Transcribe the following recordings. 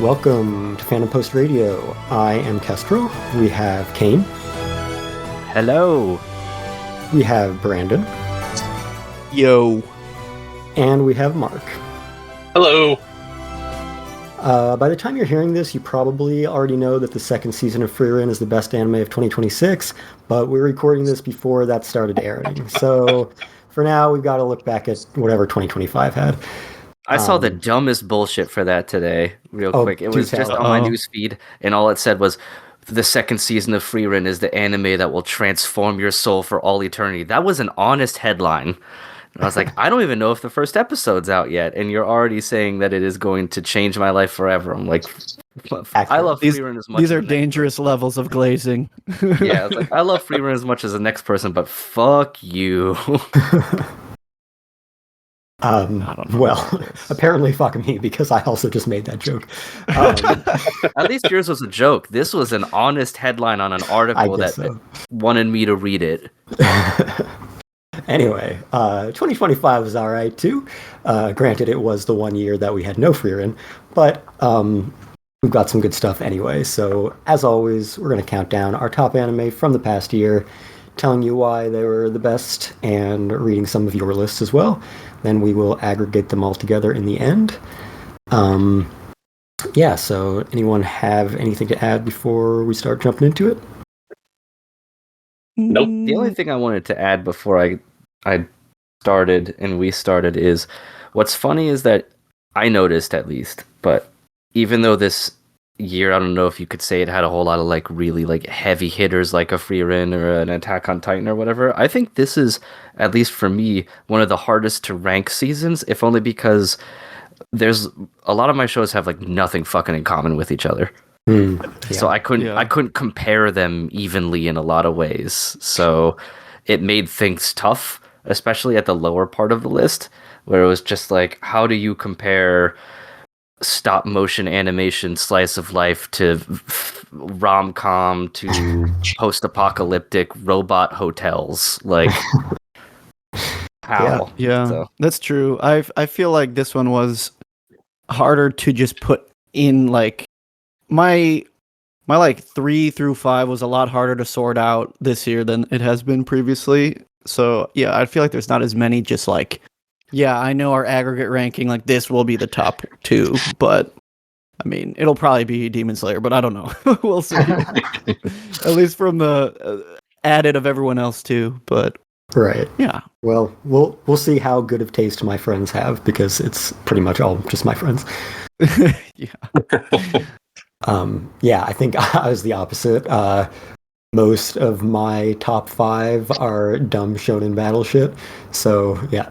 Welcome to Fandom Post Radio. I am Kestrel. We have Cain. Hello. We have Brandon. Yo. And we have Mark. Hello. By the time you're hearing this, you probably already know that the second season of Frieren is the best anime of 2026, but we're recording this before that started airing. So for now, we've got to look back at whatever 2025 had. I saw the dumbest bullshit for that today, real quick. It was just on my newsfeed, and all it said was, the second season of Frieren is the anime that will transform your soul for all eternity. That was an honest headline. And I was like, I don't even know if the first episode's out yet, and you're already saying that it is going to change my life forever. I'm like, I love Frieren as much. These are dangerous levels of glazing. Yeah, I was like, I love Frieren as much as the next person, but fuck you. Well, apparently fuck me, because I also just made that joke. At least yours was a joke. This was an honest headline on an article that wanted me to read it. Anyway, 2025 was alright too. Granted, it was the 1 year that we had no Frieren, but we've got some good stuff anyway. So, as always, we're going to count down our top anime from the past year, telling you why they were the best, and reading some of your lists as well. Then we will aggregate them all together in the end. Yeah, so anyone have anything to add before we start jumping into it? Nope. The only thing I wanted to add before I started and we started is, what's funny is that I noticed, at least, but even though this year, I don't know if you could say it had a whole lot of like really like heavy hitters like a Frieren or an Attack on Titan or whatever, I think this is, at least for me, one of the hardest to rank seasons, if only because there's a lot of my shows have like nothing fucking in common with each other. Yeah. So I couldn't compare them evenly in a lot of ways. So it made things tough, especially at the lower part of the list, where it was just like, how do you compare stop motion animation slice of life to rom-com to post-apocalyptic robot hotels? Like, how? Yeah, so. That's true. I feel like this one was harder to just put in. Like my like 3 through 5 was a lot harder to sort out this year than it has been previously. So yeah, I feel like there's not as many just like, yeah, I know our aggregate ranking, like this will be the top 2, but I mean, it'll probably be Demon Slayer, but I don't know. We'll see. At least from the added of everyone else too, but right. Yeah. Well, we'll see how good of taste my friends have, because it's pretty much all just my friends. Yeah. Yeah, I think I was the opposite. Most of my top 5 are dumb shonen battle shit. So yeah.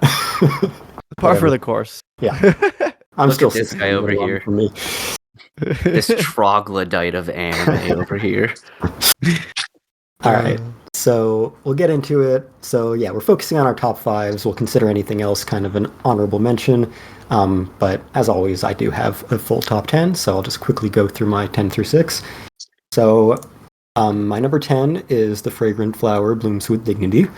Par for the course. Yeah. I'm Look still at this guy over here. For me. This troglodyte of anime over here. All right. So we'll get into it. So yeah, we're focusing on our top 5s. We'll consider anything else kind of an honorable mention. But as always, I do have a full top 10. So I'll just quickly go through my 10 through 6. So my number 10 is The Fragrant Flower Blooms with Dignity.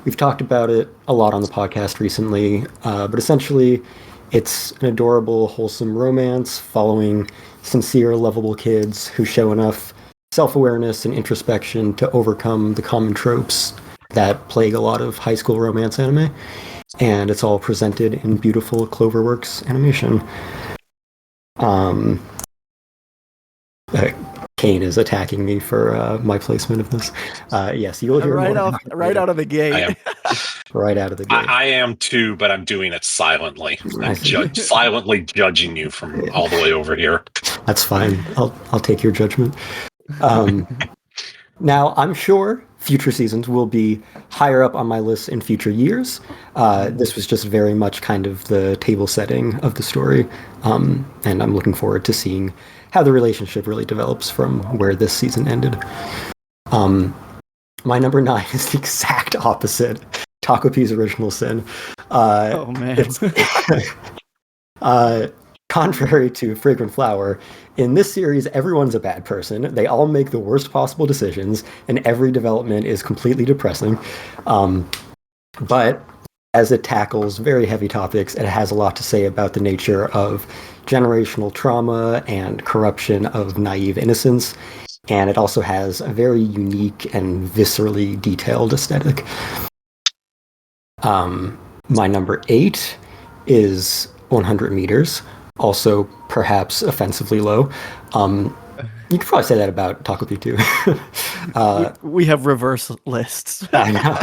We've talked about it a lot on the podcast recently, but essentially it's an adorable, wholesome romance following sincere, lovable kids who show enough self-awareness and introspection to overcome the common tropes that plague a lot of high school romance anime. And it's all presented in beautiful Cloverworks animation. Cain is attacking me for my placement of this. Yes, you'll hear right more. out of the gate. Right out of the gate. I am too, but I'm doing it silently. I'm silently judging you from all the way over here. That's fine. I'll take your judgment. Now, I'm sure future seasons will be higher up on my list in future years. This was just very much kind of the table setting of the story, and I'm looking forward to seeing how the relationship really develops from where this season ended. My number 9 is the exact opposite. Takopi's Original Sin. Oh man. Contrary to Fragrant Flower, in this series, everyone's a bad person. They all make the worst possible decisions, and every development is completely depressing. But as it tackles very heavy topics, it has a lot to say about the nature of generational trauma and corruption of naive innocence. And it also has a very unique and viscerally detailed aesthetic. My number 8 is 100 meters. Also, perhaps offensively low. You could probably say that about Takopi too. We have reverse lists. I know.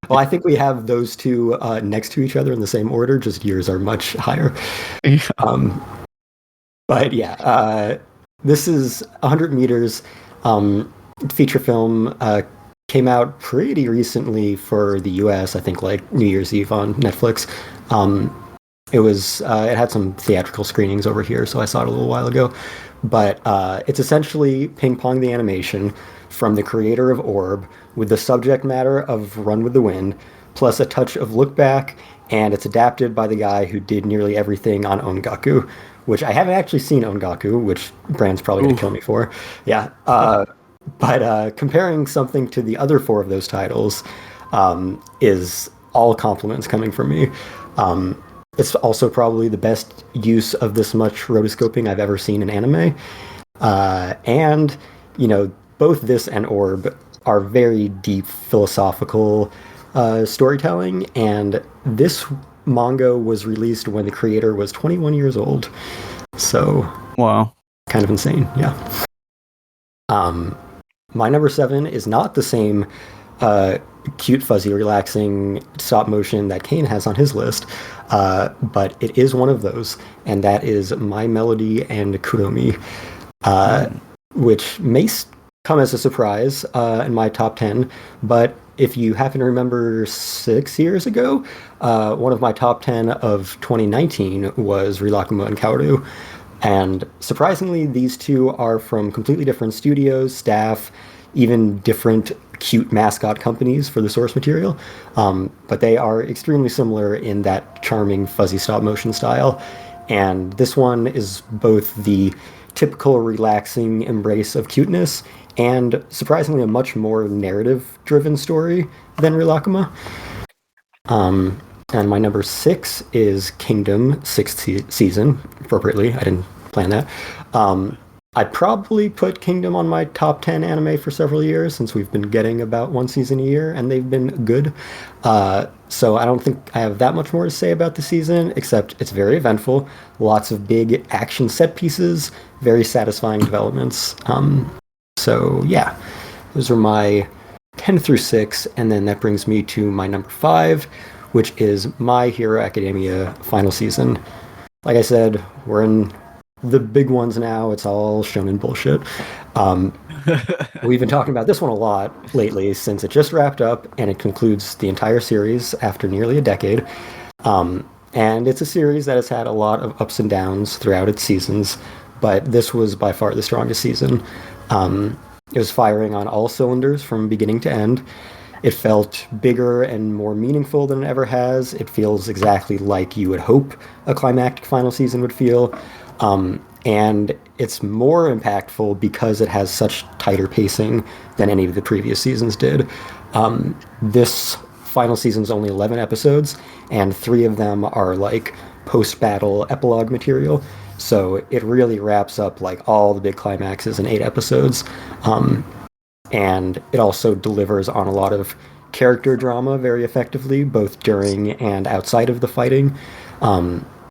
Well, I think we have those two next to each other in the same order, just yours are much higher. But yeah, this is 100 meters. Feature film came out pretty recently for the US, I think like New Year's Eve on Netflix. It had some theatrical screenings over here, so I saw it a little while ago. But it's essentially Ping Pong the Animation from the creator of Orb with the subject matter of Run with the Wind, plus a touch of Look Back, and it's adapted by the guy who did nearly everything on Ongaku, which I haven't actually seen Ongaku, which Brand's probably going to kill me for. Yeah. But comparing something to the other 4 of those titles is all compliments coming from me. It's also probably the best use of this much rotoscoping I've ever seen in anime. And, both this and Orb are very deep philosophical storytelling. And this manga was released when the creator was 21 years old. So, wow. Kind of insane, yeah. My number 7 is not the same cute, fuzzy, relaxing stop motion that Cain has on his list, but it is one of those, and that is My Melody and Kuromi, which may come as a surprise in my top 10, but if you happen to remember 6 years ago, one of my top 10 of 2019 was Rilakkuma and Kaoru, and surprisingly, these two are from completely different studios, staff, even different cute mascot companies for the source material, but they are extremely similar in that charming fuzzy stop motion style, and this one is both the typical relaxing embrace of cuteness and surprisingly a much more narrative driven story than Rilakkuma. And my number 6 is Kingdom, 6th season, appropriately. I didn't plan that. I'd probably put Kingdom on my top 10 anime for several years, since we've been getting about one season a year, and they've been good. So I don't think I have that much more to say about the season, except it's very eventful, lots of big action set pieces, very satisfying developments. So yeah, those are my 10 through 6, and then that brings me to my number 5, which is My Hero Academia final season. Like I said, we're in the big ones now. It's all shonen bullshit. We've been talking about this one a lot lately since it just wrapped up, and it concludes the entire series after nearly a decade. And it's a series that has had a lot of ups and downs throughout its seasons, but this was by far the strongest season. It was firing on all cylinders from beginning to end. It felt bigger and more meaningful than it ever has. It feels exactly like you would hope a climactic final season would feel. And it's more impactful because it has such tighter pacing than any of the previous seasons did. This final season's only 11 episodes, and 3 of them are like post-battle epilogue material. So it really wraps up like all the big climaxes in 8 episodes. And it also delivers on a lot of character drama very effectively, both during and outside of the fighting.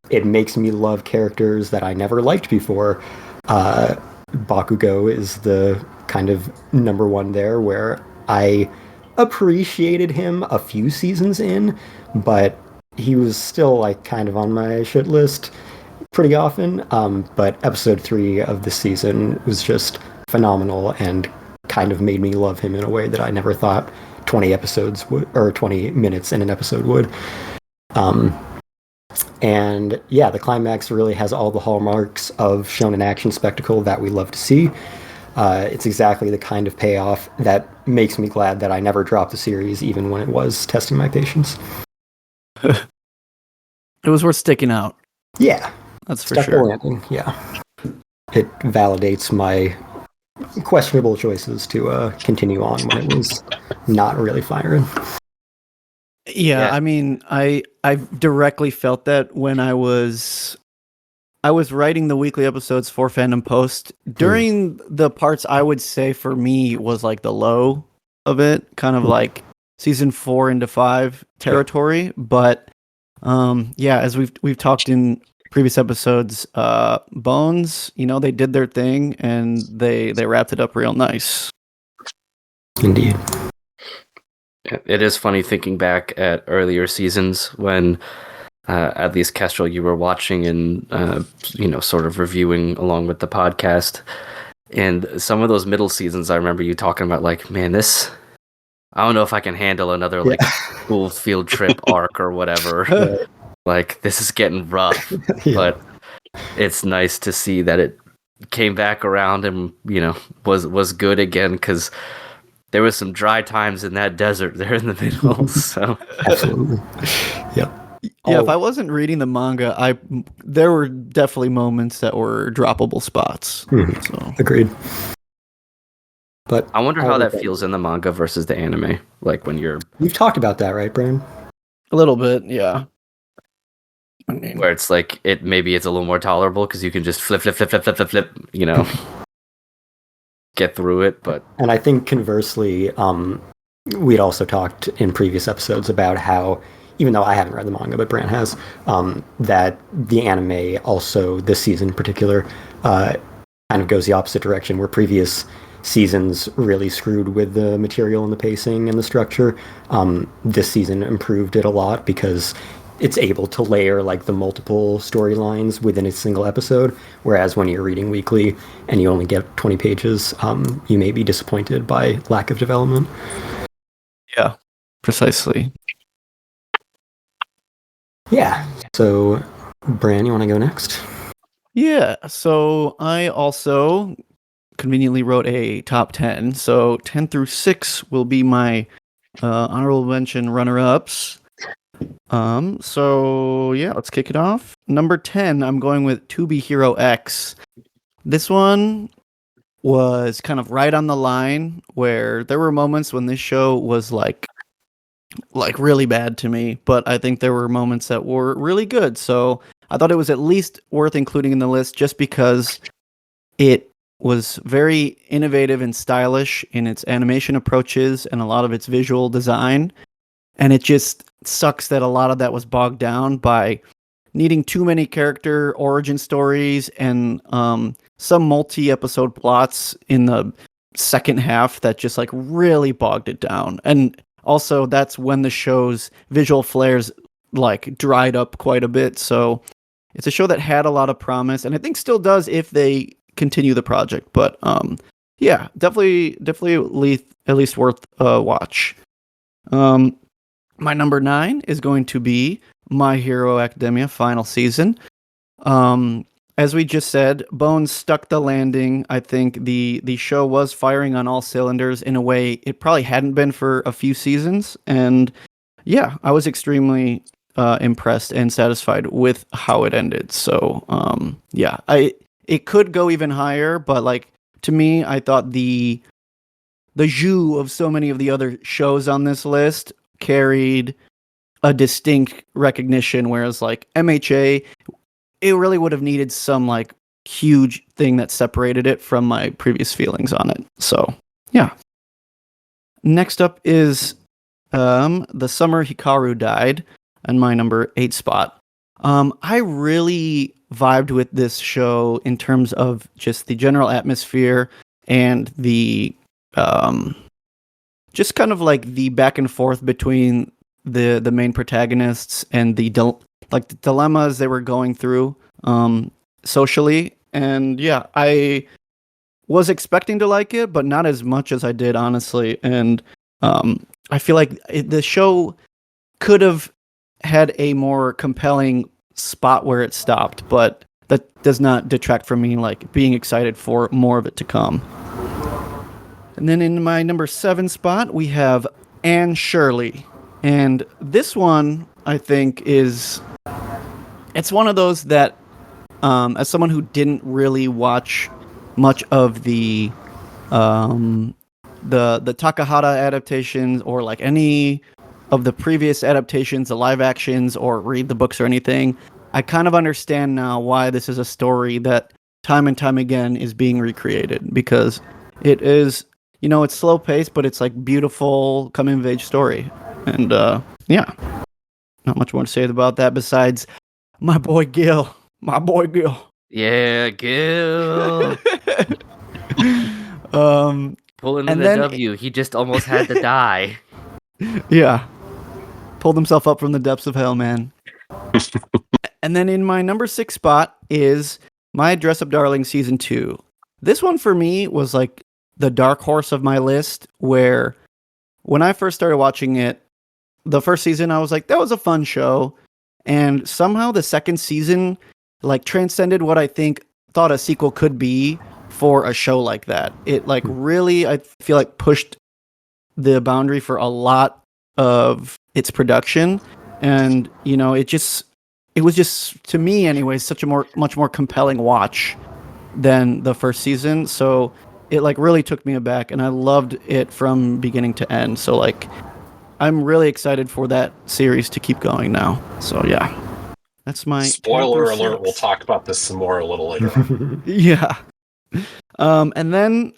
It makes me love characters that I never liked before. Bakugo is the kind of number one there, where I appreciated him a few seasons in, but he was still like kind of on my shit list pretty often. But episode 3 of this season was just phenomenal and kind of made me love him in a way that I never thought 20 episodes would, or 20 minutes in an episode would. And yeah, the climax really has all the hallmarks of shonen action spectacle that we love to see. It's exactly the kind of payoff that makes me glad that I never dropped the series, even when it was testing my patience. It was worth sticking out. Yeah, that's for stuck sure. The landing. Yeah, it validates my questionable choices to continue on when it was not really firing. Yeah, I mean, I directly felt that when I was writing the weekly episodes for Fandom Post during the parts I would say for me was like the low of it, kind of like season 4 into 5 territory. But yeah, as we've talked in previous episodes, Bones, they did their thing and they wrapped it up real nice. Indeed. It is funny thinking back at earlier seasons when at least Kestrel, you were watching and sort of reviewing along with the podcast. And some of those middle seasons, I remember you talking about like, man, this, I don't know if I can handle another like school field trip arc or whatever. Like, this is getting rough. But it's nice to see that it came back around and was good again, because there was some dry times in that desert there in the middle. So absolutely, yeah. If I wasn't reading the manga, there were definitely moments that were droppable spots. So. Agreed. But I wonder how that feels in the manga versus the anime. Like when you've talked about that, right, Brian? A little bit, yeah. Where it's like maybe it's a little more tolerable because you can just flip, get through it. But and I think conversely, we'd also talked in previous episodes about how, even though I haven't read the manga, but Brant has, that the anime also this season in particular kind of goes the opposite direction, where previous seasons really screwed with the material and the pacing and the structure. This season improved it a lot because it's able to layer like the multiple storylines within a single episode, whereas when you're reading weekly and you only get 20 pages, you may be disappointed by lack of development. Yeah, precisely. Yeah. So, Bran, you want to go next? Yeah. So I also conveniently wrote a top 10. So 10 through 6 will be my honorable mention runner-ups. So yeah, let's kick it off. Number 10, I'm going with To Be Hero X. This one was kind of right on the line where there were moments when this show was like really bad to me, but I think there were moments that were really good. So I thought it was at least worth including in the list just because it was very innovative and stylish in its animation approaches and a lot of its visual design. And it just sucks that a lot of that was bogged down by needing too many character origin stories and some multi-episode plots in the second half that just like really bogged it down. And also that's when the show's visual flares like dried up quite a bit. So it's a show that had a lot of promise and I think still does if they continue the project. But yeah, definitely at least worth a watch. My number 9 is going to be My Hero Academia final season. As we just said, Bones stuck the landing. I think the show was firing on all cylinders in a way it probably hadn't been for a few seasons. And yeah, I was extremely impressed and satisfied with how it ended. So yeah, it could go even higher, but like to me, I thought the jus of so many of the other shows on this list carried a distinct recognition, whereas like MHA, it really would have needed some like huge thing that separated it from my previous feelings on it. So yeah. Next up is The Summer Hikaru Died, and my number 8 spot. I really vibed with this show in terms of just the general atmosphere and the just kind of like the back and forth between the main protagonists and the dilemmas they were going through socially. And yeah, I was expecting to like it, but not as much as I did, honestly. And I feel like the show could have had a more compelling spot where it stopped, but that does not detract from me like being excited for more of it to come. And then in my number 7 spot, we have Anne Shirley. And this one, I think, it's one of those that, as someone who didn't really watch much of the Takahata adaptations or like any of the previous adaptations, the live actions, or read the books or anything, I kind of understand now why this is a story that time and time again is being recreated, because it is, it's slow paced, but it's like beautiful coming of age story. And yeah, not much more to say about that besides my boy Gil. Yeah, Gil. Pulling in and the then W. He just almost had to die. Yeah. Pulled himself up from the depths of hell, man. And then in my number 6 spot is My Dress Up Darling Season 2. This one for me was like the dark horse of my list, where when I first started watching it, the first season, I was like, that was a fun show. And somehow the second season like transcended what I thought a sequel could be for a show like that. It like really, I feel like, pushed the boundary for a lot of its production. And, it was just, to me anyways, such a much more compelling watch than the first season. So it like really took me aback, and I loved it from beginning to end. So like, I'm really excited for that series to keep going now. So yeah, that's my spoiler Panther alert. 6. We'll talk about this some more a little later on. Yeah. And then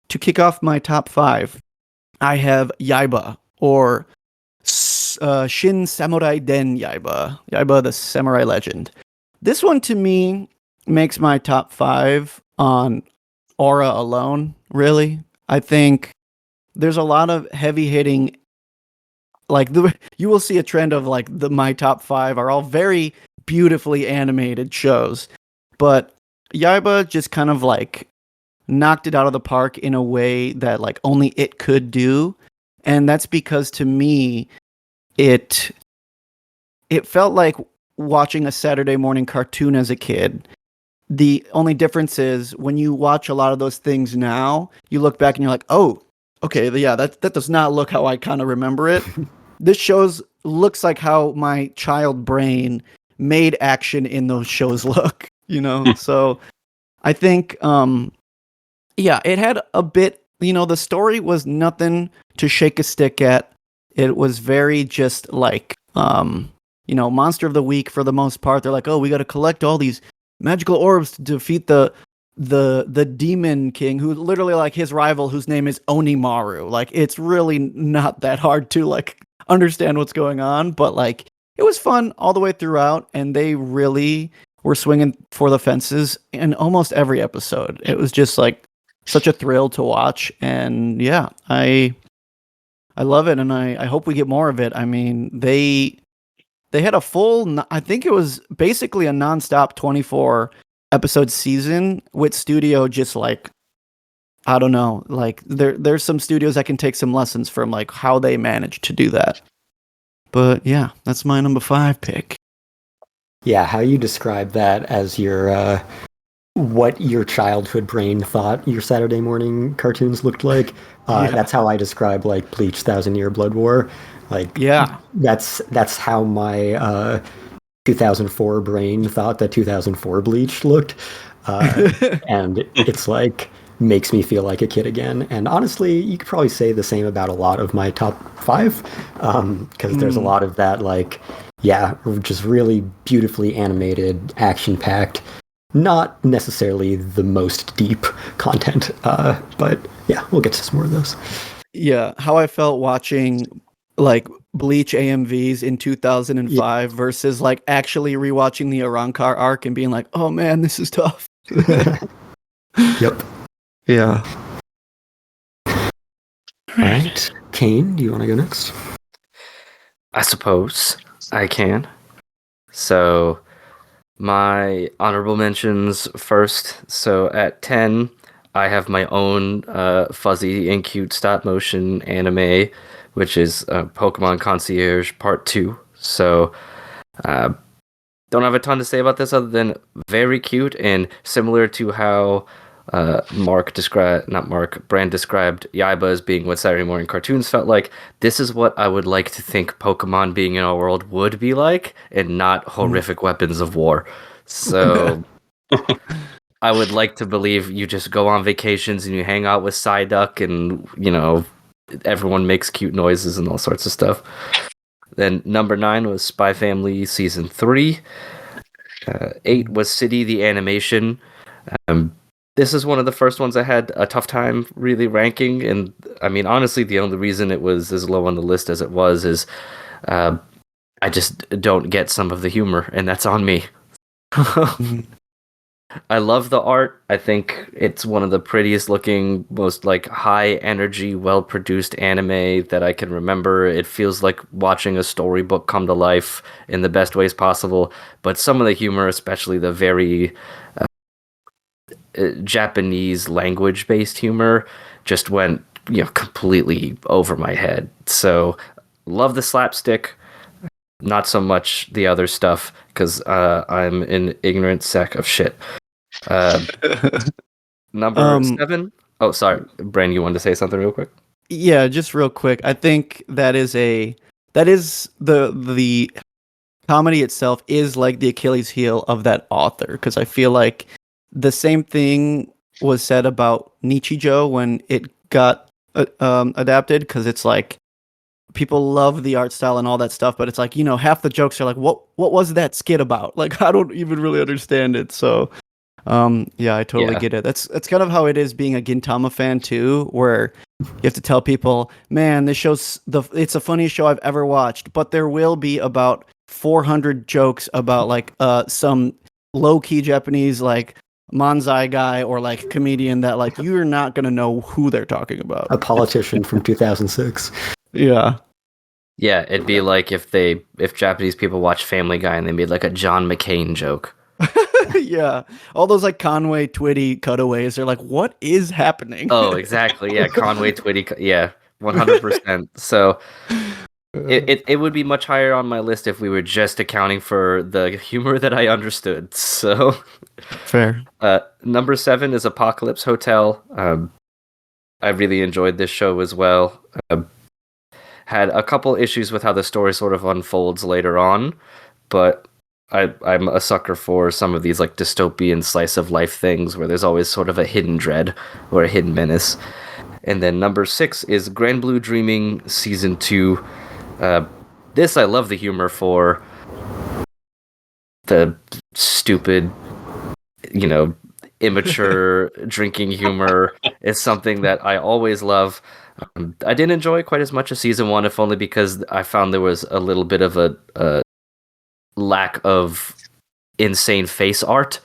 to kick off my top 5, I have Yaiba, or Shin Samurai Den Yaiba. Yaiba, the Samurai Legend. This one to me makes my top 5 on aura alone, really. I think there's a lot of heavy hitting, like you will see a trend of like my top 5 are all very beautifully animated shows, but Yaiba just kind of like knocked it out of the park in a way that like only it could do. And that's because to me it felt like watching a Saturday morning cartoon as a kid. The only difference is when you watch a lot of those things now, you look back and you're like, oh, okay, yeah, that does not look how I kind of remember it. This looks like how my child brain made action in those shows look, So I think, yeah, it had a bit, the story was nothing to shake a stick at. It was very just like, monster of the week for the most part. They're like, oh, we got to collect all these magical orbs to defeat the demon king, who literally like his rival, whose name is Onimaru. Like, it's really not that hard to like understand what's going on, but like it was fun all the way throughout, and they really were swinging for the fences in almost every episode. It was just like such a thrill to watch, and yeah, I love it, and I hope we get more of it. I mean, they had a full, I think it was basically a nonstop 24 episode season with studio just like, I don't know, like there's some studios that can take some lessons from like how they managed to do that. But yeah, that's my number 5 pick. Yeah, how you describe that as your what your childhood brain thought your Saturday morning cartoons looked like. That's how I describe like Bleach 1,000-Year Blood War. Like, yeah, that's how my 2004 brain thought that 2004 Bleach looked. And it's like makes me feel like a kid again. And honestly, you could probably say the same about a lot of my top 5, because there's a lot of that, like, yeah, just really beautifully animated, action-packed, not necessarily the most deep content, but yeah, we'll get to some more of those. Yeah, how I felt watching like Bleach AMVs in 2005 versus like actually rewatching the Arankar arc and being like, oh man, this is tough. Yep. Yeah. All right. Cain, do you want to go next? I suppose I can. So, my honorable mentions first. So, at 10, I have my own fuzzy and cute stop motion anime, which is Pokemon Concierge Part 2. So, uh, don't have a ton to say about this other than very cute and similar to how Brand described Yaiba as being what Saturday morning cartoons felt like. This is what I would like to think Pokemon being in our world would be like, and not horrific weapons of war. So I would like to believe you just go on vacations and you hang out with Psyduck and, everyone makes cute noises and all sorts of stuff. Then number 9 was Spy Family Season 3. 8 was City the Animation. This is one of the first ones I had a tough time really ranking. And I mean, honestly, the only reason it was as low on the list as it was is I just don't get some of the humor, and that's on me. I love the art. I think it's one of the prettiest looking, most like high energy, well produced anime that I can remember. It feels like watching a storybook come to life in the best ways possible. But some of the humor, especially the very Japanese language based humor, just went completely over my head. So love the slapstick. Not so much the other stuff because I'm an ignorant sack of shit. Number 7. Oh, sorry, Bran, you wanted to say something real quick? Yeah, just real quick. I think that is the comedy itself is like the Achilles heel of that author, because I feel like the same thing was said about Nichijou when it got adapted, because it's like people love the art style and all that stuff, but it's like, half the jokes are like, what was that skit about? Like, I don't even really understand it. So yeah, I totally get it. That's kind of how it is being a Gintama fan too, where you have to tell people, man, this show's it's the funniest show I've ever watched, but there will be about 400 jokes about like some low-key Japanese like manzai guy or like comedian that like you're not gonna know who they're talking about. A politician from 2006. Yeah. Yeah, it'd be like if Japanese people watch Family Guy and they made like a John McCain joke. Yeah, all those like Conway Twitty cutaways. They're like, what is happening? Oh, exactly. Yeah, Conway Twitty. Yeah, 100%. So it would be much higher on my list if we were just accounting for the humor that I understood. So fair. Number 7 is Apocalypse Hotel. I really enjoyed this show as well. Had a couple issues with how the story sort of unfolds later on, but I'm a sucker for some of these like dystopian slice of life things where there's always sort of a hidden dread or a hidden menace. And then number 6 is Grand Blue Dreaming Season 2. This I love the humor for. The stupid, immature drinking humor is something that I always love. I didn't enjoy it quite as much as Season 1, if only because I found there was a little bit of a lack of insane face art,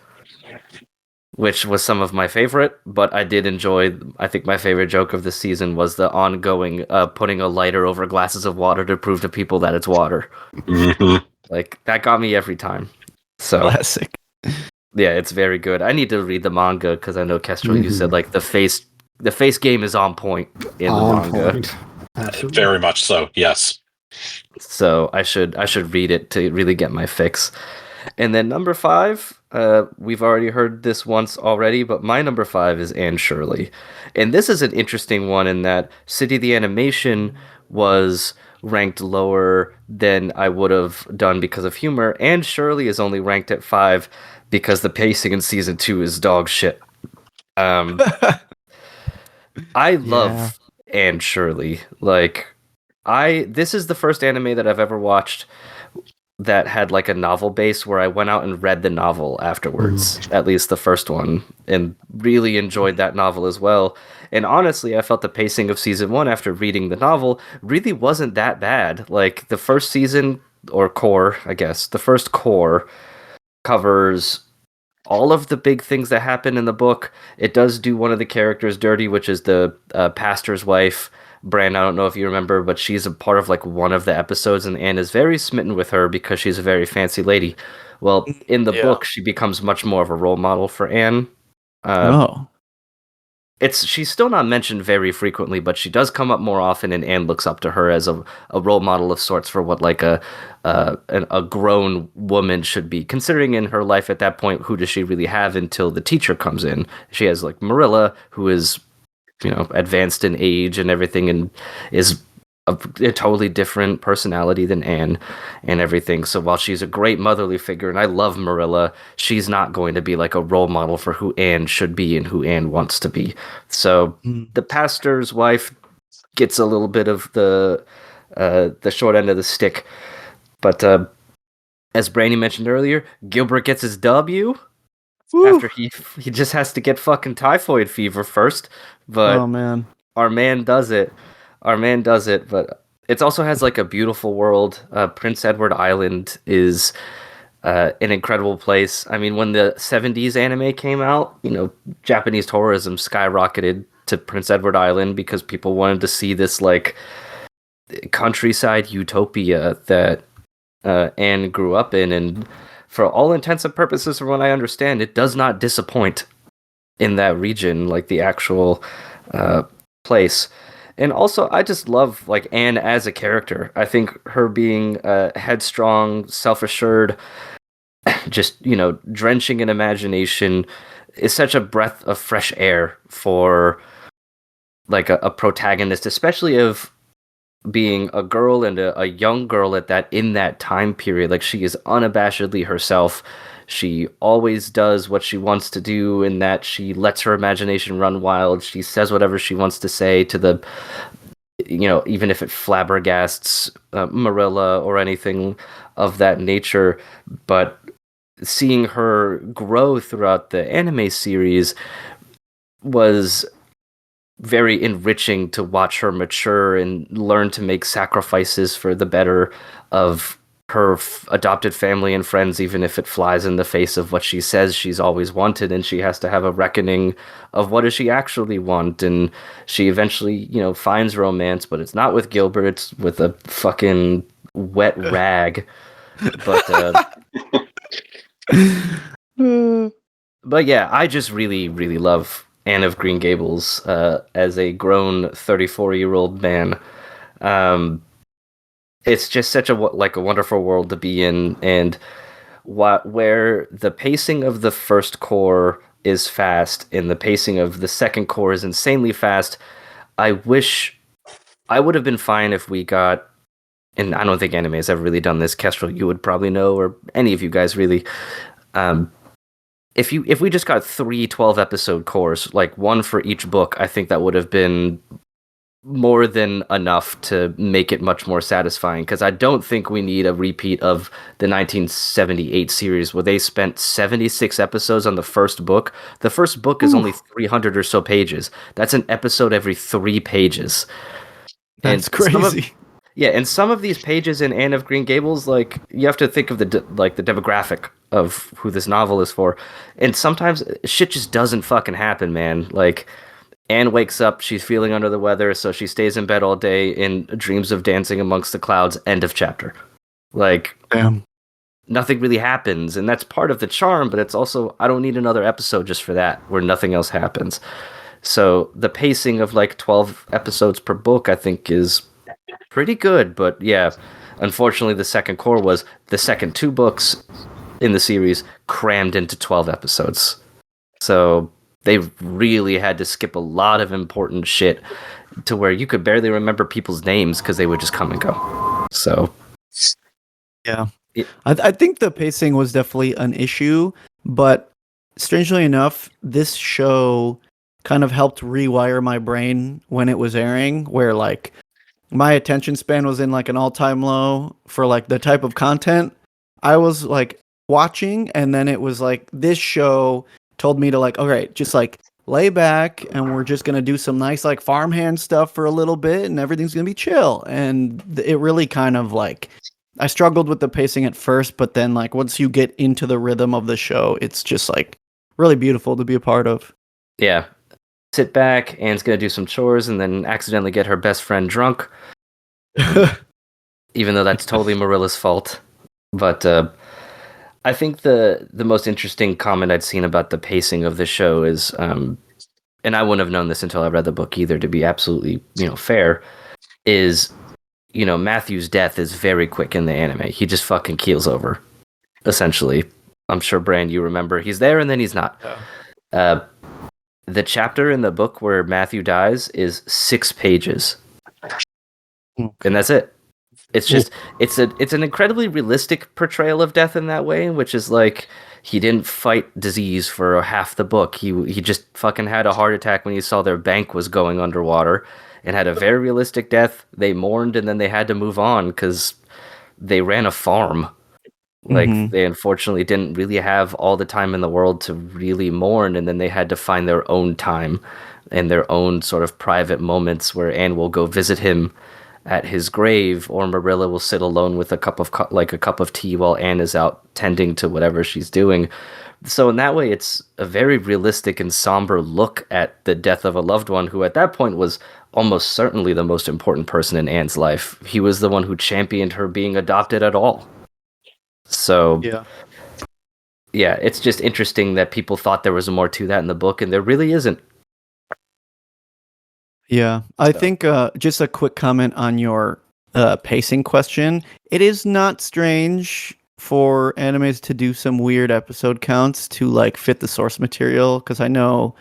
which was some of my favorite, but I did enjoy, I think my favorite joke of the season was the ongoing putting a lighter over glasses of water to prove to people that it's water. Mm-hmm. Like, that got me every time. So, classic. Yeah, it's very good. I need to read the manga, because I know, Kestrel, you said, like, the face game is on point in the manga. Absolutely. Very much so, yes. So I should read it to really get my fix. And then number 5, we've already heard this once already, but my number 5 is Anne Shirley. And this is an interesting one in that City the Animation was ranked lower than I would have done because of humor. Anne Shirley is only ranked at 5 because the pacing in season 2 is dog shit. I love Anne Shirley. Like, this is the first anime that I've ever watched that had like a novel base where I went out and read the novel afterwards, at least the first one, and really enjoyed that novel as well. And honestly, I felt the pacing of season 1 after reading the novel really wasn't that bad. Like, the first season, or core, I guess, the first core covers all of the big things that happen in the book. It does do one of the characters dirty, which is the pastor's wife. Bran, I don't know if you remember, but she's a part of like one of the episodes, and Anne is very smitten with her because she's a very fancy lady. Well, in the book, she becomes much more of a role model for Anne. she's still not mentioned very frequently, but she does come up more often, and Anne looks up to her as a role model of sorts for what like a grown woman should be. Considering in her life at that point, who does she really have until the teacher comes in? She has like Marilla, who is advanced in age and everything, and is a totally different personality than Anne and everything. So while she's a great motherly figure, and I love Marilla, she's not going to be like a role model for who Anne should be and who Anne wants to be. So the pastor's wife gets a little bit of the short end of the stick. But as Brainy mentioned earlier, Gilbert gets his W. Woo. After he just has to get fucking typhoid fever first. But oh man, our man does it. But it also has like a beautiful world. Prince Edward Island is an incredible place. I mean, when the 70s anime came out, Japanese tourism skyrocketed to Prince Edward Island because people wanted to see this like countryside utopia that Anne grew up in. And for all intents and purposes, from what I understand, it does not disappoint in that region, like the actual place. And also, I just love like Anne as a character. I think her being headstrong, self-assured, just drenching in imagination is such a breath of fresh air for like a protagonist, especially of being a girl and a young girl in that time period. Like, she is unabashedly herself. She always does what she wants to do, in that she lets her imagination run wild. She says whatever she wants to say to the, even if it flabbergasts Marilla or anything of that nature. But seeing her grow throughout the anime series was very enriching to watch her mature and learn to make sacrifices for the better of her adopted family and friends, even if it flies in the face of what she says she's always wanted, and she has to have a reckoning of what does she actually want. And she eventually, finds romance, but it's not with Gilbert, it's with a fucking wet rag. But but yeah, I just really, really love Anne of Green Gables as a grown 34-year-old man. It's just such a wonderful world to be in, and where the pacing of the first core is fast and the pacing of the second core is insanely fast. I wish I would have been fine if we got, and I don't think anime has ever really done this. Kestrel, you would probably know, or any of you guys really. If we just got 3 12-episode cores, like one for each book, I think that would have been more than enough to make it much more satisfying, because I don't think we need a repeat of the 1978 series where they spent 76 episodes on the first book. The first book is only 300 or so pages. That's an episode every 3 pages. That's crazy. And some of these pages in Anne of Green Gables, like, you have to think of the demographic of who this novel is for, and sometimes shit just doesn't fucking happen, man. Like, Anne wakes up, she's feeling under the weather, so she stays in bed all day and dreams of dancing amongst the clouds. End of chapter. Like, damn, nothing really happens, and that's part of the charm, but it's also, I don't need another episode just for that, where nothing else happens. So the pacing of like 12 episodes per book, I think, is pretty good. But yeah, unfortunately, the second core was the second 2 books in the series crammed into 12 episodes. So they really had to skip a lot of important shit to where you could barely remember people's names because they would just come and go. So, yeah. I think the pacing was definitely an issue, but strangely enough, this show kind of helped rewire my brain when it was airing, where like my attention span was in like an all-time low for like the type of content I was like watching, and then it was like this show told me to like, all right, just like lay back and we're just going to do some nice like farmhand stuff for a little bit and everything's going to be chill. And it really kind of like, I struggled with the pacing at first, but then like once you get into the rhythm of the show, it's just like really beautiful to be a part of. Yeah. Sit back, Anne's going to do some chores and then accidentally get her best friend drunk. Even though that's totally Marilla's fault. But I think the most interesting comment I'd seen about the pacing of the show is and I wouldn't have known this until I read the book either, to be absolutely, fair, is, Matthew's death is very quick in the anime. He just fucking keels over, essentially. I'm sure, Brand, you remember, he's there and then he's not. Yeah. The chapter in the book where Matthew dies is 6 pages. And that's it. It's just it's an incredibly realistic portrayal of death in that way, which is like he didn't fight disease for half the book. He just fucking had a heart attack when he saw their bank was going underwater and had a very realistic death. They mourned and then they had to move on because they ran a farm. Like they unfortunately didn't really have all the time in the world to really mourn, and then they had to find their own time and their own sort of private moments where Anne will go visit him at his grave, or Marilla will sit alone with a cup of tea while Anne is out tending to whatever she's doing. So in that way, it's a very realistic and somber look at the death of a loved one who at that point was almost certainly the most important person in Anne's life. He was the one who championed her being adopted at all. So yeah, it's just interesting that people thought there was more to that in the book, and there really isn't. Yeah, I think just a quick comment on your pacing question. It is not strange for animes to do some weird episode counts to like fit the source material, because I know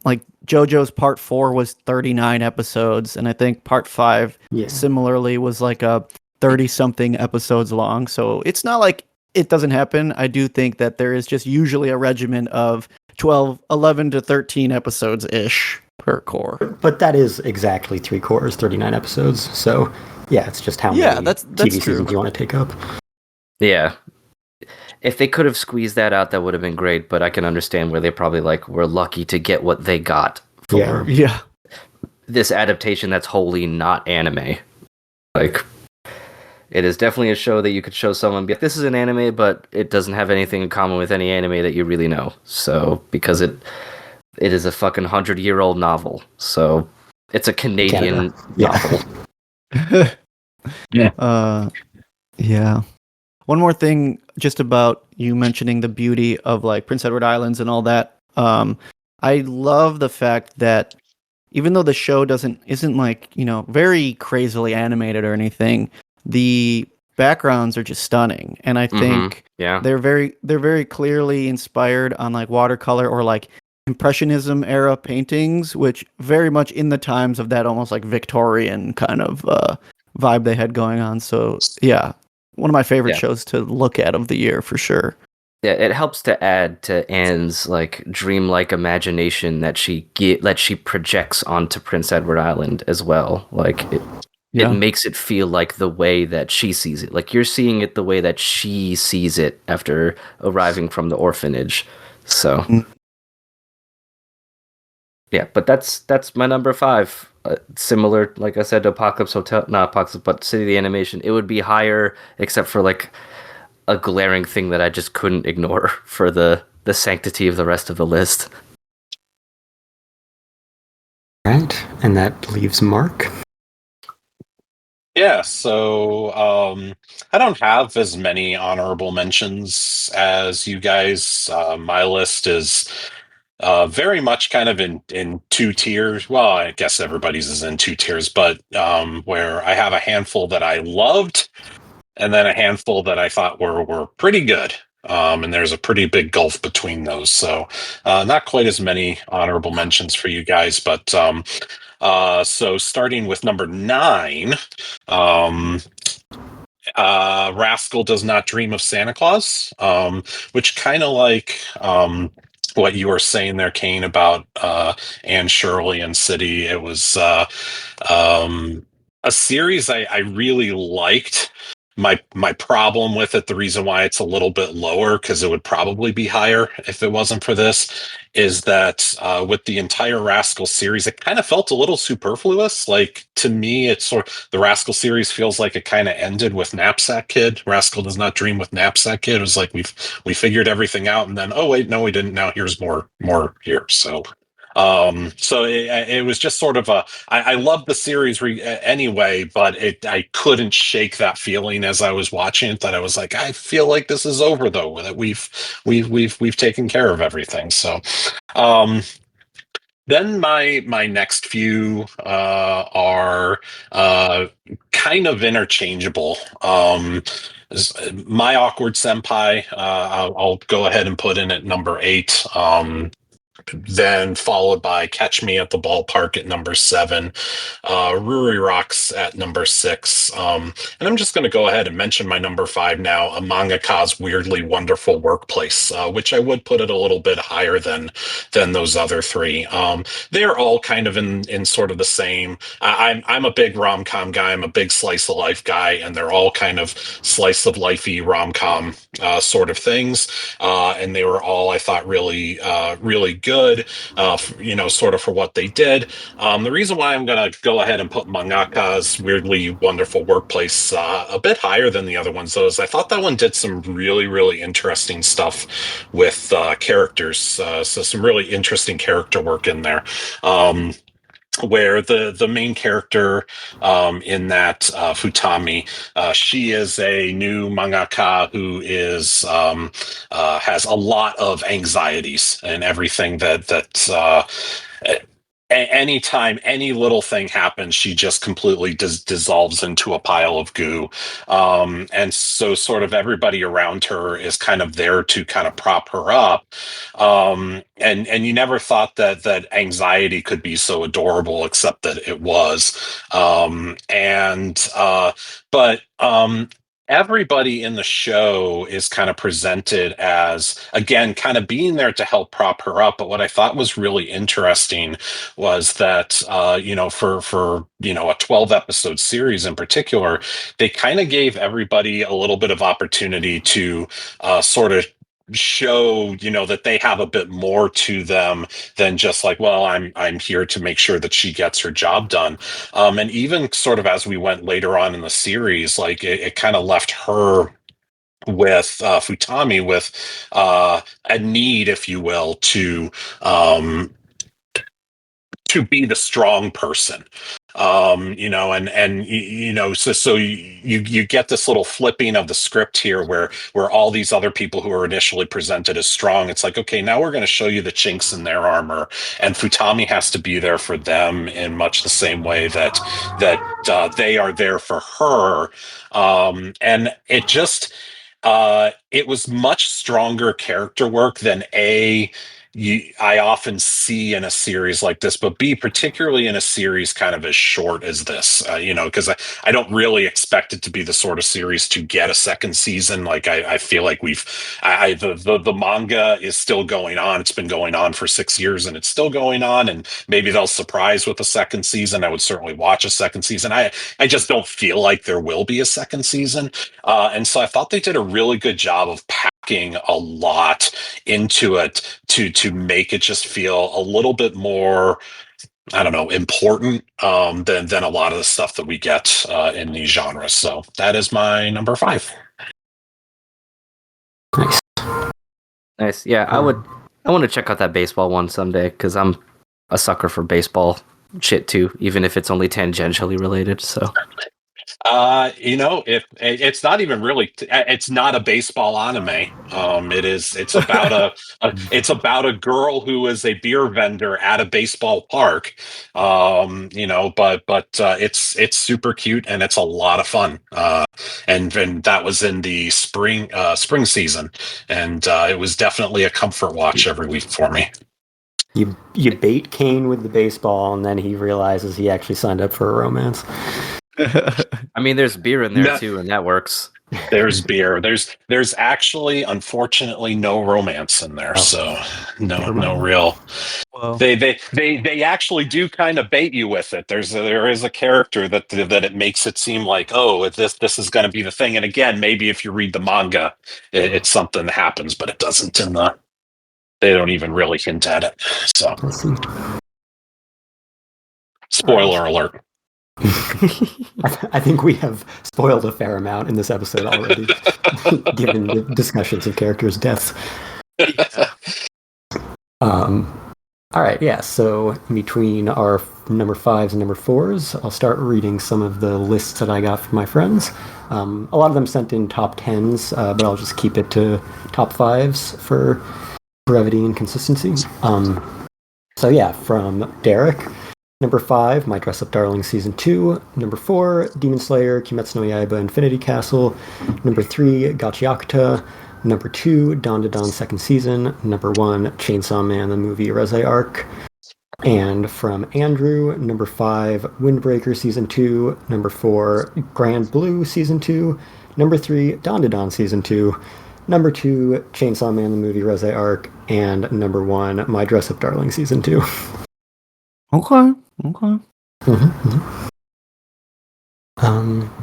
like JoJo's Part 4 was 39 episodes, and I think Part 5 similarly was like a 30-something episodes long. So it's not like it doesn't happen. I do think that there is just usually a regimen of 11 to 13 episodes-ish per core. But that is exactly 3 cores, 39 episodes. So yeah, it's just how many that's TV true. seasons you want to take up. Yeah. If they could have squeezed that out, that would have been great, but I can understand where they probably were lucky to get what they got for this adaptation that's wholly not anime. Like, it is definitely a show that you could show someone, be like, this is an anime, but it doesn't have anything in common with any anime that you really know. So, because it is a fucking 100-year-old novel. So, it's a Canadian novel. Yeah. One more thing, just about you mentioning the beauty of like Prince Edward Islands and all that. I love the fact that even though the show isn't like, very crazily animated or anything, the backgrounds are just stunning. And I think they're very clearly inspired on like watercolor or like Impressionism era paintings, which very much in the times of that almost like Victorian kind of vibe they had going on. So yeah, one of my favorite shows to look at of the year for sure. Yeah, it helps to add to Anne's like dreamlike imagination that she projects onto Prince Edward Island as well. Like it makes it feel like the way that she sees it. Like you're seeing it the way that she sees it after arriving from the orphanage. So yeah, but that's my number 5. Similar, like I said, to Apocalypse Hotel, not Apocalypse, but City of the Animation. It would be higher, except for like a glaring thing that I just couldn't ignore for the sanctity of the rest of the list. Right, and that leaves Mark. Yeah, so I don't have as many honorable mentions as you guys. My list is very much kind of in 2 tiers. Well, I guess everybody's is in 2 tiers, but where I have a handful that I loved, and then a handful that I thought were pretty good. And there's a pretty big gulf between those. So not quite as many honorable mentions for you guys, but so starting with number 9, Rascal Does Not Dream of Santa Claus, which kind of like what you were saying there, Cain, about Anne Shirley and City. It was a series I really liked. My problem with it, the reason why it's a little bit lower, because it would probably be higher if it wasn't for this, is that with the entire Rascal series, it kind of felt a little superfluous. Like, to me, it's the Rascal series feels like it kind of ended with Knapsack Kid. Rascal Does Not Dream with Knapsack Kid. It was like we figured everything out, and then, oh wait, no, we didn't. Now here's more here. So it was just sort of I loved the series anyway, but I couldn't shake that feeling as I was watching it, that I was like, I feel like this is over though, that we've taken care of everything. So Then my next few are kind of interchangeable. My awkward senpai, I'll go ahead and put in at number 8. Then followed by Catch Me at the Ballpark at number 7, Ruri Rocks at number 6. And I'm just going to go ahead and mention my number 5 now, A Mangaka's Weirdly Wonderful Workplace, which I would put it a little bit higher than those other 3. They're all kind of in sort of the same. I'm a big rom-com guy. I'm a big slice of life guy, and they're all kind of slice of lifey rom-com sort of things. And they were all, I thought, really good, sort of for what they did. The reason why I'm going to go ahead and put Mangaka's Weirdly Wonderful Workplace a bit higher than the other ones, though, is I thought that one did some really interesting stuff with characters. So some really interesting character work in there. Where the main character in that Futami, she is a new mangaka who is has a lot of anxieties and everything that anytime any little thing happens, she just completely dissolves into a pile of goo. And so sort of everybody around her is kind of there to kind of prop her up. And you never thought that anxiety could be so adorable, except that it was. But everybody in the show is kind of presented as, again, kind of being there to help prop her up. But what I thought was really interesting was that, for a 12 episode series in particular, they kind of gave everybody a little bit of opportunity to sort of show that they have a bit more to them than just like, well, I'm here to make sure that she gets her job done. And even sort of as we went later on in the series, like it kind of left her with Futami with a need, if you will, to be the strong person. So you get this little flipping of the script here where all these other people who are initially presented as strong, it's like, okay, now we're going to show you the chinks in their armor, and Futami has to be there for them in much the same way that they are there for her. And it was much stronger character work than I often see in a series like this, but B, particularly in a series kind of as short as this, because I don't really expect it to be the sort of series to get a second season. Like I feel like the manga is still going on. It's been going on for 6 years and it's still going on, and maybe they'll surprise with a second season. I would certainly watch a second season. I just don't feel like there will be a second season. And so I thought they did a really good job of packing a lot into it to make it just feel a little bit more, I don't know, important than a lot of the stuff that we get in these genres. So that is my number 5. Nice. Yeah, I want to check out that baseball one someday because I'm a sucker for baseball shit too, even if it's only tangentially related. So. If it's not even really, it's not a baseball anime. It's about it's about a girl who is a beer vendor at a baseball park. But it's super cute and it's a lot of fun. And that was in the spring season, and it was definitely a comfort watch every week for me. You bait Cain with the baseball, and then he realizes he actually signed up for a romance. I mean, there's beer in there too, and that works. There's beer. There's actually, unfortunately, no romance in there. So no real. Well, they actually do kind of bait you with it. There is a character that it makes it seem like, oh, this is going to be the thing. And again, maybe if you read the manga, it's something that happens, but it doesn't they don't even really hint at it. So, spoiler alert. I think we have spoiled a fair amount in this episode already, given the discussions of characters' deaths. Yeah. All right, yeah, so between our number 5s and number 4s, I'll start reading some of the lists that I got from my friends. A lot of them sent in top 10s, but I'll just keep it to top 5s for brevity and consistency. So yeah, from Derek. Number 5, My Dress Up Darling Season 2. Number 4, Demon Slayer, Kimetsu no Yaiba Infinity Castle. Number 3, Gachiakuta. Number 2, Dawn to Dawn Second Season. Number 1, Chainsaw Man the Movie Reze Arc. And from Andrew, number 5, Windbreaker Season 2. Number 4, Grand Blue Season 2. Number 3, Dawn to Dawn Season 2. Number 2, Chainsaw Man the Movie Reze Arc. And number 1, My Dress Up Darling Season 2. Okay.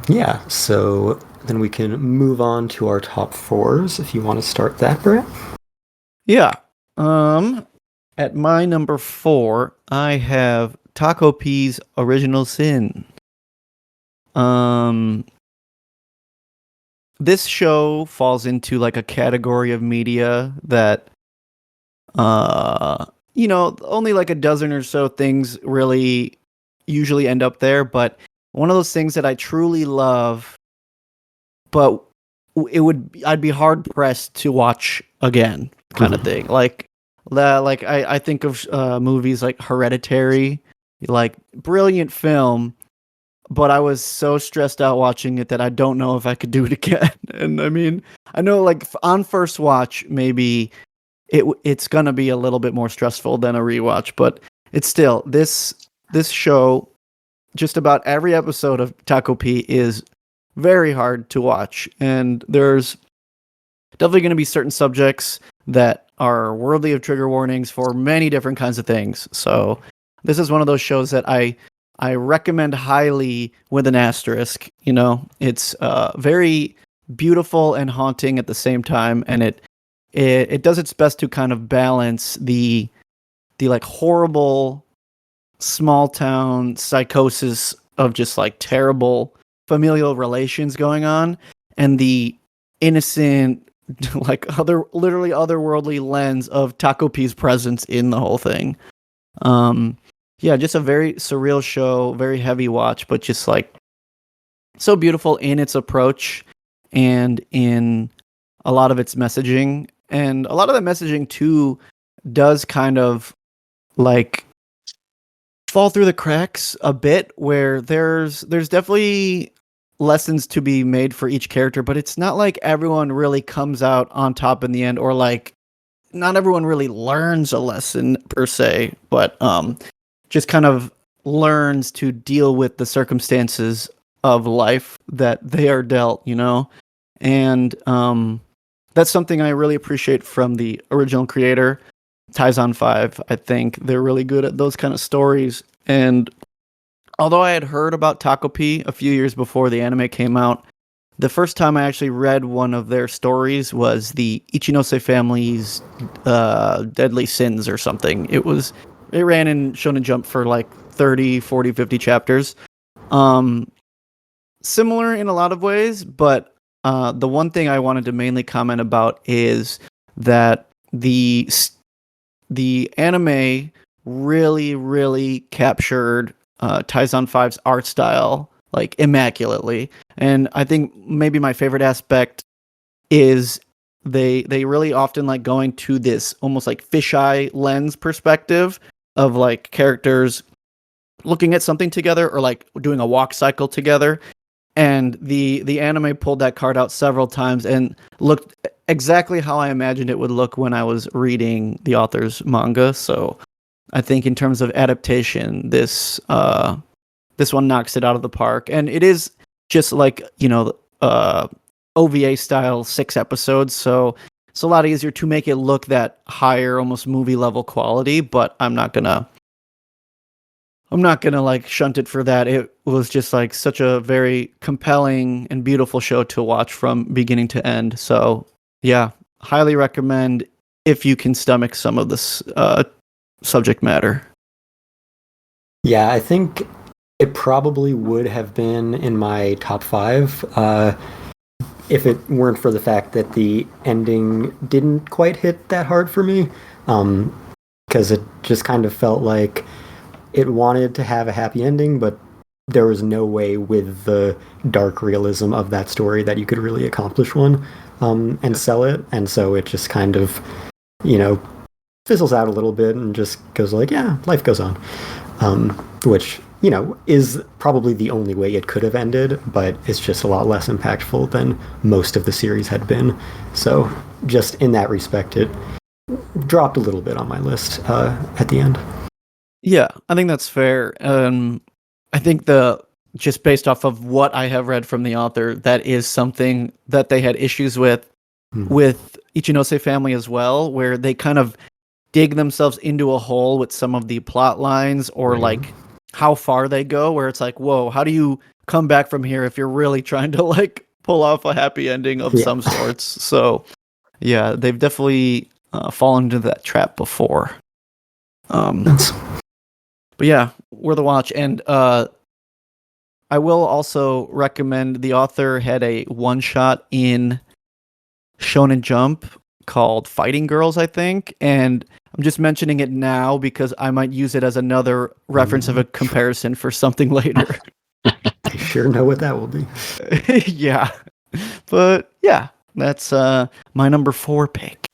Yeah, so then we can move on to our top 4s if you want to start that, Brett. Yeah. At my number 4, I have Taco P's Original Sin. This show falls into like a category of media that only like a dozen or so things really usually end up there, but one of those things that I truly love, but I'd be hard pressed to watch again, kind of thing. Like I think of movies like Hereditary, like brilliant film, but I was so stressed out watching it that I don't know if I could do it again. And I mean, I know like on first watch, maybe it's gonna be a little bit more stressful than a rewatch, but it's still this show. Just about every episode of Taco P is very hard to watch, and there's definitely going to be certain subjects that are worthy of trigger warnings for many different kinds of things. So this is one of those shows that I recommend highly with an asterisk. You know, it's very beautiful and haunting at the same time, and it does its best to kind of balance the like horrible small town psychosis of just like terrible familial relations going on, and the innocent like literally otherworldly lens of Taco P's presence in the whole thing. Yeah, just a very surreal show, very heavy watch, but just like so beautiful in its approach and in a lot of its messaging. And a lot of the messaging too does kind of like fall through the cracks a bit, where there's definitely lessons to be made for each character, but it's not like everyone really comes out on top in the end, or like not everyone really learns a lesson per se, but just kind of learns to deal with the circumstances of life that they are dealt, you know? And that's something I really appreciate from the original creator, Taizan 5. I think they're really good at those kind of stories. And although I had heard about Taco P a few years before the anime came out, the first time I actually read one of their stories was the Ichinose family's Deadly Sins or something. It ran in Shonen Jump for like 30, 40, 50 chapters. Similar in a lot of ways, but the one thing I wanted to mainly comment about is that the anime really, really captured Taizan 5's art style like immaculately. And I think maybe my favorite aspect is they really often like going to this almost like fisheye lens perspective of like characters looking at something together or like doing a walk cycle together. And the anime pulled that card out several times and looked exactly how I imagined it would look when I was reading the author's manga. So I think in terms of adaptation, this one knocks it out of the park. And it is just like, OVA style 6 episodes. So it's a lot easier to make it look that higher, almost movie level quality, but I'm not gonna like shunt it for that. It was just like such a very compelling and beautiful show to watch from beginning to end. So yeah, highly recommend if you can stomach some of this subject matter. Yeah, I think it probably would have been in my top 5 if it weren't for the fact that the ending didn't quite hit that hard for me, because it just kind of felt like it wanted to have a happy ending, but there was no way with the dark realism of that story that you could really accomplish one and sell it. And so it just kind of, fizzles out a little bit and just goes like, yeah, life goes on. Which, is probably the only way it could have ended, but it's just a lot less impactful than most of the series had been. So just in that respect, it dropped a little bit on my list at the end. Yeah, I think that's fair. I think just based off of what I have read from the author, that is something that they had issues with Ichinose family as well, where they kind of dig themselves into a hole with some of the plot lines or like how far they go, where it's like, whoa, how do you come back from here if you're really trying to like pull off a happy ending of some sorts? So yeah, they've definitely fallen into that trap before. But yeah, worth a watch. And I will also recommend, the author had a one-shot in Shonen Jump called Fighting Girls, I think. And I'm just mentioning it now because I might use it as another reference of a comparison for something later. I sure know what that will be. Yeah. But yeah, that's my number 4 pick.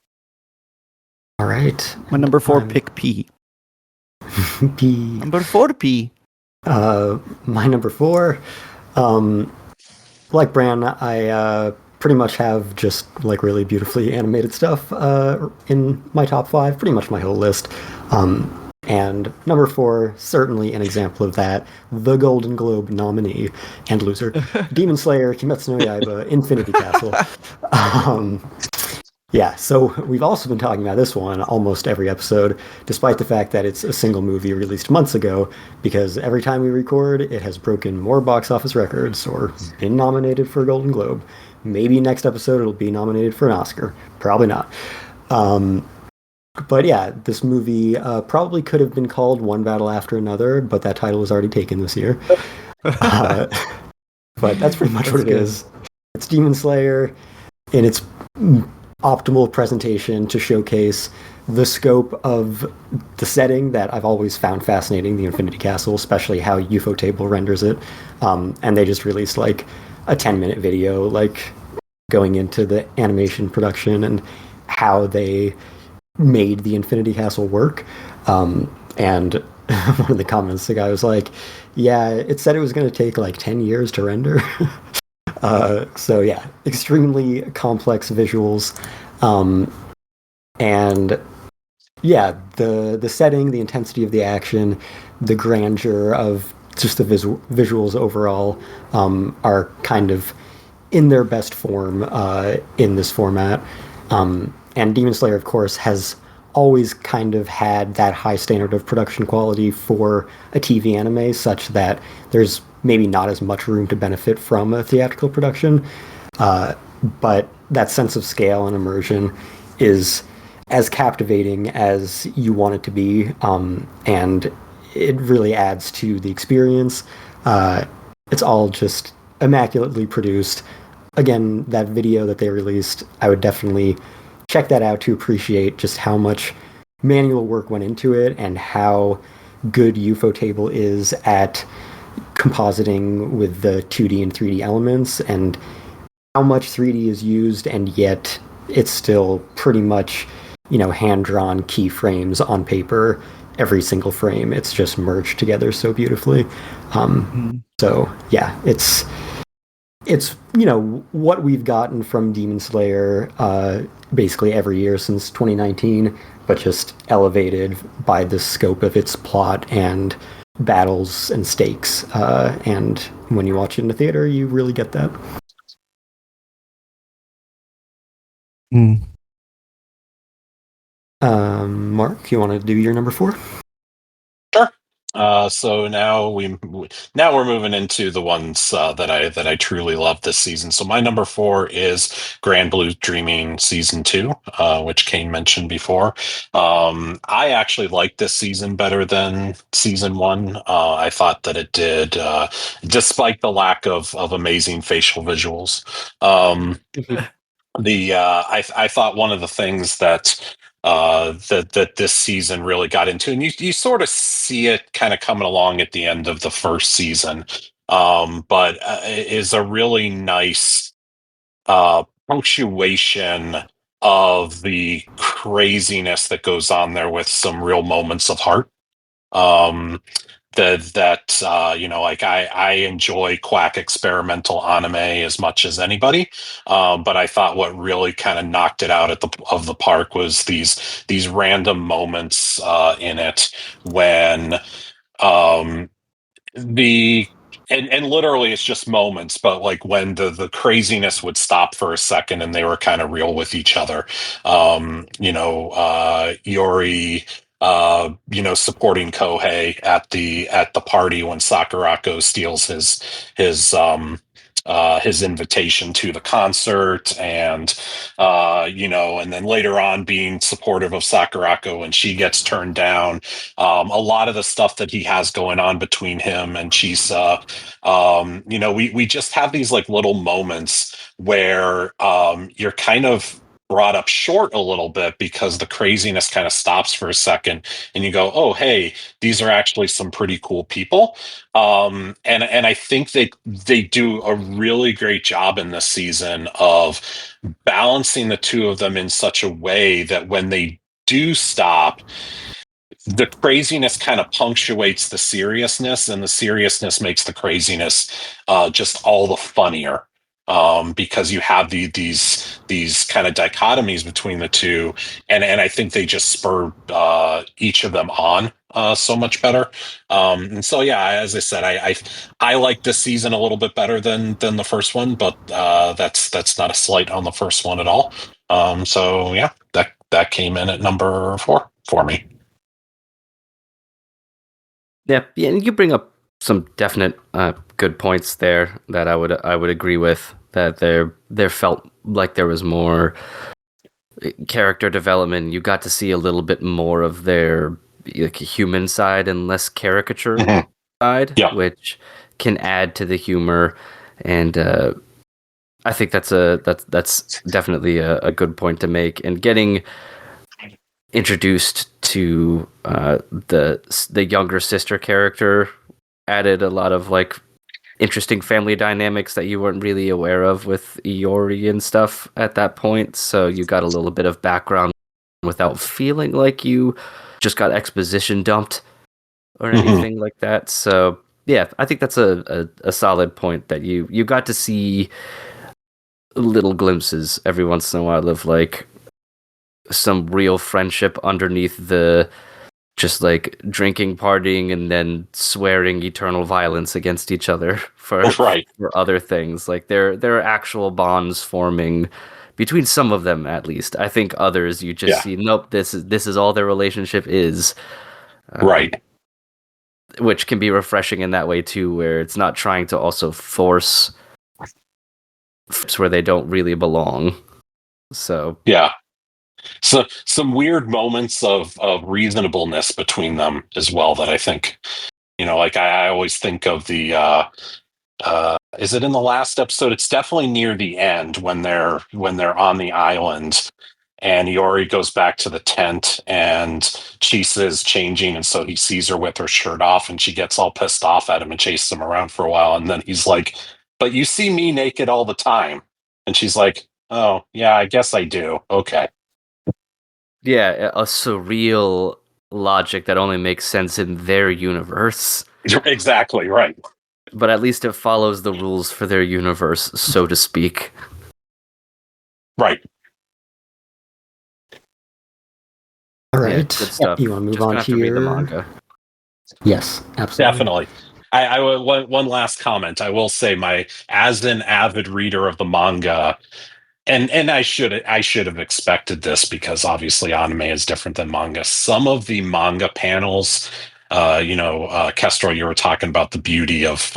All right. My number 4 pick P. P. Number 4 P. My number 4. Like Bran, I pretty much have just like really beautifully animated stuff in my top 5, pretty much my whole list. And number 4, certainly an example of that, the Golden Globe nominee and loser, Demon Slayer, Kimetsu no Yaiba, Infinity Castle. Yeah, so we've also been talking about this one almost every episode, despite the fact that it's a single movie released months ago, because every time we record, it has broken more box office records or been nominated for a Golden Globe. Maybe next episode it'll be nominated for an Oscar. Probably not. But yeah, this movie probably could have been called One Battle After Another, but that title was already taken this year. But that's pretty much what it is. It's Demon Slayer in its optimal presentation to showcase the scope of the setting that I've always found fascinating, the Infinity Castle, especially how Ufotable renders it. And they just released like a 10-minute video, like going into the animation production and how they made the Infinity Castle work. And one of the comments, the guy was like, yeah, it said it was going to take like 10 years to render. So yeah, extremely complex visuals. And yeah, the setting, the intensity of the action, the grandeur of just the visuals overall are kind of in their best form in this format. And Demon Slayer, of course, has always kind of had that high standard of production quality for a TV anime, such that there's maybe not as much room to benefit from a theatrical production. But that sense of scale and immersion is as captivating as you want it to be, and it really adds to the experience. It's all just immaculately produced. Again, that video that they released, I would definitely check that out to appreciate just how much manual work went into it and how good Ufotable is at compositing with the 2D and 3D elements, and how much 3D is used, and yet it's still pretty much, hand-drawn keyframes on paper. Every single frame, it's just merged together so beautifully. So yeah, it's what we've gotten from Demon Slayer basically every year since 2019, but just elevated by the scope of its plot and battles and stakes. And when you watch it in the theater, you really get that. Mark, you want to do your number 4? Sure. So now we're moving into the ones that I truly love this season. So my number 4 is Grand Blue Dreaming season 2, which Cain mentioned before. I actually liked this season better than season 1. I thought that it did, despite the lack of amazing facial visuals. I thought one of the things that that this season really got into, and you sort of see it kind of coming along at the end of the first season, but is a really nice punctuation of the craziness that goes on there with some real moments of heart. Um, like I enjoy quack experimental anime as much as anybody, but I thought what really kind of knocked it out of the park was these random moments in it when um, the and literally it's just moments, but like when the craziness would stop for a second and they were kind of real with each other. Yori supporting Kohei at the party when Sakurako steals his invitation to the concert, and and then later on being supportive of Sakurako when she gets turned down. A lot of the stuff that he has going on between him and Chisa, we just have these like little moments where you're kind of brought up short a little bit because the craziness kind of stops for a second and you go, oh, hey, these are actually some pretty cool people. And I think they do a really great job in this season of balancing the two of them in such a way that when they do stop, the craziness kind of punctuates the seriousness, and the seriousness makes the craziness just all the funnier, because you have these kind of dichotomies between the two, and I think they just spur each of them on so much better. And so, yeah, as I said, I like this season a little bit better than the first one, but that's not a slight on the first one at all. So yeah, that came in at number 4 for me. Yeah, and you bring up some definite good points there that I would agree with. That there felt like there was more character development. You got to see a little bit more of their like human side and less caricature side, Yeah. which can add to the humor. And I think that's definitely a good point to make. And getting introduced to the younger sister character added a lot of like interesting family dynamics that you weren't really aware of with Iori and stuff at that point. So you got a little bit of background without feeling like you just got exposition dumped or anything like that. So yeah, I think that's a solid point that you got to see little glimpses every once in a while of like some real friendship underneath the just like drinking, partying, and then swearing eternal violence against each other for other things. Like there are actual bonds forming between some of them, at least. I think others you just see, nope, this is all their relationship is. Right. Which can be refreshing in that way too, where it's not trying to also force where they don't really belong. So yeah. So some weird moments of reasonableness between them as well that I think, like I always think of the is it in the last episode? It's definitely near the end when they're on the island and Yori goes back to the tent and Chisa is changing, and so he sees her with her shirt off and she gets all pissed off at him and chases him around for a while, and then he's like, but you see me naked all the time, and she's like, oh yeah, I guess I do, okay. Yeah, a surreal logic that only makes sense in their universe. Exactly, right. But at least it follows the rules for their universe, so to speak. Right. All right. Yeah, good stuff. You want to move Just on have to read your... the manga. Yes, absolutely. Definitely. One last comment. I will say, as an avid reader of the manga, and I should have expected this because obviously anime is different than manga. Some of the manga panels, Kestrel, you were talking about the beauty of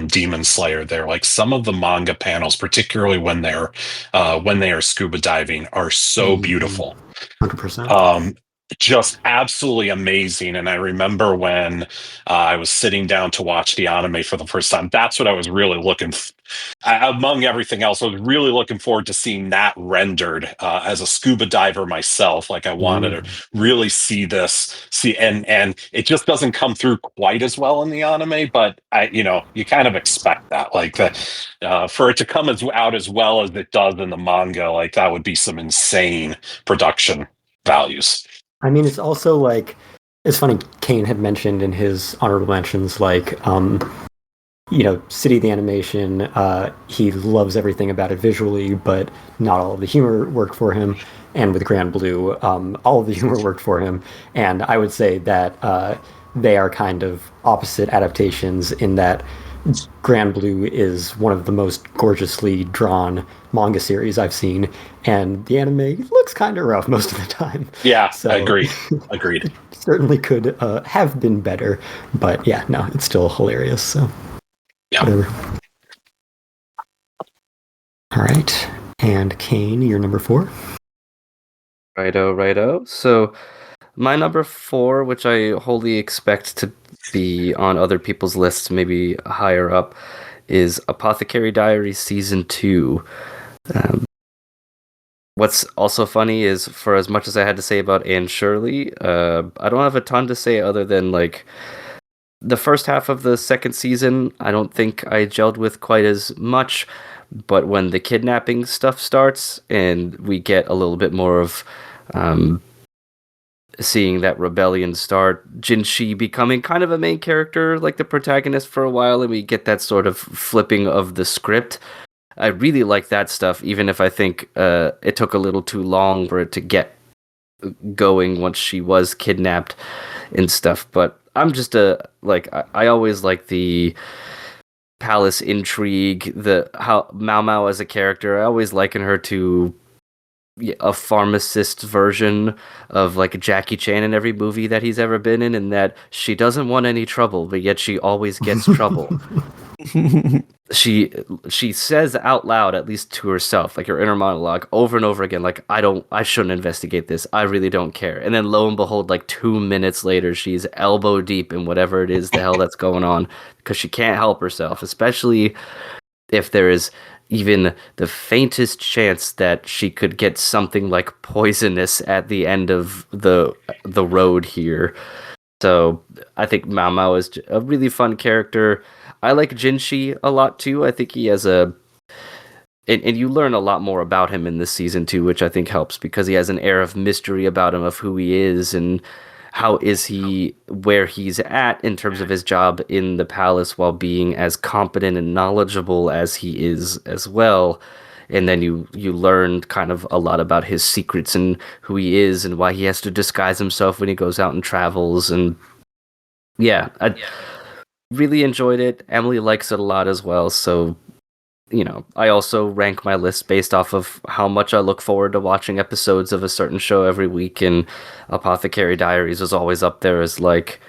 Demon Slayer there. Like some of the manga panels, particularly when they are scuba diving, are so beautiful. 100%. just absolutely amazing. And I remember when I was sitting down to watch the anime for the first time, that's what I was really among everything else, I was really looking forward to seeing that rendered as a scuba diver myself. Like I wanted to really see this, and it just doesn't come through quite as well in the anime, but you kind of expect that, like that, for it to come out as well as it does in the manga, like that would be some insane production values. I mean, it's also like, it's funny, Cain had mentioned in his honorable mentions, like, City of the Animation, he loves everything about it visually, but not all of the humor worked for him. And with Grand Blue, all of the humor worked for him. And I would say that they are kind of opposite adaptations in that Grand Blue is one of the most gorgeously drawn manga series I've seen, and the anime looks kind of rough most of the time. Yeah, so, agreed. It certainly could have been better, but yeah, no, it's still hilarious. So, yeah. Whatever. All right, and Cain, you're number 4. Righto. So my number 4, which I wholly expect to be on other people's lists, maybe higher up, is Apothecary Diaries Season 2. What's also funny is, for as much as I had to say about Anne Shirley, I don't have a ton to say other than, like, the first half of the second season, I don't think I gelled with quite as much, but when the kidnapping stuff starts and we get a little bit more of seeing that rebellion start, Jinshi becoming kind of a main character, like the protagonist for a while, and we get that sort of flipping of the script. I really like that stuff, even if I think it took a little too long for it to get going once she was kidnapped and stuff. But I'm just I always like the palace intrigue, how Mao Mao as a character. I always liken her to a pharmacist version of like Jackie Chan in every movie that he's ever been in that she doesn't want any trouble, but yet she always gets trouble. She says out loud, at least to herself, like her inner monologue over and over again, like, I shouldn't investigate this, I really don't care. And then lo and behold, like 2 minutes later, she's elbow deep in whatever it is the hell that's going on, because she can't help herself, especially if there is even the faintest chance that she could get something like poisonous at the end of the road here. So I think Mao Mao is a really fun character. I like Jinshi a lot too. I think he has and you learn a lot more about him in this season too, which I think helps, because he has an air of mystery about him, of who he is and how is he where he's at in terms of his job in the palace, while being as competent and knowledgeable as he is as well. And then you learn kind of a lot about his secrets and who he is and why he has to disguise himself when he goes out and travels. And yeah, I really enjoyed it. Emily likes it a lot as well. So, I also rank my list based off of how much I look forward to watching episodes of a certain show every week. And Apothecary Diaries is always up there as like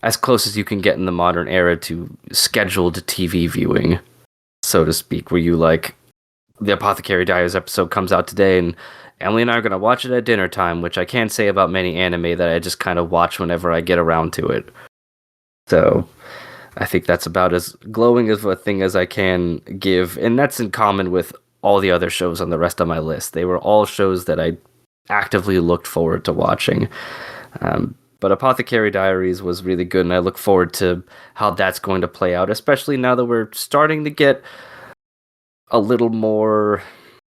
as close as you can get in the modern era to scheduled TV viewing, so to speak, where you like, the Apothecary Diaries episode comes out today and Emily and I are going to watch it at dinner time, which I can't say about many anime that I just kind of watch whenever I get around to it. So I think that's about as glowing of a thing as I can give, and that's in common with all the other shows on the rest of my list. They were all shows that I actively looked forward to watching. But Apothecary Diaries was really good, and I look forward to how that's going to play out, especially now that we're starting to get a little more,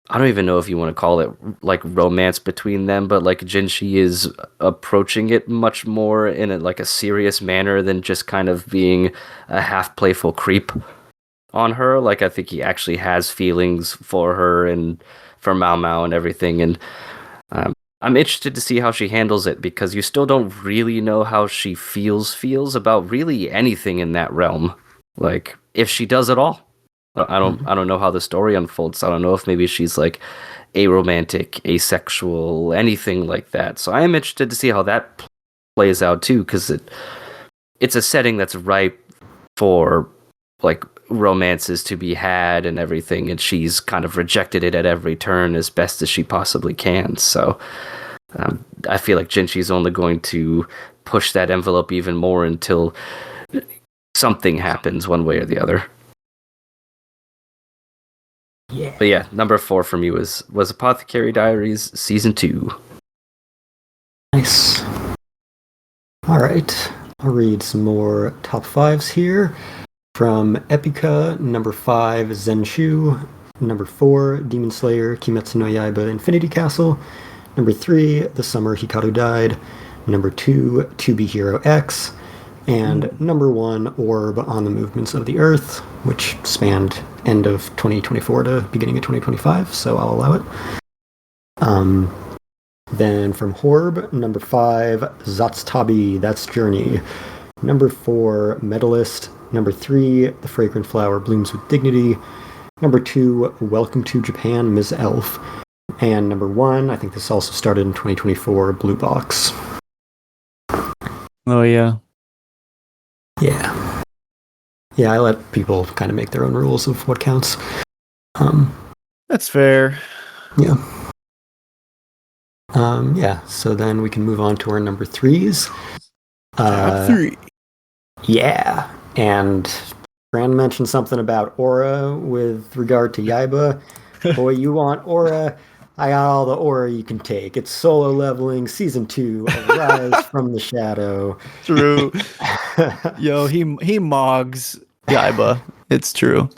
I don't even know if you want to call it like romance between them, but like Jinshi is approaching it much more in a serious manner than just kind of being a half playful creep on her. Like, I think he actually has feelings for her and for Mao Mao and everything. And I'm interested to see how she handles it, because you still don't really know how she feels about really anything in that realm. Like, if she does at all. I don't know how the story unfolds. I don't know if maybe she's like aromantic, asexual, anything like that. So I am interested to see how that plays out too, because it's a setting that's ripe for like romances to be had and everything, and she's kind of rejected it at every turn as best as she possibly can. So I feel like Jinchi's only going to push that envelope even more until something happens one way or the other. Yeah. But yeah, number 4 for me was Apothecary Diaries Season 2. Nice. All right. I'll read some more top 5s here. From Epica, number 5, Zenshu. Number 4, Demon Slayer, Kimetsu no Yaiba, Infinity Castle. Number 3, The Summer Hikaru Died. Number 2, To Be Hero X. And number 1, Orb on the Movements of the Earth, which spanned end of 2024 to beginning of 2025, so I'll allow it. Then from Horb, number 5, Zatsutabi, That's Journey. Number 4, Medalist. Number 3, The Fragrant Flower Blooms with Dignity. Number 2, Welcome to Japan, Ms. Elf. And number 1, I think this also started in 2024, Blue Box. Oh, yeah. Yeah. Yeah, I let people kind of make their own rules of what counts. That's fair. Yeah. Yeah, so then we can move on to our number 3s. Top 3. Yeah, and Fran mentioned something about aura with regard to Yaiba. Boy, you want aura? I got all the aura you can take. It's solo leveling, season 2, Arise from the Shadow. True. Yo, he mogs Yaiba. It's true.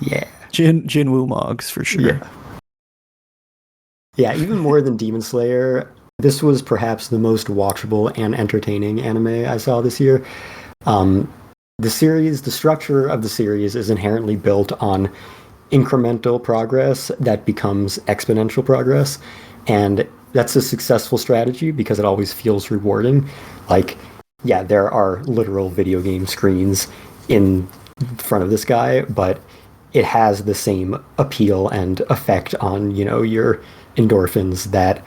Yeah. Jinwoo mogs for sure. Yeah. Yeah, even more than Demon Slayer, this was perhaps the most watchable and entertaining anime I saw this year. The structure of the series is inherently built on incremental progress that becomes exponential progress. And that's a successful strategy because it always feels rewarding. Like, yeah, there are literal video game screens in front of this guy, but it has the same appeal and effect on, your endorphins that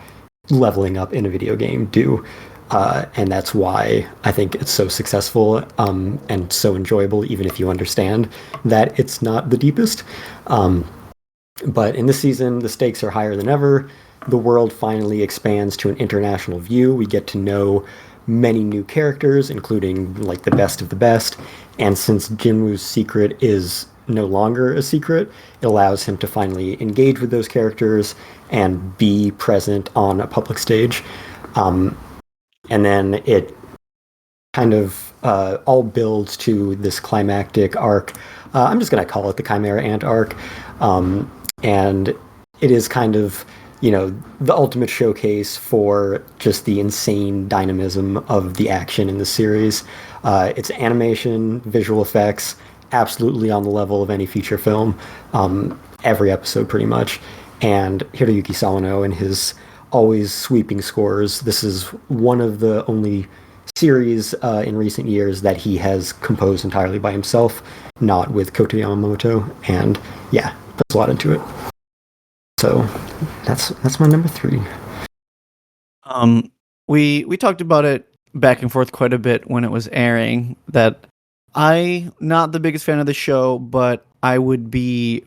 leveling up in a video game do. And that's why I think it's so successful and so enjoyable, even if you understand that it's not the deepest. But in this season, the stakes are higher than ever. The world finally expands to an international view. We get to know many new characters, including like the best of the best. And since Jinwoo's secret is no longer a secret, it allows him to finally engage with those characters and be present on a public stage. And then it kind of all builds to this climactic arc. I'm just going to call it the Chimera Ant arc. And it is kind of, the ultimate showcase for just the insane dynamism of the action in the series. It's animation, visual effects, absolutely on the level of any feature film. Every episode, pretty much. And Hiroyuki Sawano and his always sweeping scores. This is one of the only series in recent years that he has composed entirely by himself, not with Kota Yamamoto. And yeah, there's a lot into it. So that's my number 3. We talked about it back and forth quite a bit when it was airing, that not the biggest fan of the show, but I would be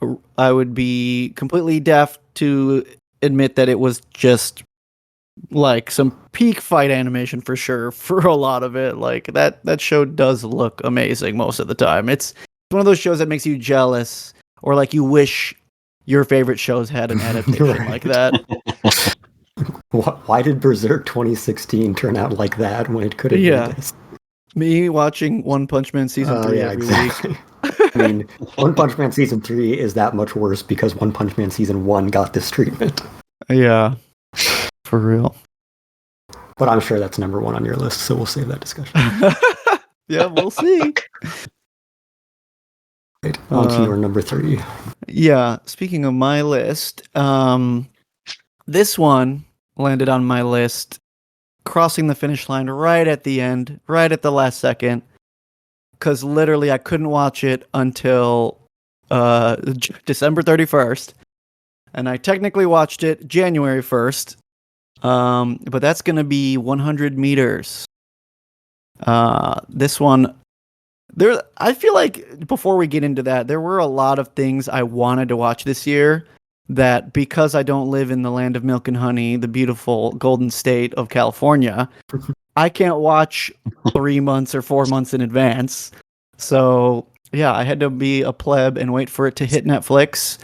completely deaf to admit that it was just like some peak fight animation for sure for a lot of it. Like that show does look amazing most of the time. It's one of those shows that makes you jealous, or like you wish your favorite shows had an adaptation like that. Why did Berserk 2016 turn out like that when it could have been this? Me watching One Punch Man season 3 every week. I mean, One Punch Man season 3 is that much worse because One Punch Man season 1 got this treatment. Yeah, for real. But I'm sure that's number 1 on your list, so we'll save that discussion. Yeah, we'll see. Right, on to your number 3. Yeah, speaking of my list, this one landed on my list, crossing the finish line right at the end, right at the last second, because literally I couldn't watch it until December 31st, and I technically watched it January 1st, but that's going to be 100 meters. This one, I feel like before we get into that, there were a lot of things I wanted to watch this year that because I don't live in the land of milk and honey, the beautiful golden state of California, I can't watch 3 months or 4 months in advance. So yeah, I had to be a pleb and wait for it to hit Netflix.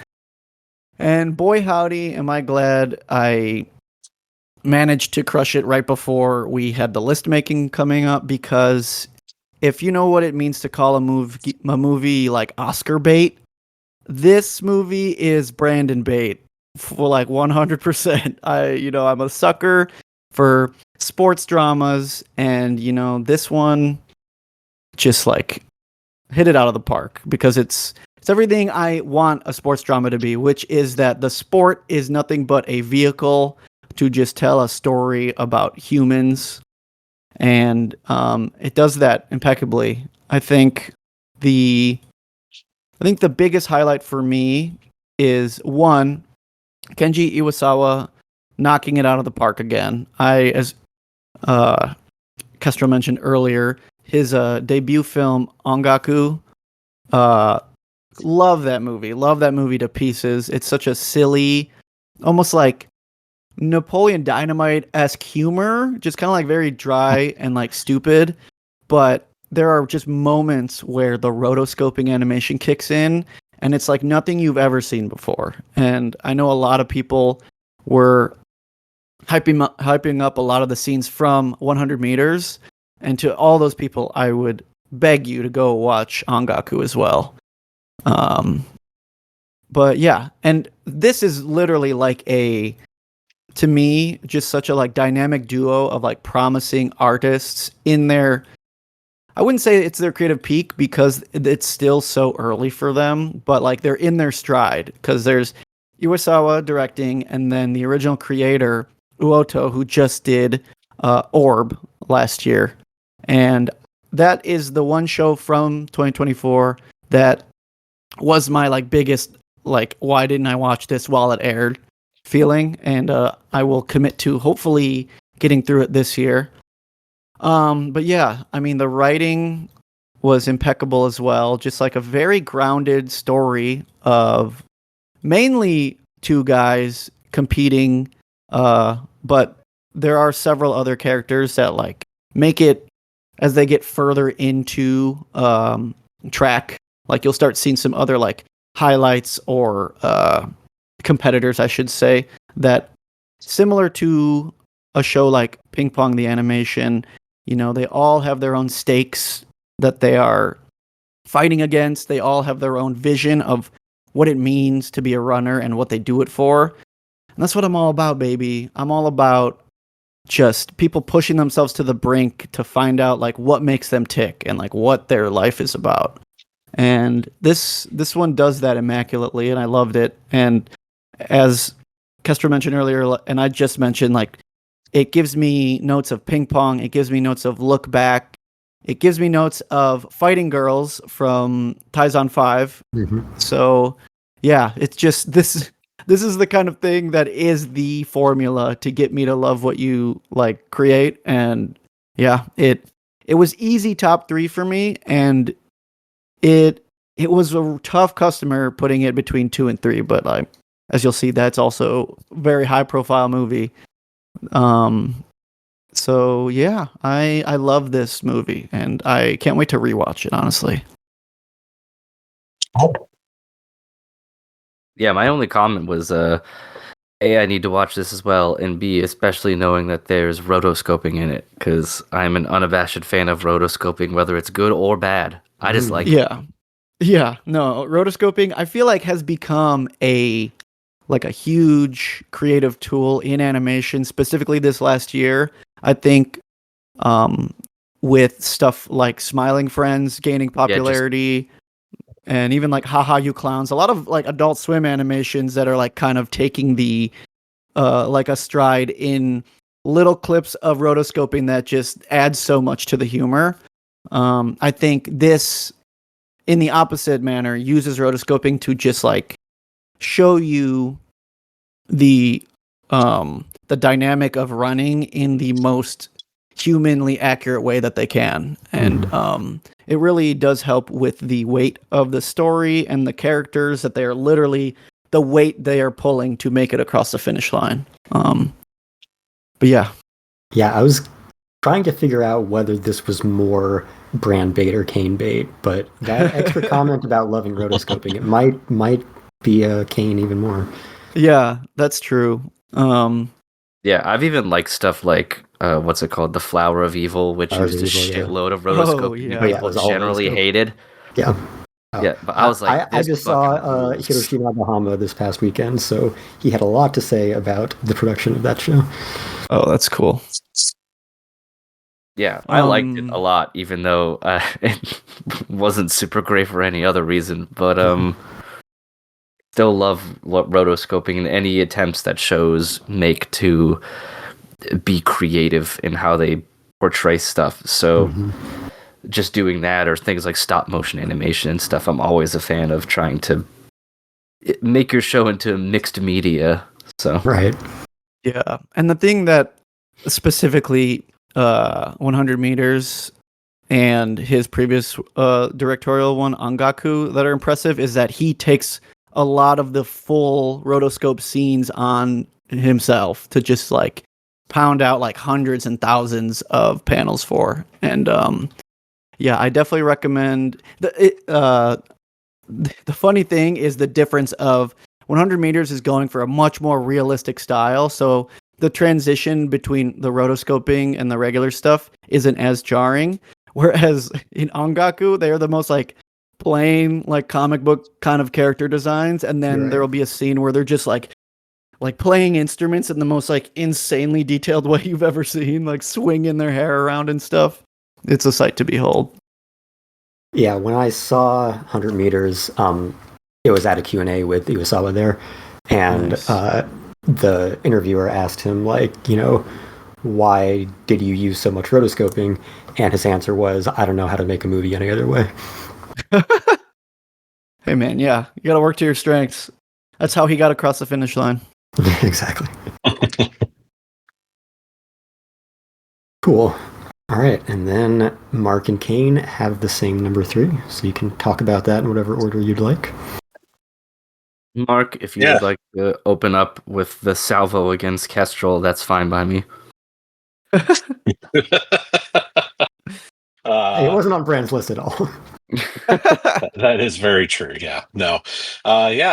And boy howdy, am I glad I managed to crush it right before we had the list making coming up, because if you know what it means to call a movie like Oscar bait, this movie is Brandon bait for like 100%. I'm a sucker for sports dramas, and this one just like hit it out of the park, because it's everything I want a sports drama to be, which is that the sport is nothing but a vehicle to just tell a story about humans, and it does that impeccably. I think the biggest highlight for me is, one, Kenji Iwasawa knocking it out of the park again. As Kestrel mentioned earlier, his debut film Ongaku, love that movie to pieces. It's such a silly, almost like Napoleon Dynamite-esque humor, just kind of like very dry and like stupid, but there are just moments where the rotoscoping animation kicks in, and it's like nothing you've ever seen before. And I know a lot of people were hyping up a lot of the scenes from 100 meters, and to all those people, I would beg you to go watch Ongaku as well. But yeah, and this is literally like to me, just such a like dynamic duo of like promising artists in their, I wouldn't say it's their creative peak because it's still so early for them, but like they're in their stride, because there's Iwasawa directing, and then the original creator Uoto, who just did Orb last year, and that is the one show from 2024 that was my like biggest like why didn't I watch this while it aired feeling, and I will commit to hopefully getting through it this year. But yeah, I mean, the writing was impeccable as well. Just like a very grounded story of mainly two guys competing, but there are several other characters that like make it as they get further into track. Like you'll start seeing some other like highlights or competitors, I should say, that similar to a show like Ping Pong the Animation, they all have their own stakes that they are fighting against. They all have their own vision of what it means to be a runner and what they do it for. And that's what I'm all about, baby. I'm all about just people pushing themselves to the brink to find out like what makes them tick and like what their life is about. And this one does that immaculately, and I loved it. And as Kester mentioned earlier, and I just mentioned, like, it gives me notes of Ping Pong. It gives me notes of Look Back. It gives me notes of Fighting Girls from Taizan 5. Mm-hmm. So, yeah, it's just this is the kind of thing that is the formula to get me to love what you like create. And yeah, it was easy top 3 for me, and it was a tough customer putting it between 2 and 3, but like as you'll see, that's also a very high profile movie. So yeah, I love this movie, and I can't wait to rewatch it, honestly. Yeah, my only comment was A, I need to watch this as well, and B, especially knowing that there's rotoscoping in it, because I'm an unabashed fan of rotoscoping, whether it's good or bad. I just like it. Yeah, no, rotoscoping I feel like has become a huge creative tool in animation, specifically this last year. I think with stuff like Smiling Friends gaining popularity, and even like Haha You Clowns, a lot of like Adult Swim animations that are like kind of taking the like a stride in little clips of rotoscoping that just adds so much to the humor. I think this, in the opposite manner, uses rotoscoping to just like show you the dynamic of running in the most humanly accurate way that they can. And it really does help with the weight of the story and the characters, that they are literally the weight they are pulling to make it across the finish line. But yeah. Yeah, I was trying to figure out whether this was more brand bait or Cain bait, but that extra comment about loving rotoscoping, it might be a Cain even more. Yeah, that's true. Yeah, I've even liked stuff like what's it called, the Flower of Evil, which Flower of used a Evil, yeah. shitload of rotoscoping. Oh, yeah. And Yeah, it people was all generally rotoscope. hated. Yeah. Oh. Yeah, but I was like, I this just saw fucking rules. Hiroshima Bahama this past weekend, so he had a lot to say about the production of that show. Oh, that's cool. Yeah, I liked it a lot, even though it wasn't super great for any other reason. But still love rotoscoping and any attempts that shows make to be creative in how they portray stuff. So just doing that, or things like stop motion animation and stuff, I'm always a fan of trying to make your show into mixed media. So Right. Yeah, and the thing that specifically 100 meters and his previous directorial one, Angaku, that are impressive is that he takes a lot of the full rotoscope scenes on himself to just like pound out like hundreds and thousands of panels for. And yeah, I definitely recommend the funny thing is the difference of 100 meters is going for a much more realistic style. So the transition between the rotoscoping and the regular stuff isn't as jarring. Whereas in Angaku, they are the most like plain, like comic book kind of character designs. And then there will be a scene where they're just like playing instruments in the most like insanely detailed way you've ever seen, like swinging their hair around and stuff. It's a sight to behold. Yeah, when I saw 100 meters, it was at a Q&A with Iwasawa there, and Nice. The interviewer asked him, like, why did you use so much rotoscoping? And his answer was, I don't know how to make a movie any other way. Hey man, yeah, you gotta work to your strengths. That's how he got across the finish line. Exactly. Cool. All right, and then Mark and Cain have the same number 3, so you can talk about that in whatever order you'd like. Mark, if you would like to open up with the salvo against Kestrel, that's fine by me. It wasn't on Brand's list at all. That is very true. Yeah. No.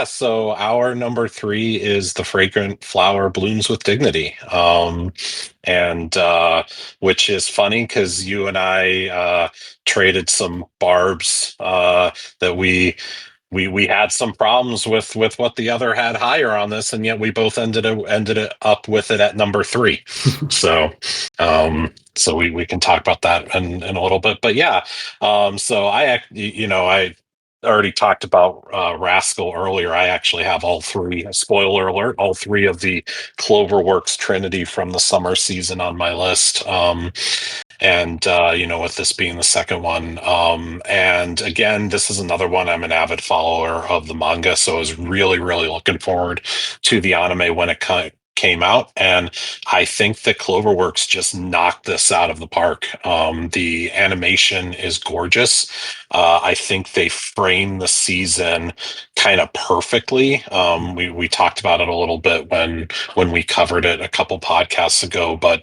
So our number 3 is The Fragrant Flower Blooms with Dignity. And which is funny because you and I traded some barbs that we had some problems with what the other had higher on this, and yet we both ended it up with it at number 3. So we can talk about that in a little bit. But yeah, so I already talked about Rascal earlier. I actually have all 3. Spoiler alert: all 3 of the Cloverworks Trinity from the summer season on my list. And with this being the second one, and again, this is another one. I'm an avid follower of the manga, so I was really, really looking forward to the anime when it came out, and I think that Cloverworks just knocked this out of the park. The animation is gorgeous. I think they framed the season kind of perfectly. We talked about it a little bit when we covered it a couple podcasts ago, but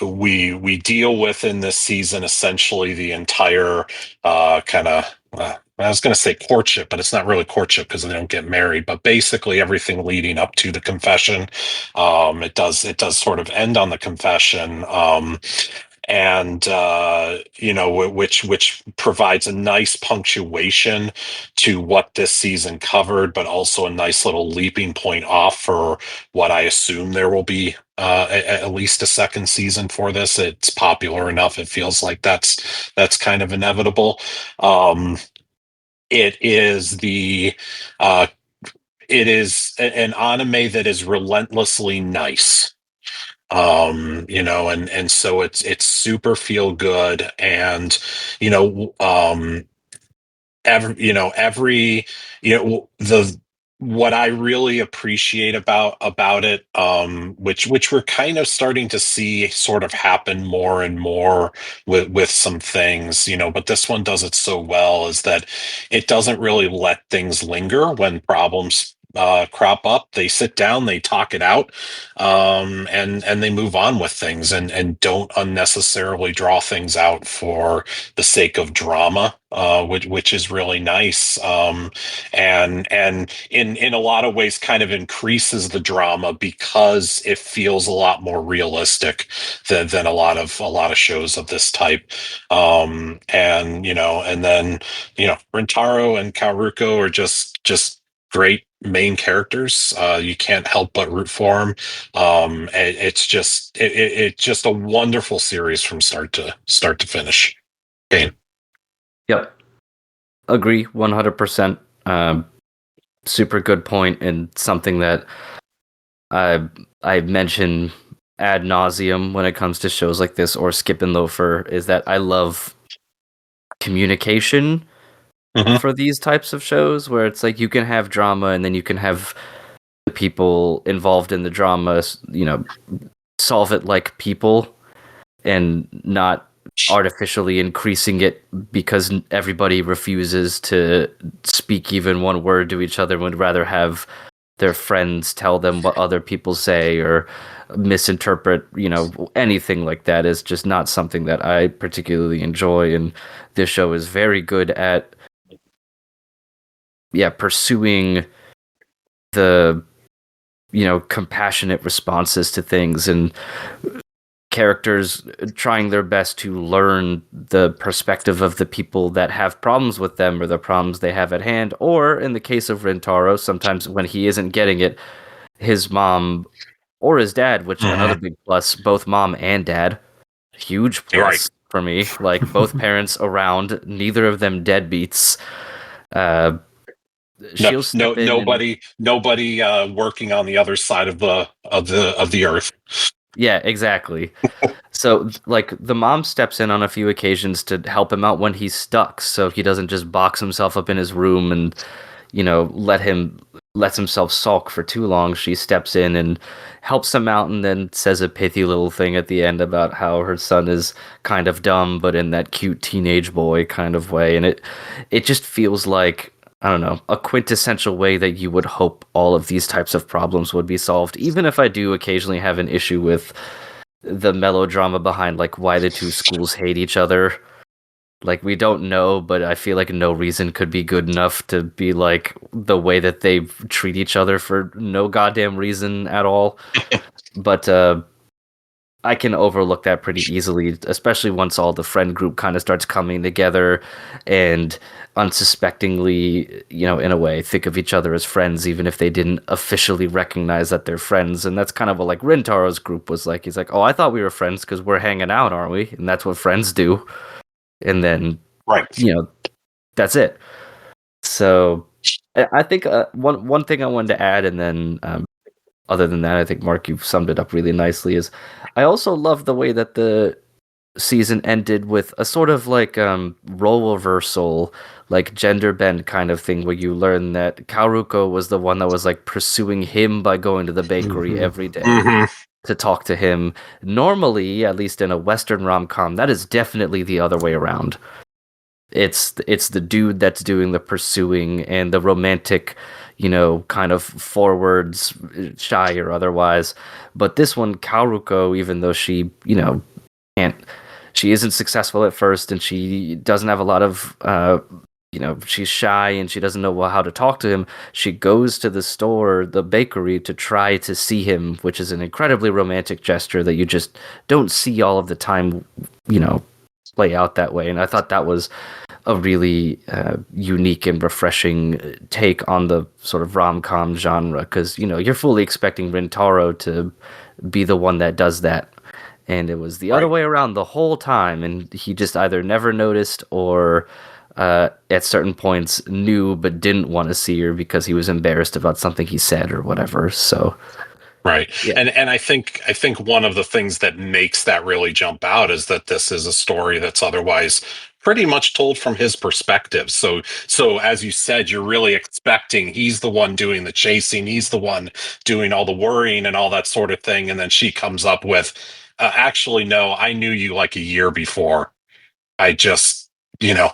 we deal with in this season essentially the entire kind of I was going to say courtship, but it's not really courtship because they don't get married. But basically, everything leading up to the confession, it does sort of end on the confession, and which provides a nice punctuation to what this season covered, but also a nice little leaping point off for what I assume there will be at least a second season for this. It's popular enough; it feels like that's kind of inevitable. It is an anime that is relentlessly nice. And so it's super feel good, and every the what I really appreciate about it, which we're kind of starting to see sort of happen more and more with some things, but this one does it so well, is that it doesn't really let things linger when problems crop up. They sit down, they talk it out, and they move on with things, and don't unnecessarily draw things out for the sake of drama, which is really nice. And in a lot of ways kind of increases the drama because it feels a lot more realistic than a lot of shows of this type. And then Rintaro and Kaoruko are just great main characters. You can't help but root for them. It's just a wonderful series from start to finish. Cain. Yep. Agree 100%. Super good point, and something that I mention ad nauseum when it comes to shows like this or Skip and Loafer is that I love communication for these types of shows, where it's like you can have drama and then you can have the people involved in the drama, solve it like people and not artificially increasing it because everybody refuses to speak even one word to each other, would rather have their friends tell them what other people say or misinterpret, anything like that is just not something that I particularly enjoy. And this show is very good at pursuing the compassionate responses to things, and characters trying their best to learn the perspective of the people that have problems with them or the problems they have at hand. Or in the case of Rintaro, sometimes when he isn't getting it, his mom or his dad, which another big plus, both mom and dad, huge plus for me. Like both parents around, neither of them deadbeats. Nobody working on the other side of the earth. Yeah, exactly. So, like, the mom steps in on a few occasions to help him out when he's stuck, so he doesn't just box himself up in his room and, lets himself sulk for too long. She steps in and helps him out, and then says a pithy little thing at the end about how her son is kind of dumb, but in that cute teenage boy kind of way. And it just feels like, I don't know, a quintessential way that you would hope all of these types of problems would be solved, even if I do occasionally have an issue with the melodrama behind, like, why the two schools hate each other. Like, we don't know, but I feel like no reason could be good enough to be, like, the way that they treat each other for no goddamn reason at all. But, I can overlook that pretty easily, especially once all the friend group kind of starts coming together and unsuspectingly, in a way, think of each other as friends, even if they didn't officially recognize that they're friends. And that's kind of what, like, Rintaro's group was like. He's like, oh, I thought we were friends because we're hanging out, aren't we? And that's what friends do. And then, that's it. So I think one thing I wanted to add, and then other than that, I think, Mark, you've summed it up really nicely, is I also love the way that the season ended with a sort of like role reversal, like gender bend kind of thing, where you learn that Kaoruko was the one that was like pursuing him by going to the bakery every day to talk to him. Normally, at least in a Western rom-com, that is definitely the other way around. It's the dude that's doing the pursuing and the romantic, kind of forwards, shy or otherwise. But this one, Kaoruko, even though she, she isn't successful at first, and she doesn't have a lot of, she's shy and she doesn't know how to talk to him. She goes to the store, the bakery, to try to see him, which is an incredibly romantic gesture that you just don't see all of the time, play out that way. And I thought that was a really unique and refreshing take on the sort of rom-com genre, because you're fully expecting Rintaro to be the one that does that, and it was the other way around the whole time, and he just either never noticed or at certain points knew but didn't want to see her because he was embarrassed about something he said or whatever. So and I think one of the things that makes that really jump out is that this is a story that's otherwise pretty much told from his perspective. So as you said, you're really expecting he's the one doing the chasing, he's the one doing all the worrying and all that sort of thing, and then she comes up with, actually, no, I knew you like a year before. I just, Yeah,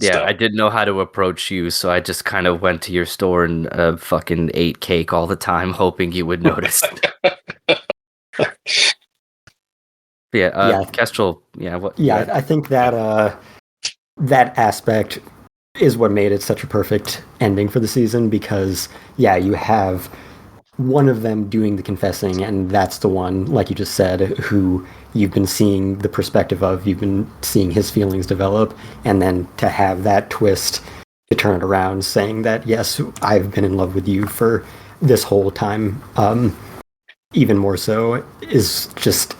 So. I didn't know how to approach you, so I just kind of went to your store and fucking ate cake all the time, hoping you would notice. Yeah. Kestrel. Yeah, what? Yeah, I think that that aspect is what made it such a perfect ending for the season because, yeah, you have one of them doing the confessing, and that's the one, like you just said, who you've been seeing the perspective of, you've been seeing his feelings develop, and then to have that twist to turn it around, saying that, yes, I've been in love with you for this whole time, even more so, is just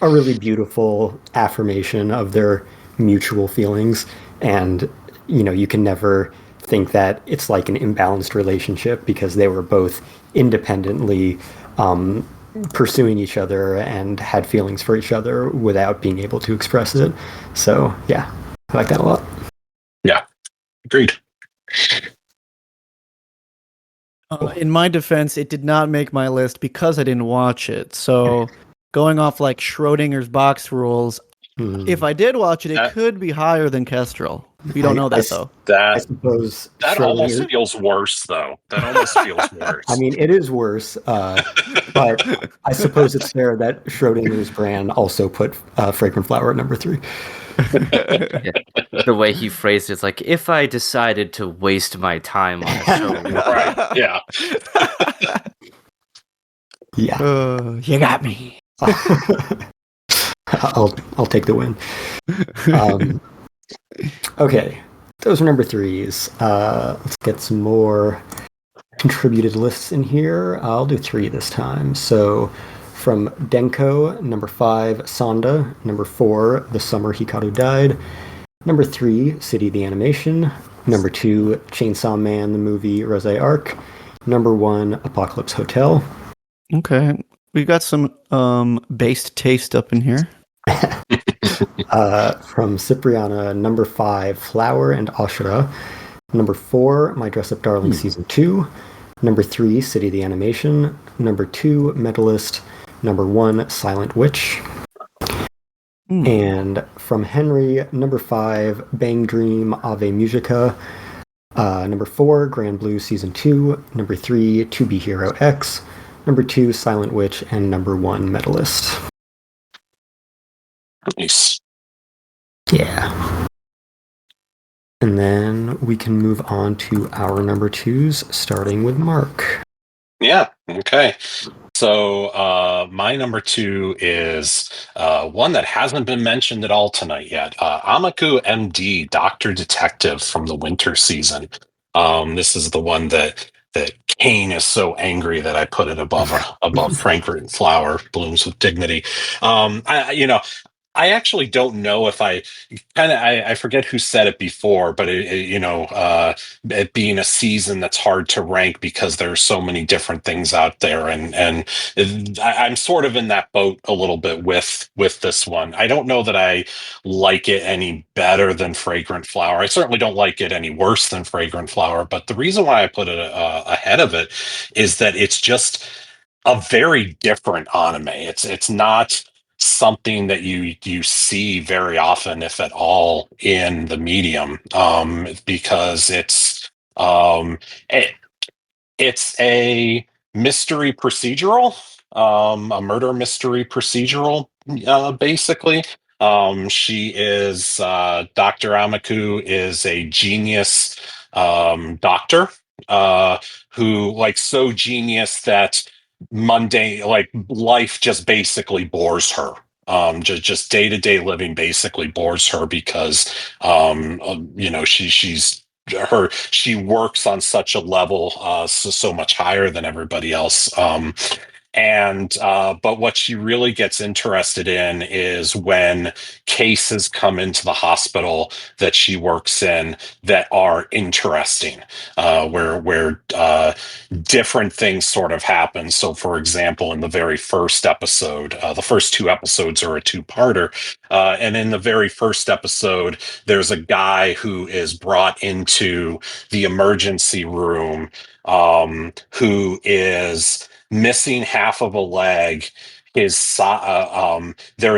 a really beautiful affirmation of their mutual feelings. And, you can never think that it's like an imbalanced relationship because they were both independently pursuing each other and had feelings for each other without being able to express it. So, yeah, I like that a lot. Yeah, agreed. In my defense, it did not make my list because I didn't watch it. So, going off like Schrodinger's box rules, if I did watch it, it could be higher than Kestrel. We don't know that, though. I suppose that almost feels worse, though. That almost feels worse. I mean, it is worse, but I suppose it's fair that Schrodinger's brand also put Fragrant Flower at number 3. Yeah. The way he phrased it's like, if I decided to waste my time on a show. Right, yeah. Yeah. You got me. I'll take the win. Okay, those are number 3s. Let's get some more contributed lists in here. I'll do 3 this time. So from Denko, number 5, Sonda. Number 4, The Summer Hikaru Died. Number 3, City the Animation. Number 2, Chainsaw Man, the movie Rose Arc. Number 1, Apocalypse Hotel. Okay, we got some based taste up in here. From Cipriana, number 5, Flower and Ashura. Number 4, My Dress Up Darling Season 2. Number 3, City the Animation. Number 2, Mentalist. Number 1, Silent Witch. And from Henry, number 5, Bang Dream Ave Musica. Number 4, Grand Blue Season 2. Number 3, To Be Hero X. Number 2, Silent Witch. And number 1, Mentalist. Nice. Yeah. And then we can move on to our number 2s, starting with Mark. Yeah, okay. So my number 2 is one that hasn't been mentioned at all tonight yet. Amaku MD, Doctor Detective from the winter season. This is the one that Cain is so angry that I put it above Frankfurt Flower, Blooms with Dignity. I actually don't know if I forget who said it before, but it being a season that's hard to rank because there's so many different things out there, and I'm sort of in that boat a little bit with this one. I don't know that I like it any better than Fragrant Flower. I certainly don't like it any worse than Fragrant Flower, but the reason why I put it ahead of it is that it's just a very different anime. It's not something that you see very often, if at all, in the medium, because it's a mystery procedural, a murder mystery procedural, basically. She is Dr. Amaku is a genius doctor, who, like, so genius that mundane, like, life just basically bores her. Just day-to-day living basically bores her because she works on such a level so much higher than everybody else, And but what she really gets interested in is when cases come into the hospital that she works in that are interesting, where different things sort of happen. So, for example, in the very first episode, the first two episodes are a two-parter, and in the very first episode, there's a guy who is brought into the emergency room, who is missing half of a leg. There is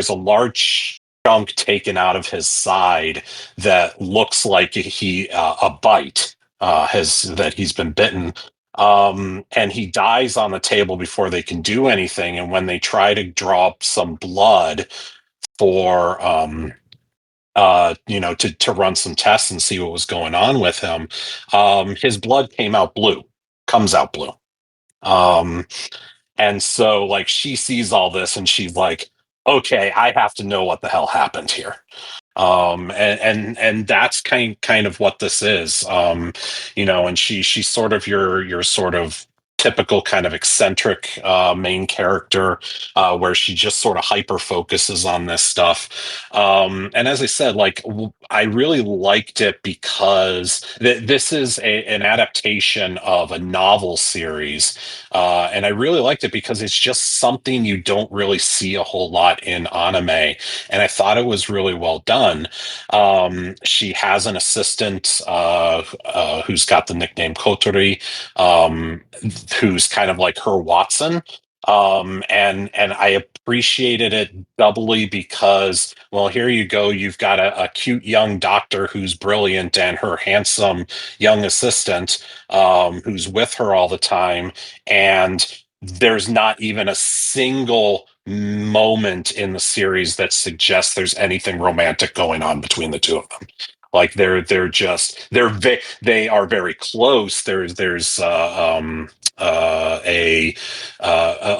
a large chunk taken out of his side that looks like a bite has that he's been bitten. And he dies on the table before they can do anything. And when they try to draw up some blood for to run some tests and see what was going on with him, his blood comes out blue. Um, and so, like, she sees all this and she's like, okay, I have to know what the hell happened here. And that's kind of what this is. And she's sort of your sort of typical kind of eccentric main character, where she just sort of hyper focuses on this stuff. And as I said, like, I really liked it because this is an adaptation of a novel series, and I really liked it because it's just something you don't really see a whole lot in anime, and I thought it was really well done. She has an assistant who's got the nickname Kotori, who's kind of like her Watson. And I appreciated it doubly because, well, here you go. You've got a cute young doctor who's brilliant and her handsome young assistant, who's with her all the time. And there's not even a single moment in the series that suggests there's anything romantic going on between the two of them. Like they are very close. There's a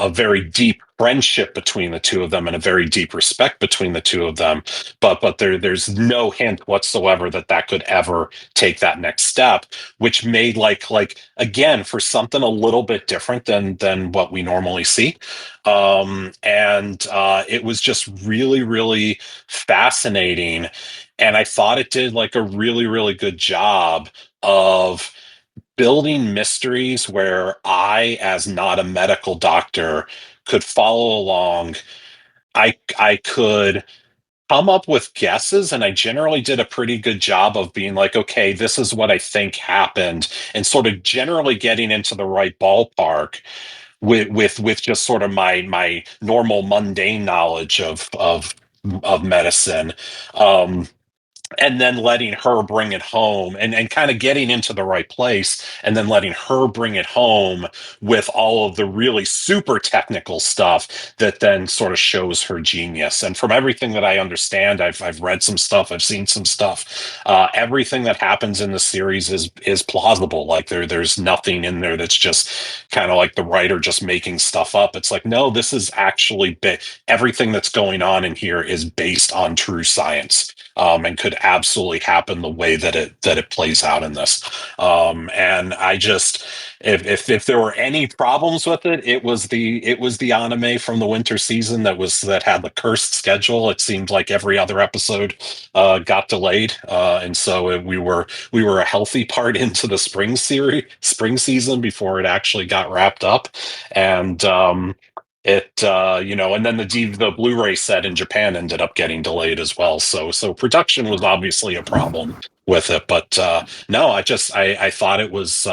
very deep friendship between the two of them and a very deep respect between the two of them, but there's no hint whatsoever that could ever take that next step, which made, like again, for something a little bit different than what we normally see. And it was just really, really fascinating, and I thought it did like a really, really good job of building mysteries where I, as not a medical doctor, could follow along. I could come up with guesses, and I generally did a pretty good job of being like, okay, this is what I think happened, and sort of generally getting into the right ballpark with just sort of my normal mundane knowledge of medicine. And then letting her bring it home, and kind of getting into the right place, and then letting her bring it home with all of the really super technical stuff that then sort of shows her genius. And from everything that I understand, I've read some stuff, I've seen some stuff. Everything that happens in the series is plausible. Like there's nothing in there that's just kind of like the writer just making stuff up. It's like, no, this is actually everything that's going on in here is based on true science, and could absolutely happen the way that it plays out in this. And I just, if there were any problems with it, it was the anime from the winter season that had the cursed schedule. It seemed like every other episode got delayed, and so we were a healthy part into the spring season before it actually got wrapped up. And and then the Blu-ray set in Japan ended up getting delayed as well. So production was obviously a problem with it, but no, I thought it was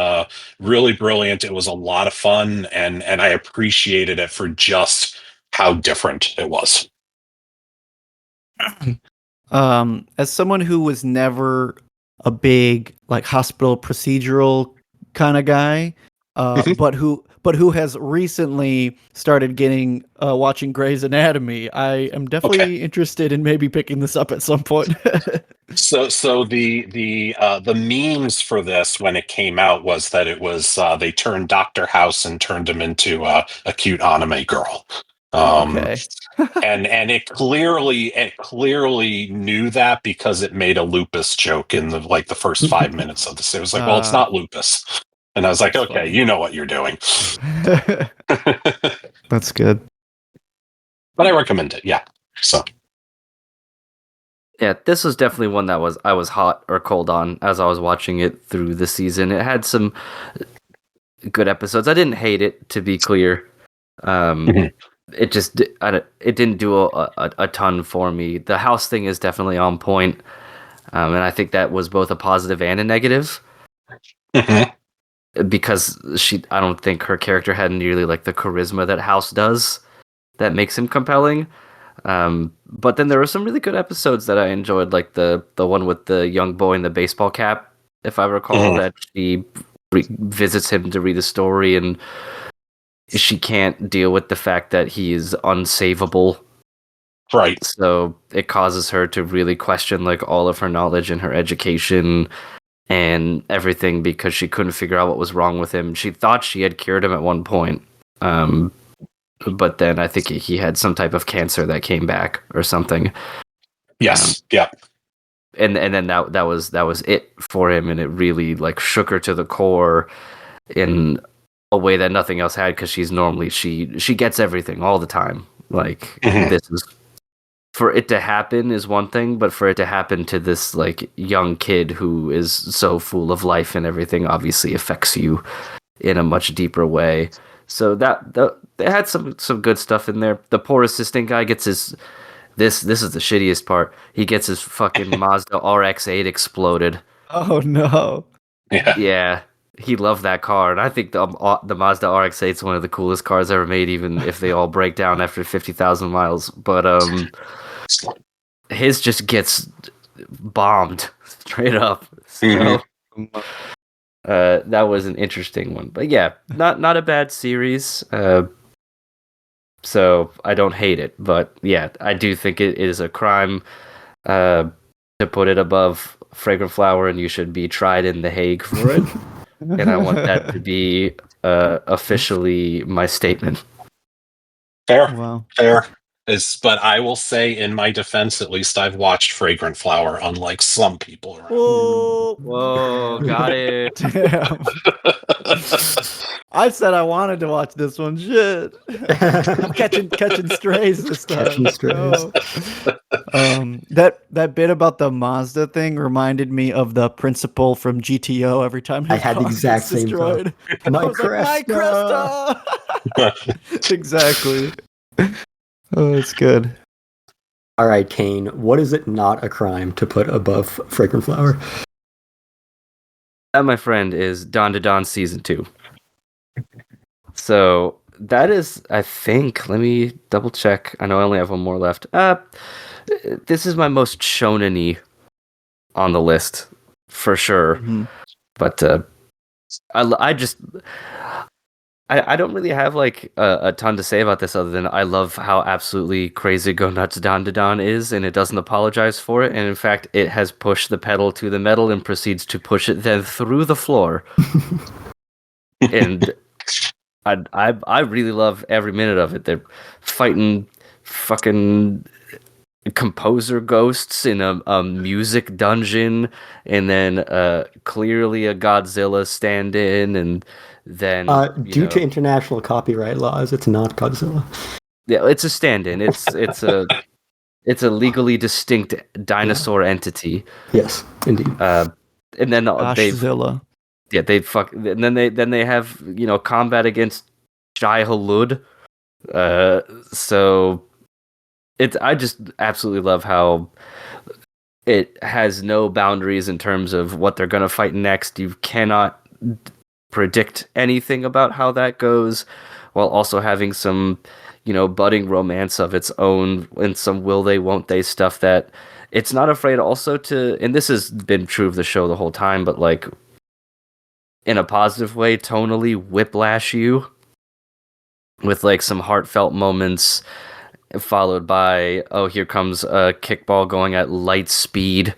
really brilliant. It was a lot of fun, and I appreciated it for just how different it was. As someone who was never a big like hospital procedural kind of guy, but who has recently started getting watching Grey's Anatomy, I am definitely interested in maybe picking this up at some point. So the memes for this when it came out was that it was they turned Dr. House and turned him into a cute anime girl. Okay. And it clearly knew that because it made a lupus joke in the first 5 minutes of this. It was like, well, it's not lupus. And I was like, okay, funny. you know what you're doing. That's good. But I recommend it. Yeah. So. Yeah, this was definitely one that I was hot or cold on as I was watching it through the season. It had some good episodes. I didn't hate it, to be clear. It just it didn't do a ton for me. The house thing is definitely on point, and I think that was both a positive and a negative. Because I don't think her character had nearly like the charisma that House does that makes him compelling. But then there were some really good episodes that I enjoyed, like the one with the young boy in the baseball cap, if I recall, that she visits him to read the story, and she can't deal with the fact that he is unsavable. Right. So it causes her to really question like all of her knowledge and her education and everything, because she couldn't figure out what was wrong with him. She thought she had cured him at one point. But then I think he had some type of cancer that came back or something. Yes. Yeah. And then that was it for him, and it really like shook her to the core in a way that nothing else had, because she's normally she gets everything all the time. Like this is, for it to happen is one thing, but for it to happen to this like young kid who is so full of life and everything obviously affects you in a much deeper way. So they had some good stuff in there. The poor assistant guy gets his this is the shittiest part. He gets his fucking Mazda RX-8 exploded. Oh no. Yeah. He loved that car, and I think the Mazda RX-8 is one of the coolest cars ever made, even if they all break down after 50,000 miles. But his just gets bombed straight up. So that was an interesting one. But yeah, not a bad series. So I don't hate it, but yeah, I do think it is a crime to put it above Fragrant Flower, and you should be tried in The Hague for it. And I want that to be officially my statement. Fair. Wow. Fair. But I will say, in my defense, at least I've watched Fragrant Flower, unlike some people around. Whoa, got it. Damn. I said I wanted to watch this one. Shit. I'm catching strays this time. Catching strays. That bit about the Mazda thing reminded me of the principal from GTO every time I had the exact same destroyed. thought. I was like, "My Cresta!" Exactly. Oh, it's good. All right, Cain, what is it not a crime to put above Fragrant Flower? That, my friend, is Dawn to Dawn Season 2. So that is, I think, let me double check. I know I only have one more left. This is my most shonen-y on the list, for sure. Mm-hmm. But I don't really have like a ton to say about this, other than I love how absolutely crazy Go Nuts Dawn to Dawn is, and it doesn't apologize for it. And in fact, it has pushed the pedal to the metal and proceeds to push it then through the floor. And I really love every minute of it. They're fighting fucking composer ghosts in a music dungeon, and then clearly a Godzilla stand-in, and then due to international copyright laws, it's not Godzilla. Yeah, it's a stand-in. It's a legally distinct dinosaur entity. Yes, indeed. And then Goshzilla. Yeah, and then they have combat against Jai Halud. So I just absolutely love how it has no boundaries in terms of what they're gonna fight next. You cannot predict anything about how that goes, while also having some budding romance of its own, and some will they won't they stuff that it's not afraid also to, and this has been true of the show the whole time, but like in a positive way, tonally whiplash you with like some heartfelt moments, followed by, oh, here comes a kickball going at light speed,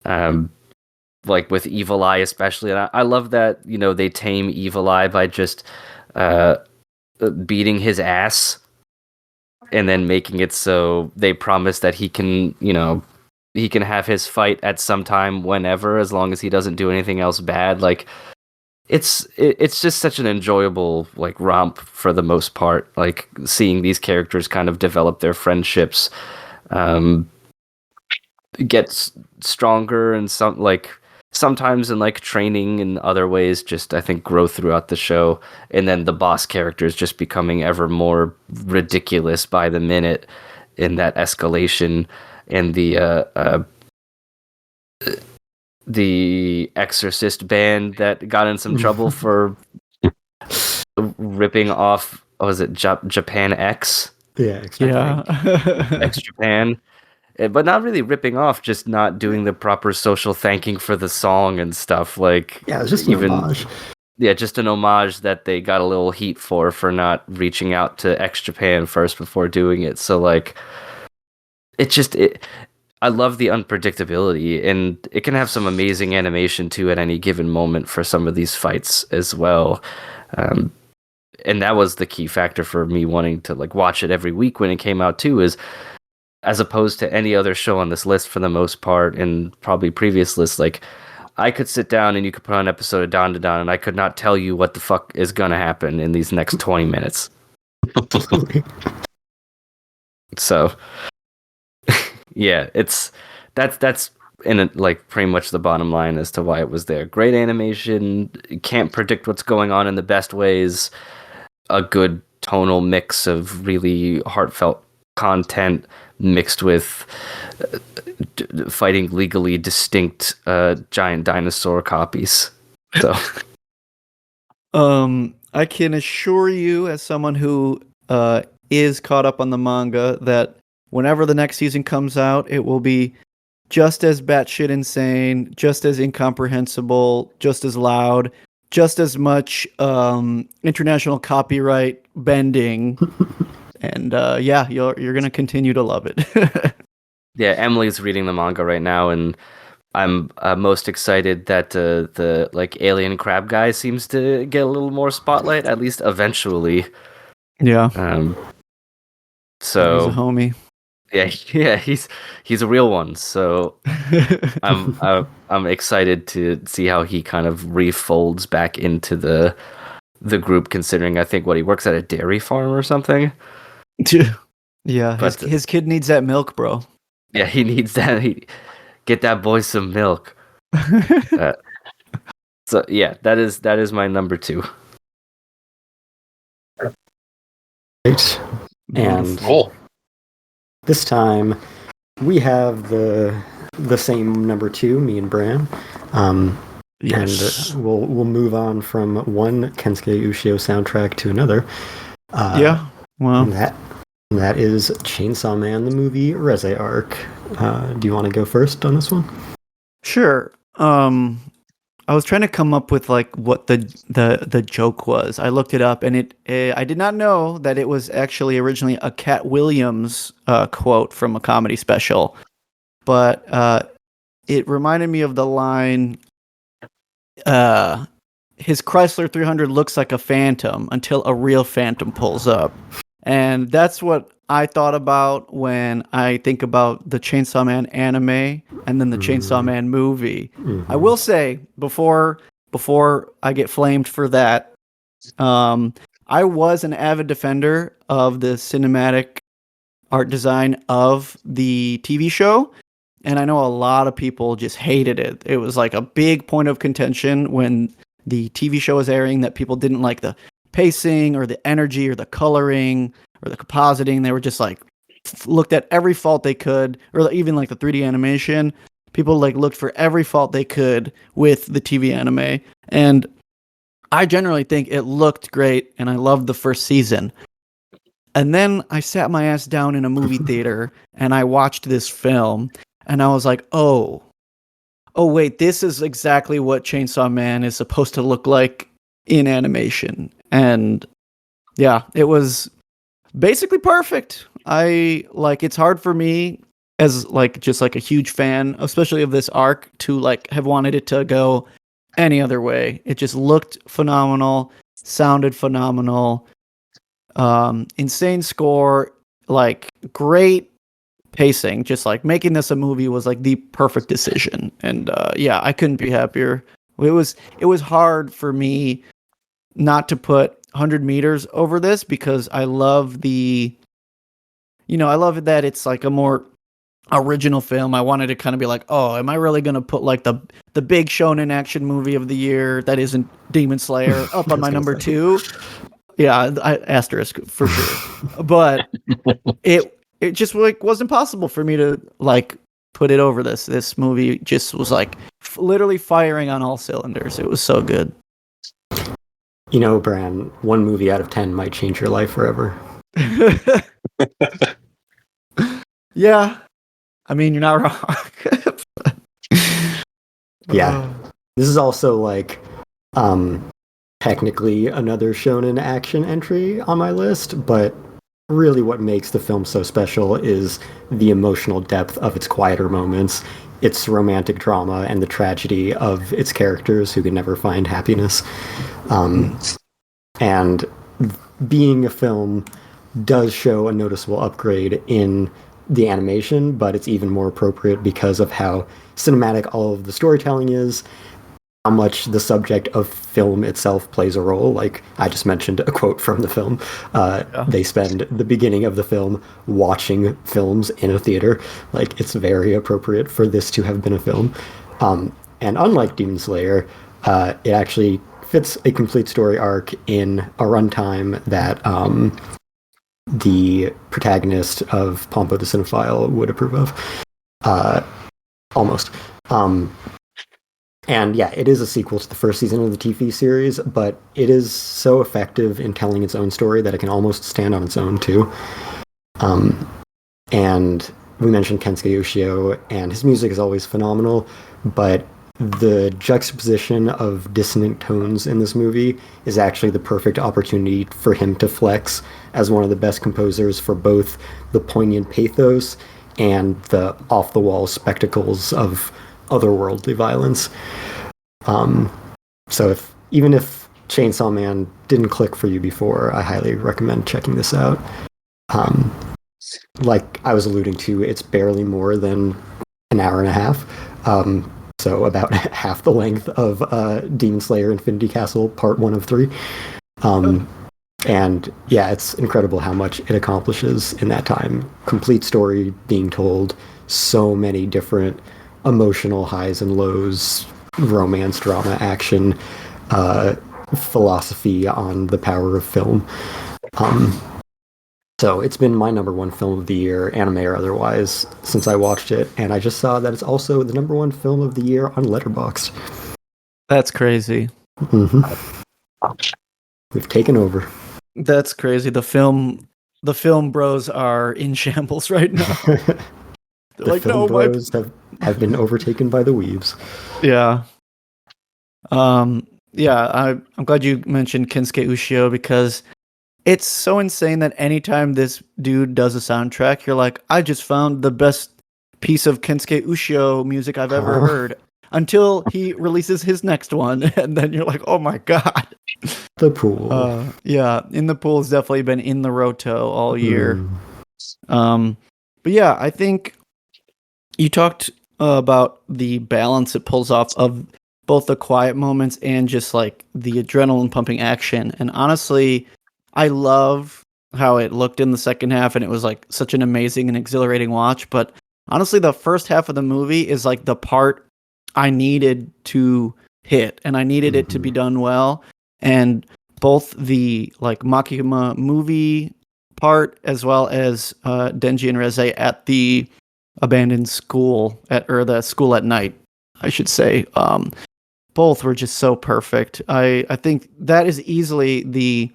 like with Evil Eye especially. And I love that they tame Evil Eye by just beating his ass, and then making it so they promise that he can have his fight at some time, whenever, as long as he doesn't do anything else bad. Like, it's just such an enjoyable like romp for the most part, like seeing these characters kind of develop their friendships, um get stronger, and sometimes in like training and other ways, just I think grow throughout the show, and then the boss characters just becoming ever more ridiculous by the minute in that escalation, and the Exorcist band that got in some trouble for ripping off, what was it, Japan X? Yeah, X Japan. But not really ripping off, just not doing the proper social thanking for the song and stuff. Like, yeah, it's just an homage. Yeah, just an homage that they got a little heat for not reaching out to X Japan first before doing it. So like, I love the unpredictability, and it can have some amazing animation too at any given moment for some of these fights as well. And that was the key factor for me wanting to like watch it every week when it came out too, is as opposed to any other show on this list for the most part, and probably previous lists, like I could sit down and you could put on an episode of Dawn to Dawn and I could not tell you what the fuck is gonna happen in these next 20 minutes. So yeah, that's in a, like pretty much the bottom line as to why it was there. Great animation, can't predict what's going on in the best ways, a good tonal mix of really heartfelt content mixed with fighting legally distinct giant dinosaur copies. So I can assure you, as someone who is caught up on the manga, that whenever the next season comes out, it will be just as batshit insane, just as incomprehensible, just as loud, just as much international copyright bending. And yeah, you're gonna continue to love it. Yeah, Emily's reading the manga right now, and I'm most excited that the like alien crab guy seems to get a little more spotlight, at least eventually. Yeah. So he's a homie. Yeah, he's a real one. So I'm excited to see how he kind of refolds back into the group, considering I think he works at a dairy farm or something. Yeah, but his kid needs that milk, bro. Yeah, he needs that. Get that boy some milk. So yeah, that is my number 2. Right. And cool. This time we have the same number 2, me and Bran. Yes. And we'll move on from one Kensuke Ushio soundtrack to another. Yeah. Well, and that is Chainsaw Man, the movie Reze arc. Do you want to go first on this one? Sure. I was trying to come up with like what the joke was. I looked it up, and I did not know that it was actually originally a Cat Williams quote from a comedy special, but it reminded me of the line, his Chrysler 300 looks like a phantom until a real phantom pulls up. And that's what I thought about when I think about the Chainsaw Man anime and then the Chainsaw Man movie. Mm-hmm. I will say, before I get flamed for that, I was an avid defender of the cinematic art design of the TV show, and I know a lot of people just hated it. It was like a big point of contention when the TV show was airing, that people didn't like the pacing or the energy or the coloring or the compositing. They were just like looked at every fault they could, or even like the 3D animation. People like looked for every fault they could with the TV anime. And I generally think it looked great, and I loved the first season. And then I sat my ass down in a movie theater and I watched this film, and I was like, oh wait, this is exactly what Chainsaw Man is supposed to look like in animation. And yeah, it was basically perfect. It's hard for me as like just like a huge fan, especially of this arc, to like have wanted it to go any other way. It just looked phenomenal, sounded phenomenal, insane score, like great pacing. Just like making this a movie was like the perfect decision. And yeah, I couldn't be happier it was hard for me not to put 100 meters over this because I love I love that it's like a more original film. I wanted to kind of be like, oh, am I really going to put like the big shonen action movie of the year that isn't Demon Slayer up on my number 2? Yeah, asterisk for sure. But it just like wasn't possible for me to like put it over this. This movie just was like literally firing on all cylinders. It was so good. You know, Bran, one movie out of 10 might change your life forever. Yeah. I mean, you're not wrong. Yeah. This is also like technically another shonen action entry on my list, but really what makes the film so special is the emotional depth of its quieter moments, its romantic drama, and the tragedy of its characters who can never find happiness. And being a film does show a noticeable upgrade in the animation, but it's even more appropriate because of how cinematic all of the storytelling is, how much the subject of film itself plays a role. Like I just mentioned a quote from the film. They spend the beginning of the film watching films in a theater. Like it's very appropriate for this to have been a film. And unlike Demon Slayer, it actually fits a complete story arc in a runtime that the protagonist of Pompo the Cinephile would approve of. Almost. And yeah, it is a sequel to the first season of the TV series, but it is so effective in telling its own story that it can almost stand on its own too. And we mentioned Kensuke Yoshio, and his music is always phenomenal, but the juxtaposition of dissonant tones in this movie is actually the perfect opportunity for him to flex as one of the best composers for both the poignant pathos and the off-the-wall spectacles of otherworldly violence. So even if Chainsaw Man didn't click for you before, I highly recommend checking this out. Like I was alluding to, it's barely more than an hour and a half. So about half the length of Demon Slayer Infinity Castle Part 1 of 3. And yeah, it's incredible how much it accomplishes in that time. Complete story being told, so many different emotional highs and lows, romance, drama, action, philosophy on the power of film. So it's been my number 1 film of the year, anime or otherwise, since I watched it, and I just saw that it's also the number 1 film of the year on Letterboxd. That's crazy. Mm-hmm. We've taken over. That's crazy. The film bros are in shambles right now. The like, film bros have been overtaken by the weebs. Yeah. Yeah, I'm glad you mentioned Kensuke Ushio because it's so insane that anytime this dude does a soundtrack, you're like, I just found the best piece of Kensuke Ushio music I've ever heard. Until he releases his next one, and then you're like, oh my god. The Pool. Yeah, In the Pool has definitely been in the roto all year. But yeah, I think you talked about the balance it pulls off of both the quiet moments and just like the adrenaline pumping action. And honestly, I love how it looked in the second half, and it was like such an amazing and exhilarating watch. But honestly, the first half of the movie is like the part I needed to hit, and I needed it to be done well. And both the like Makima movie part as well as Denji and Reze at the abandoned school or the school at night, I should say. Both were just so perfect. I think that is easily the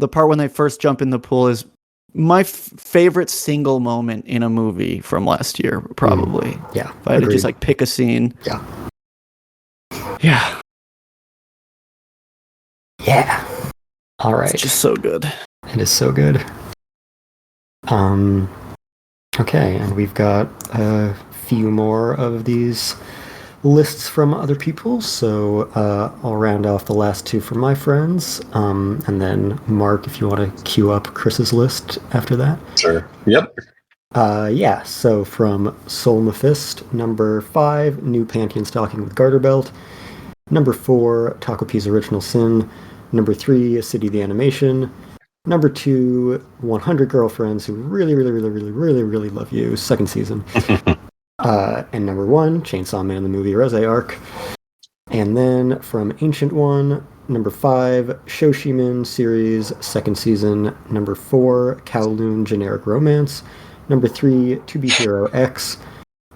part when they first jump in the pool is my favorite single moment in a movie from last year, probably. Yeah. If I had to just like pick a scene. Yeah. Yeah. Yeah. All right. It's just so good. It is so good. Okay, and we've got a few more of these lists from other people, so I'll round off the last 2 from my friends, and then Mark, if you want to queue up Chris's list after that. Sure. Yep. Yeah, so from Soul Mephist, number 5, new Pantheon stocking with garter belt. Number 4, Takopi's Original Sin. Number 3, City the Animation. Number 2, 100 Girlfriends Who Really, Really, Really, Really, Really, Really Love You, second season. And number 1, Chainsaw Man, the movie Rose arc. And then from Ancient One, number 5, Shoshimin series, second season. Number 4, Kowloon Generic Romance. Number 3, To Be Hero X.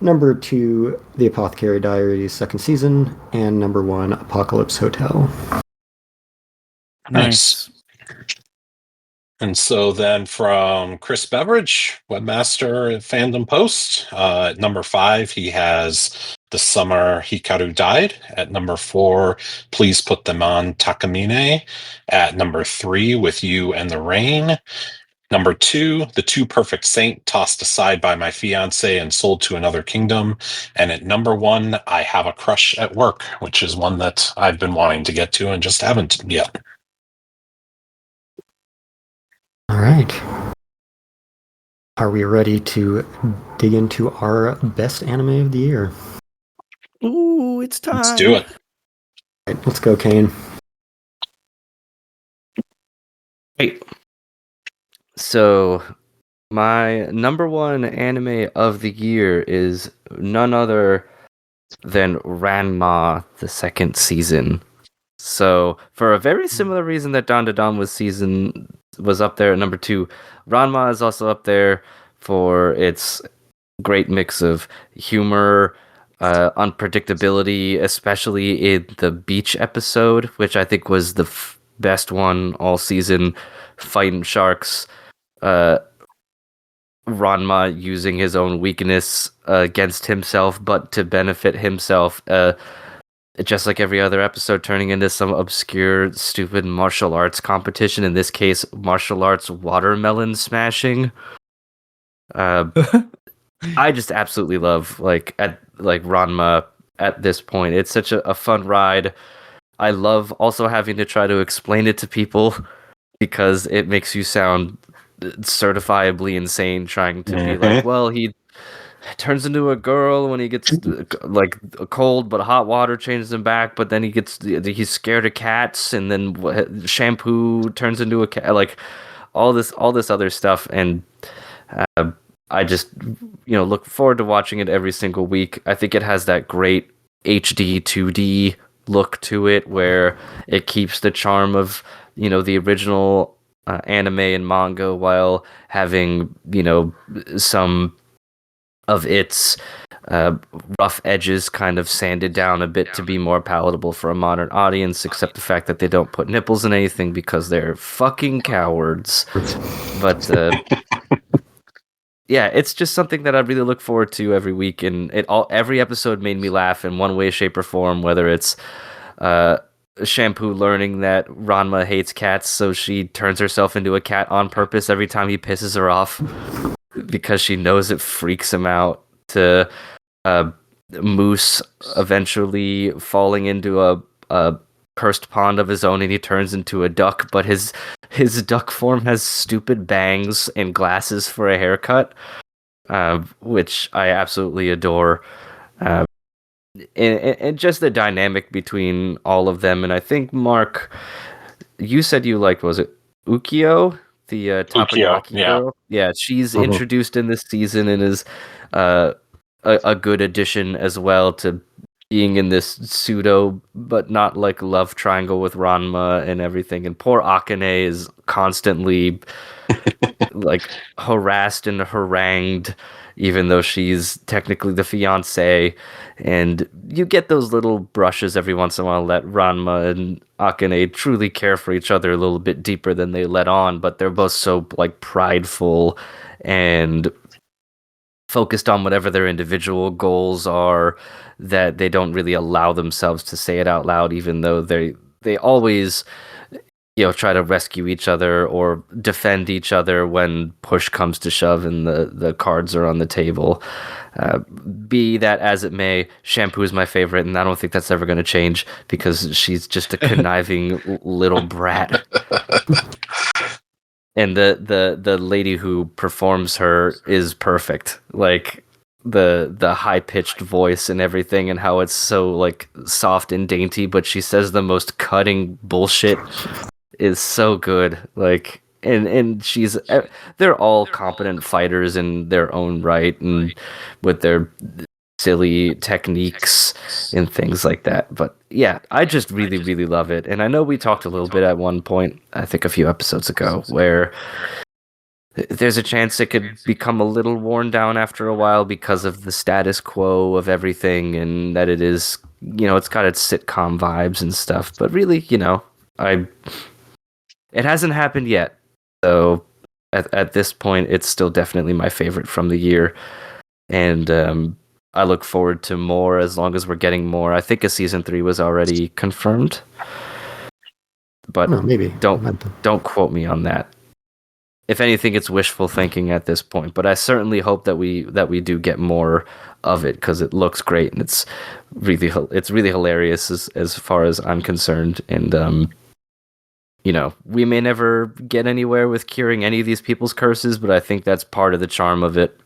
Number 2, The Apothecary Diaries, second season. And number 1, Apocalypse Hotel. Nice. And so then from Chris Beveridge, webmaster at Fandom Post, at number 5, he has The Summer Hikaru Died. At number 4, Please Put Them On Takamine. At number 3, With You and the Rain. Number 2, The Too Perfect Saint, Tossed Aside by My Fiancé and Sold to Another Kingdom. And at number 1, I Have a Crush at Work, which is one that I've been wanting to get to and just haven't yet. All right. Are we ready to dig into our best anime of the year? Ooh, it's time. Let's do it. All right, let's go, Cain. Hey. So, my number 1 anime of the year is none other than Ranma, the second season. So, for a very similar reason that Don was up there at number 2, Ranma is also up there for its great mix of humor, unpredictability, especially in the beach episode, which I think was the best one all season, fighting sharks. Ranma using his own weakness against himself, but to benefit himself, just like every other episode, turning into some obscure, stupid martial arts competition. In this case, martial arts watermelon smashing. I just absolutely love Ranma at this point. It's such a fun ride. I love also having to try to explain it to people because it makes you sound certifiably insane trying to be like, well, he turns into a girl when he gets like cold, but hot water changes him back, but then he's scared of cats, and then shampoo turns into a cat, like all this other stuff. And I just look forward to watching it every single week. I think it has that great HD 2D look to it where it keeps the charm of the original anime and manga while having some of its rough edges kind of sanded down a bit to be more palatable for a modern audience, except the fact that they don't put nipples in anything because they're fucking cowards. But yeah, it's just something that I really look forward to every week, and every episode made me laugh in one way, shape, or form, whether it's Shampoo learning that Ranma hates cats, so she turns herself into a cat on purpose every time he pisses her off because she knows it freaks him out, to Moose eventually falling into a cursed pond of his own and he turns into a duck, but his duck form has stupid bangs and glasses for a haircut, which I absolutely adore. And just the dynamic between all of them. And I think, Mark, you said you liked, was it Ukyo? The Takoyaki girl? Yeah, she's introduced in this season and is a good addition as well to being in this pseudo, but not like love triangle with Ranma and everything. And poor Akane is constantly like harassed and harangued, even though she's technically the fiancé. And you get those little brushes every once in a while that Ranma and Akane truly care for each other a little bit deeper than they let on, but they're both so like prideful and focused on whatever their individual goals are that they don't really allow themselves to say it out loud, even though they always try to rescue each other or defend each other when push comes to shove and the cards are on the table. Be that as it may, Shampoo is my favorite, and I don't think that's ever going to change because she's just a conniving little brat. And the lady who performs her is perfect. Like, the high pitched voice and everything, and how it's so like soft and dainty, but she says the most cutting bullshit is so good. Like, and she's they're all competent fighters in their own right, and with their silly techniques and things like that. But yeah, I just really, really love it. And I know we talked a little bit at one point, I think a few episodes ago, where there's a chance it could become a little worn down after a while because of the status quo of everything, and that it is, it's got its sitcom vibes and stuff. But really, it hasn't happened yet. So at this point, it's still definitely my favorite from the year. And I look forward to more as long as we're getting more. I think a season 3 was already confirmed, but maybe don't quote me on that. If anything, it's wishful thinking at this point. But I certainly hope that we do get more of it, because it looks great and it's really hilarious as far as I'm concerned. And we may never get anywhere with curing any of these people's curses, but I think that's part of the charm of it.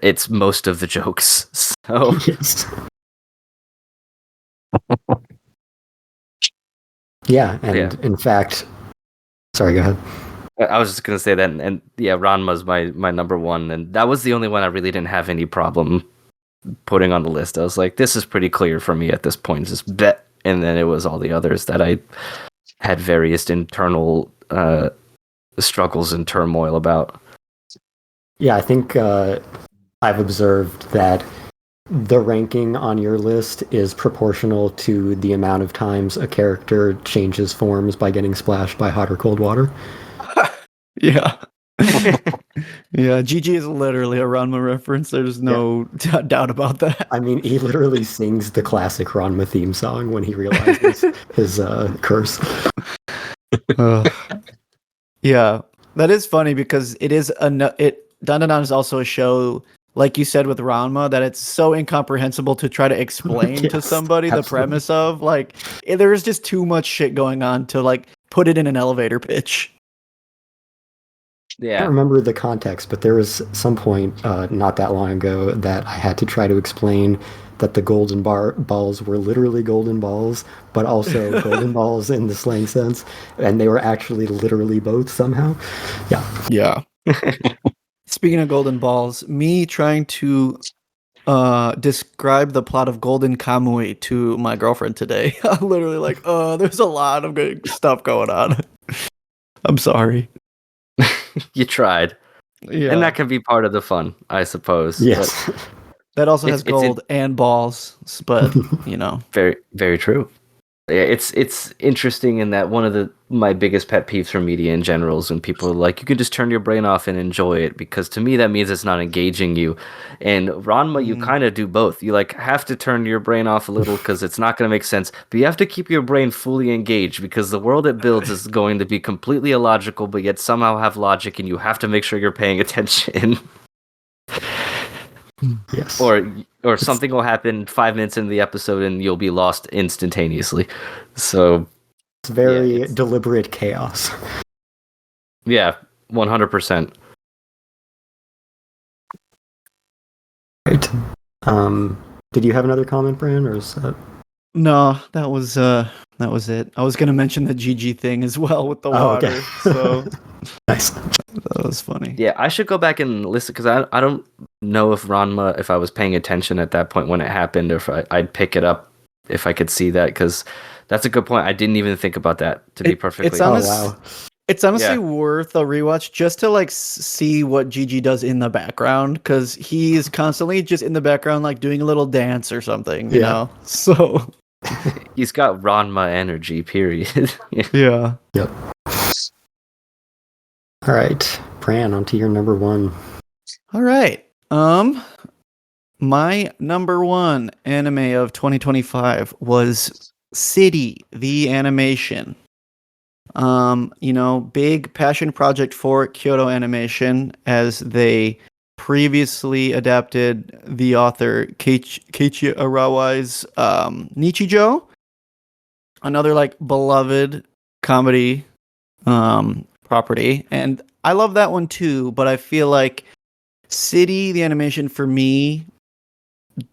It's most of the jokes. So yes. Yeah, and in fact, sorry, go ahead. I was just gonna say that, and yeah, Ranma's my number one, and that was the only one I really didn't have any problem putting on the list. I was like, this is pretty clear for me at this point. Just bet, and then it was all the others that I had various internal struggles and turmoil about. Yeah, I think I've observed that the ranking on your list is proportional to the amount of times a character changes forms by getting splashed by hot or cold water. Yeah. Yeah, GG is literally a Ranma reference. There's no doubt about that. I mean, he literally sings the classic Ranma theme song when he realizes his curse. Yeah, that is funny because it is Dandadan is also a show, like you said with Ranma, that it's so incomprehensible to try to explain to somebody the premise of. Like, there's just too much shit going on to like put it in an elevator pitch. I don't remember the context, but there was some point not that long ago that I had to try to explain that the golden balls were literally golden balls, but also golden balls in the slang sense, and they were actually literally both somehow. Yeah. Speaking of golden balls, me trying to describe the plot of Golden Kamui to my girlfriend today, I'm literally like, there's a lot of good stuff going on. I'm sorry. You tried. Yeah. And that can be part of the fun, I suppose. Yes. But that also has gold and balls, but, Very, very true. It's interesting in that one of my biggest pet peeves for media in general is when people are like, you can just turn your brain off and enjoy it, because to me that means it's not engaging you. And Ranma, you kind of do both. You have to turn your brain off a little because it's not going to make sense, but you have to keep your brain fully engaged because the world it builds is going to be completely illogical, but yet somehow have logic, and you have to make sure you're paying attention. Yes. Or something will happen 5 minutes into the episode and you'll be lost instantaneously. So it's very deliberate chaos. Yeah, 100%. Right. Did you have another comment, Bran, or is that? No, that was it. I was gonna mention the GG thing as well with the water. Okay. So Nice. That was funny. Yeah, I should go back and listen, because I don't know if Ranma, if I was paying attention at that point when it happened, or if I'd pick it up if I could see that, because that's a good point. I didn't even think about that, to be perfectly honest. Wow. It's honestly worth a rewatch just to see what GG does in the background, because he's constantly just in the background doing a little dance or something, you know? So he's got Ranma energy, period. Yeah. Yep. All right, Bran, on to your number one. All right. My number one anime of 2025 was City, the animation. Big passion project for Kyoto Animation, as they previously adapted the author Keiichi Arawai's Nichijou, another beloved comedy property, and I love that one too, but I feel like City, the animation for me,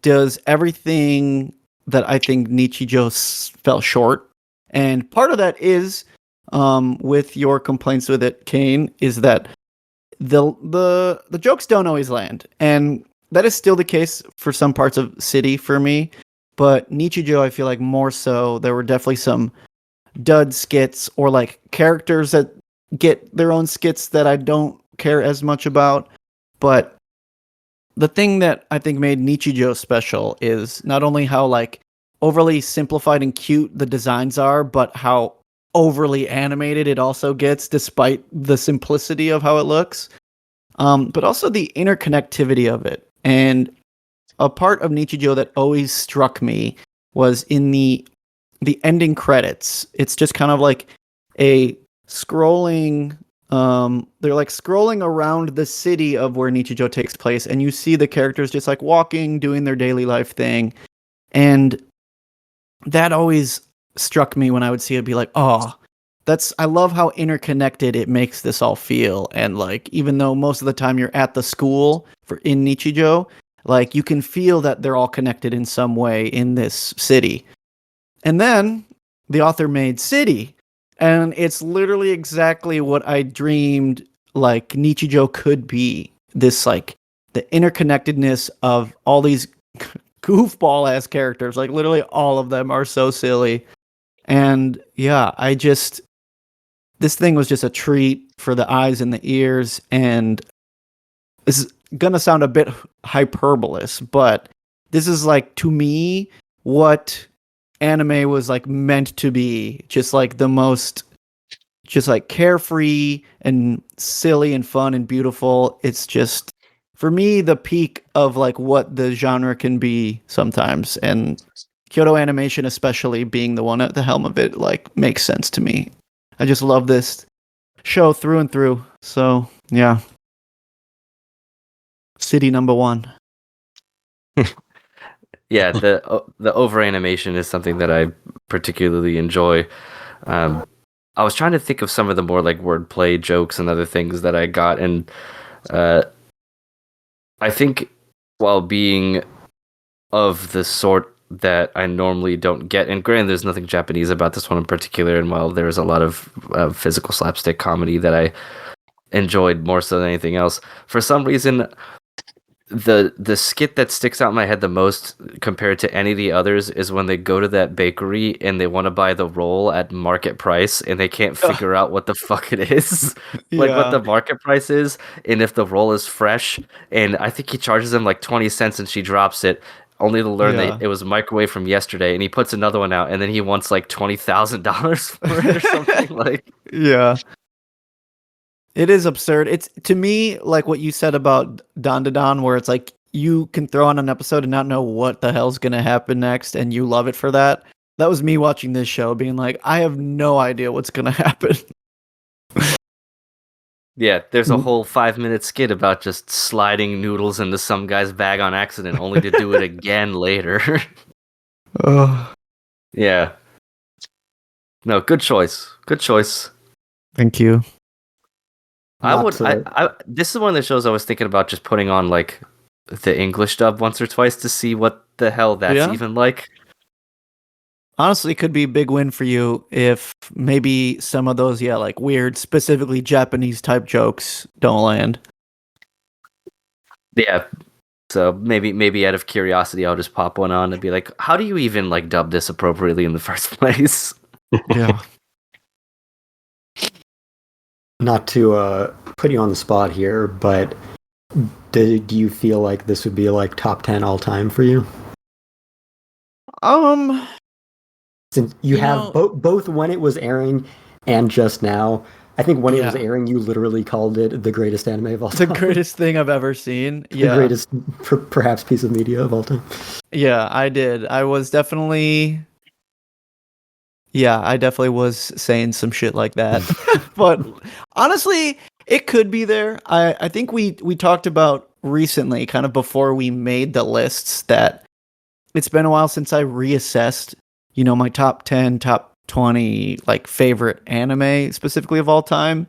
does everything that I think Nichijou fell short. And part of that is, with your complaints with it, Cain, is that the jokes don't always land. And that is still the case for some parts of City for me. But Nichijou, I feel like more so, there were definitely some dud skits or like characters that get their own skits that I don't care as much about. But the thing that I think made Nichijou special is not only how like overly simplified and cute the designs are, but how overly animated it also gets despite the simplicity of how it looks. But also the interconnectivity of it. And a part of Nichijou that always struck me was in the ending credits. It's just kind of like a scrolling. They're like scrolling around the city of where Nichijou takes place, and you see the characters just like walking, doing their daily life thing, and that always struck me when I would see it. Be like, oh, I love how interconnected it makes this all feel, and like even though most of the time you're at the school in Nichijou, like you can feel that they're all connected in some way in this city. And then the author made City, and it's literally exactly what I dreamed like Nichijou could be. This like the interconnectedness of all these goofball ass characters, like literally all of them are so silly. And yeah, this thing was just a treat for the eyes and the ears, and this is gonna sound a bit hyperbolous, but this is like to me what anime was like meant to be, just like the most just like carefree and silly and fun and beautiful. It's just for me the peak of like what the genre can be sometimes, and Kyoto Animation especially being the one at the helm of it like makes sense to me. I just love this show through and through. So yeah, City number 1. Yeah, the over animation is something that I particularly enjoy. I was trying to think of some of the more like wordplay jokes and other things that I got, and I think while being of the sort that I normally don't get, and granted, there's nothing Japanese about this one in particular, and while there's a lot of physical slapstick comedy that I enjoyed more so than anything else, for some reason the skit that sticks out in my head the most compared to any of the others is when they go to that bakery and they want to buy the roll at market price and they can't figure out what the fuck it is. Like what the market price is, and if the roll is fresh, and I think he charges them like 20 cents and she drops it only to learn that it was a microwave from yesterday, and he puts another one out and then he wants like $20,000 for it or something. Like yeah. It is absurd. It's to me like what you said about Don to Don, where it's like you can throw on an episode and not know what the hell's gonna happen next, and you love it for that. That was me watching this show, being like, I have no idea what's gonna happen. Yeah, there's a whole 5-minute skit about just sliding noodles into some guy's bag on accident, only to do it again later. Yeah. No, good choice. Good choice. Thank you. This is one of the shows I was thinking about just putting on like the English dub once or twice to see what the hell that's even like. Honestly, it could be a big win for you if maybe some of those, like weird, specifically Japanese type jokes don't land. Yeah. So maybe out of curiosity, I'll just pop one on and be like, how do you even like dub this appropriately in the first place? Yeah. Not to put you on the spot here, but do you feel like this would be like top 10 all time for you? Since you have both when it was airing and just now. I think when it was airing, you literally called it the greatest anime of all time. The greatest thing I've ever seen. The greatest, perhaps, piece of media of all time. Yeah, I did. I was definitely... Yeah, I definitely was saying some shit like that. But honestly, it could be there. I think we talked about recently, kind of before we made the lists, that it's been a while since I reassessed, my top 10, top 20, like favorite anime specifically of all time,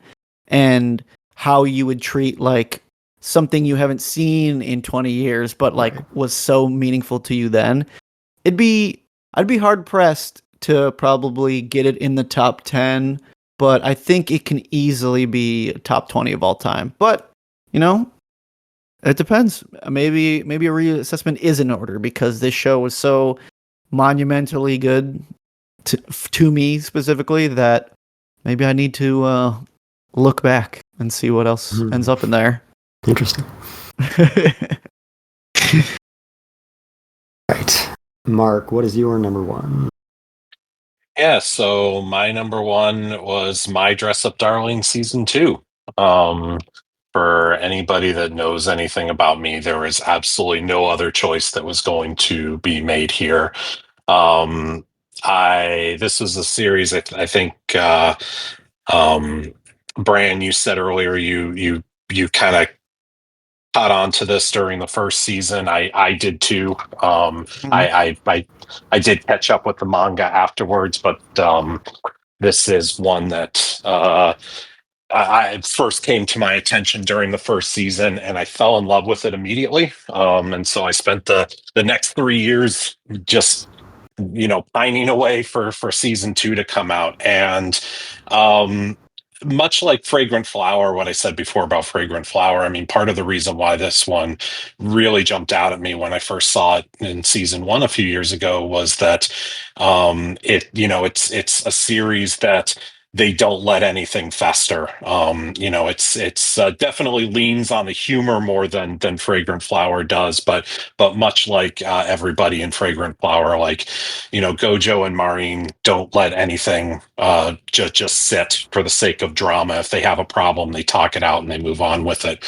and how you would treat like something you haven't seen in 20 years, but like was so meaningful to you then, I'd be hard pressed to probably get it in the top 10, but I think it can easily be top 20 of all time. But, you know, it depends. Maybe a reassessment is in order because this show was so monumentally good to me specifically that maybe I need to look back and see what else ends up in there. Interesting. Right. Mark, what is your number one? Yeah, so my number one was My Dress Up Darling season 2. For anybody that knows anything about me, there was absolutely no other choice that was going to be made here. This was a series I think Bran, you said earlier you kind of caught on to this during the first season. I did too. I did catch up with the manga afterwards, but this is one that I first came to my attention during the first season, and I fell in love with it immediately. And so I spent the next 3 years just pining away for season 2 to come out. And much like Fragrant Flower, what I said before about Fragrant Flower, I mean, part of the reason why this one really jumped out at me when I first saw it in season 1 a few years ago was that it's a series that they don't let anything fester. It's definitely leans on the humor more than Fragrant Flower does, but much like everybody in Fragrant Flower, like Gojo and Marine don't let anything just sit for the sake of drama. If they have a problem, they talk it out and they move on with it,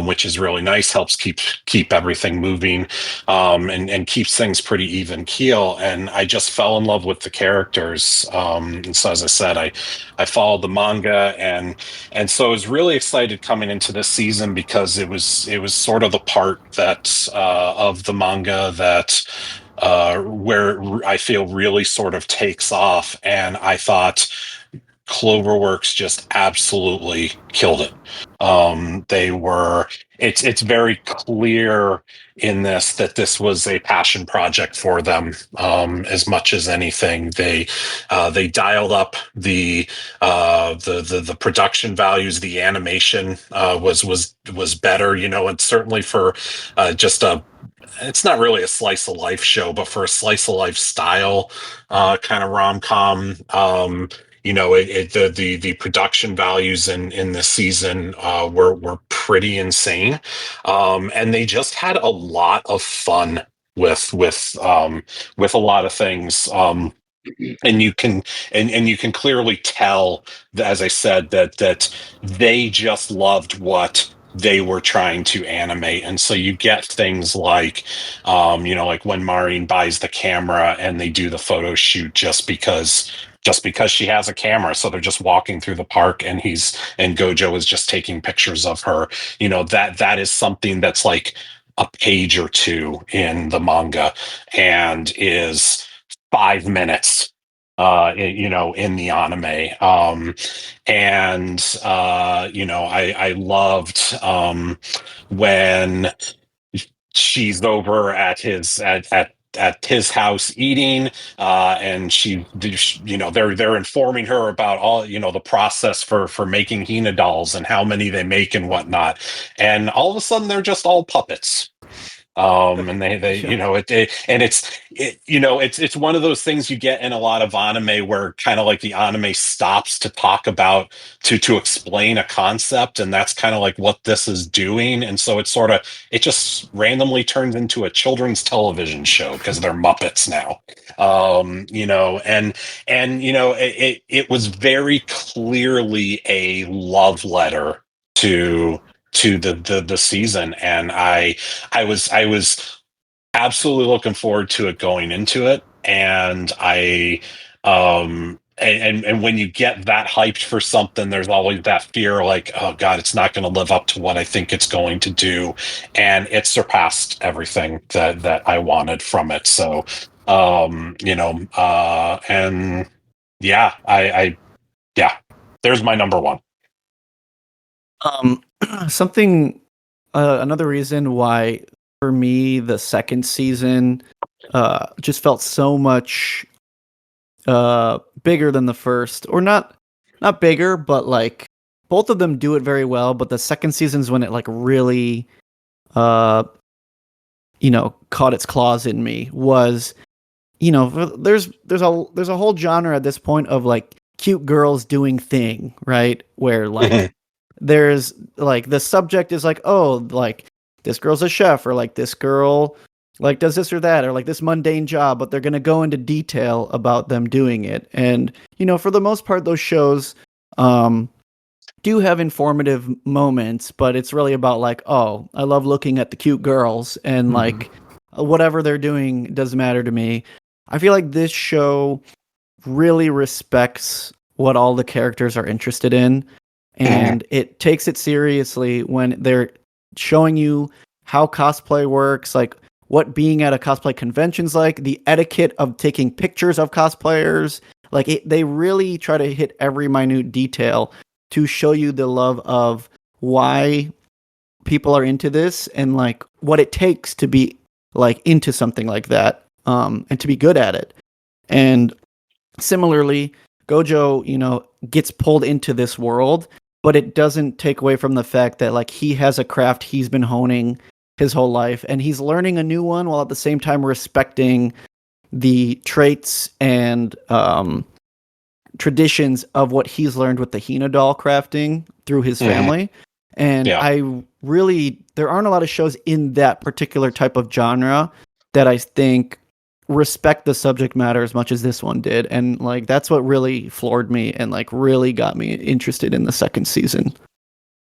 which is really nice. Helps keep everything moving, and keeps things pretty even keel. And I just fell in love with the characters. And so, as I said, I followed the manga, and so I was really excited coming into this season because it was sort of the part that of the manga that where I feel really sort of takes off, and I thought Cloverworks just absolutely killed it. It's very clear in this that this was a passion project for them, as much as anything. They dialed up the production values. The animation was better, and certainly for just a it's not really a slice of life show, but for a slice of life style kind of rom com, the production values in this season were pretty insane, and they just had a lot of fun with a lot of things. And you can clearly tell, as I said, that they just loved what they were trying to animate. And so you get things like like when Maureen buys the camera and they do the photo shoot just because she has a camera. So they're just walking through the park and Gojo is just taking pictures of her. That is something that's like a page or two in the manga and is 5 minutes in the anime. I loved when she's over at his house eating, and they're informing her about all the process for making Hina dolls and how many they make and whatnot, and all of a sudden they're just all puppets. And they it's one of those things you get in a lot of anime where kind of like the anime stops to talk about to explain a concept, and that's kind of like what this is doing. And so it just randomly turns into a children's television show because they're Muppets now. It was very clearly a love letter to the season, and I was absolutely looking forward to it going into it, and and when you get that hyped for something, there's always that fear, like, oh God, it's not going to live up to what I think it's going to do, and it surpassed everything that I wanted from it. So, and yeah, yeah, there's my number one. Something another reason why, for me, the second season just felt so much bigger than the first, or not bigger, but like both of them do it very well. But the second season's when it like really, caught its claws in me. Was there's a whole genre at this point of like cute girls doing thing, right? Where like there's like the subject is like, oh, like this girl's a chef, or like this girl like does this or that, or like this mundane job, but they're going to go into detail about them doing it. And for the most part, those shows do have informative moments, but it's really about like, oh, I love looking at the cute girls, and like whatever they're doing doesn't matter to me. I feel like this show really respects what all the characters are interested in, and it takes it seriously when they're showing you how cosplay works, like what being at a cosplay convention's like, the etiquette of taking pictures of cosplayers. Like they really try to hit every minute detail to show you the love of why people are into this, and like what it takes to be like into something like that, and to be good at it. And similarly, Gojo, gets pulled into this world, but it doesn't take away from the fact that like he has a craft he's been honing his whole life, and he's learning a new one while at the same time respecting the traits and traditions of what he's learned with the Hina doll crafting through his family. And there aren't a lot of shows in that particular type of genre that I think respect the subject matter as much as this one did. And like, that's what really floored me and like really got me interested in the second season.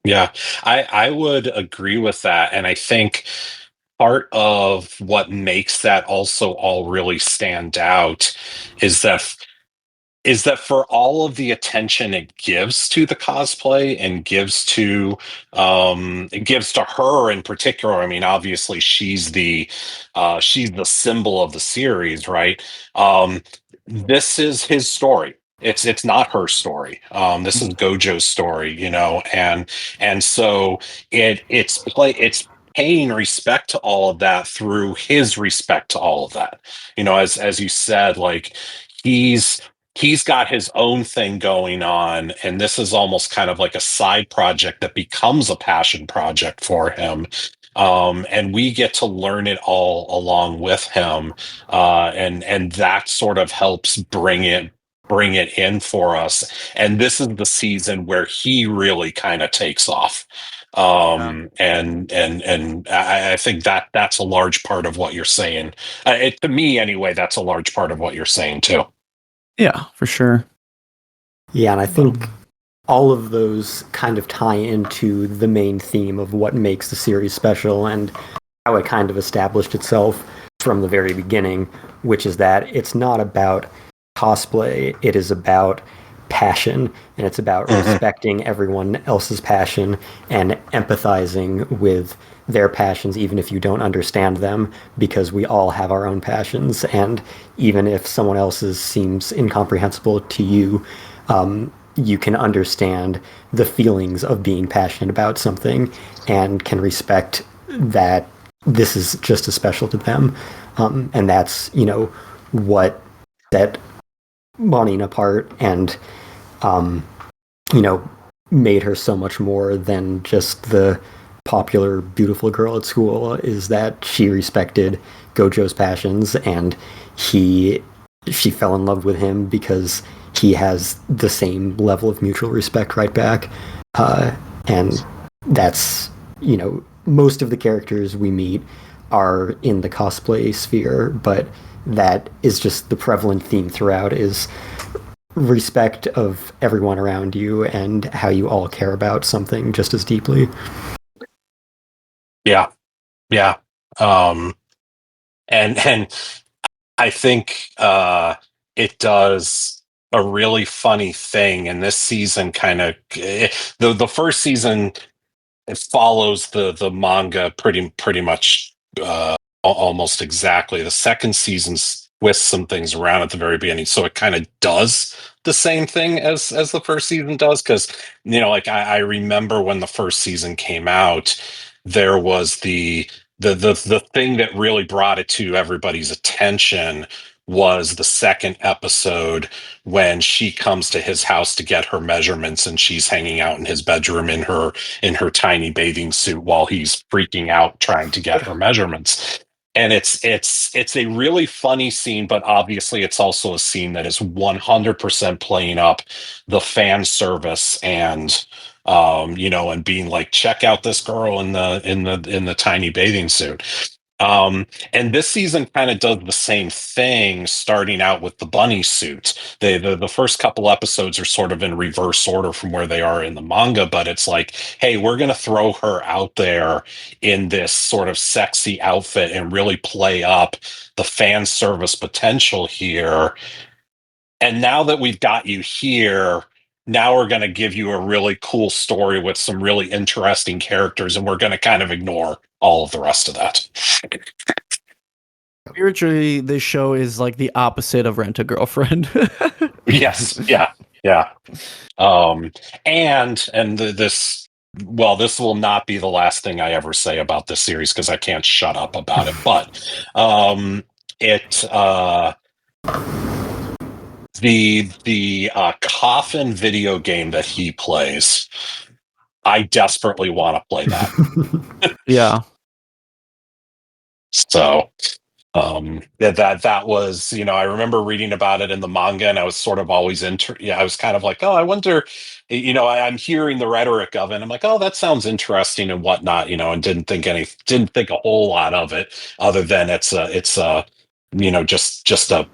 Yeah, I would agree with that. And I think part of what makes that also all really stand out is that for all of the attention it gives to the cosplay and it gives to her in particular. I mean, obviously she's the symbol of the series, right? This is his story. It's not her story. This is Gojo's story, and so it's paying respect to all of that through his respect to all of that. As you said, like he's got his own thing going on, and this is almost kind of like a side project that becomes a passion project for him. And we get to learn it all along with him, and that sort of helps bring it in for us. And this is the season where he really kind of takes off. And I think that's a large part of what you're saying. To me, anyway, that's a large part of what you're saying too. Yeah, for sure. Yeah, and I think all of those kind of tie into the main theme of what makes the series special and how it kind of established itself from the very beginning, which is that it's not about cosplay, it is about passion, and it's about respecting everyone else's passion and empathizing with their passions, even if you don't understand them, because we all have our own passions, and even if someone else's seems incomprehensible to you, you can understand the feelings of being passionate about something and can respect that this is just as special to them. And that's, what set Monine apart and, made her so much more than just the popular, beautiful girl at school, is that she respected Gojo's passions, and she fell in love with him because he has the same level of mutual respect right back. And that's, most of the characters we meet are in the cosplay sphere, but that is just the prevalent theme throughout, is respect of everyone around you and how you all care about something just as deeply. Yeah. And I think it does a really funny thing, and this season kind of the first season, it follows the manga pretty much almost exactly. The second season twists some things around at the very beginning, so it kind of does the same thing as the first season does. Because like I remember when the first season came out, there was the thing that really brought it to everybody's attention was the second episode when she comes to his house to get her measurements, and she's hanging out in his bedroom in her tiny bathing suit while he's freaking out trying to get her measurements. And it's a really funny scene, but obviously it's also a scene that is 100% playing up the fan service and and being like, check out this girl in the tiny bathing suit. And this season kind of does the same thing, starting out with the bunny suit. The first couple episodes are sort of in reverse order from where they are in the manga, but it's like, hey, we're going to throw her out there in this sort of sexy outfit and really play up the fan service potential here. And now that we've got you here, now we're going to give you a really cool story with some really interesting characters, and we're going to kind of ignore all of the rest of that. Spiritually, this show is like the opposite of Rent a Girlfriend. Yes, yeah. This will not be the last thing I ever say about this series because I can't shut up about it. But the coffin video game that he plays, I desperately want to play that. Yeah. So that was, I remember reading about it in the manga, and I was sort of always I was kind of like, oh, I wonder, I'm hearing the rhetoric of it. I'm like, oh, that sounds interesting and whatnot, and didn't think a whole lot of it other than it's a just a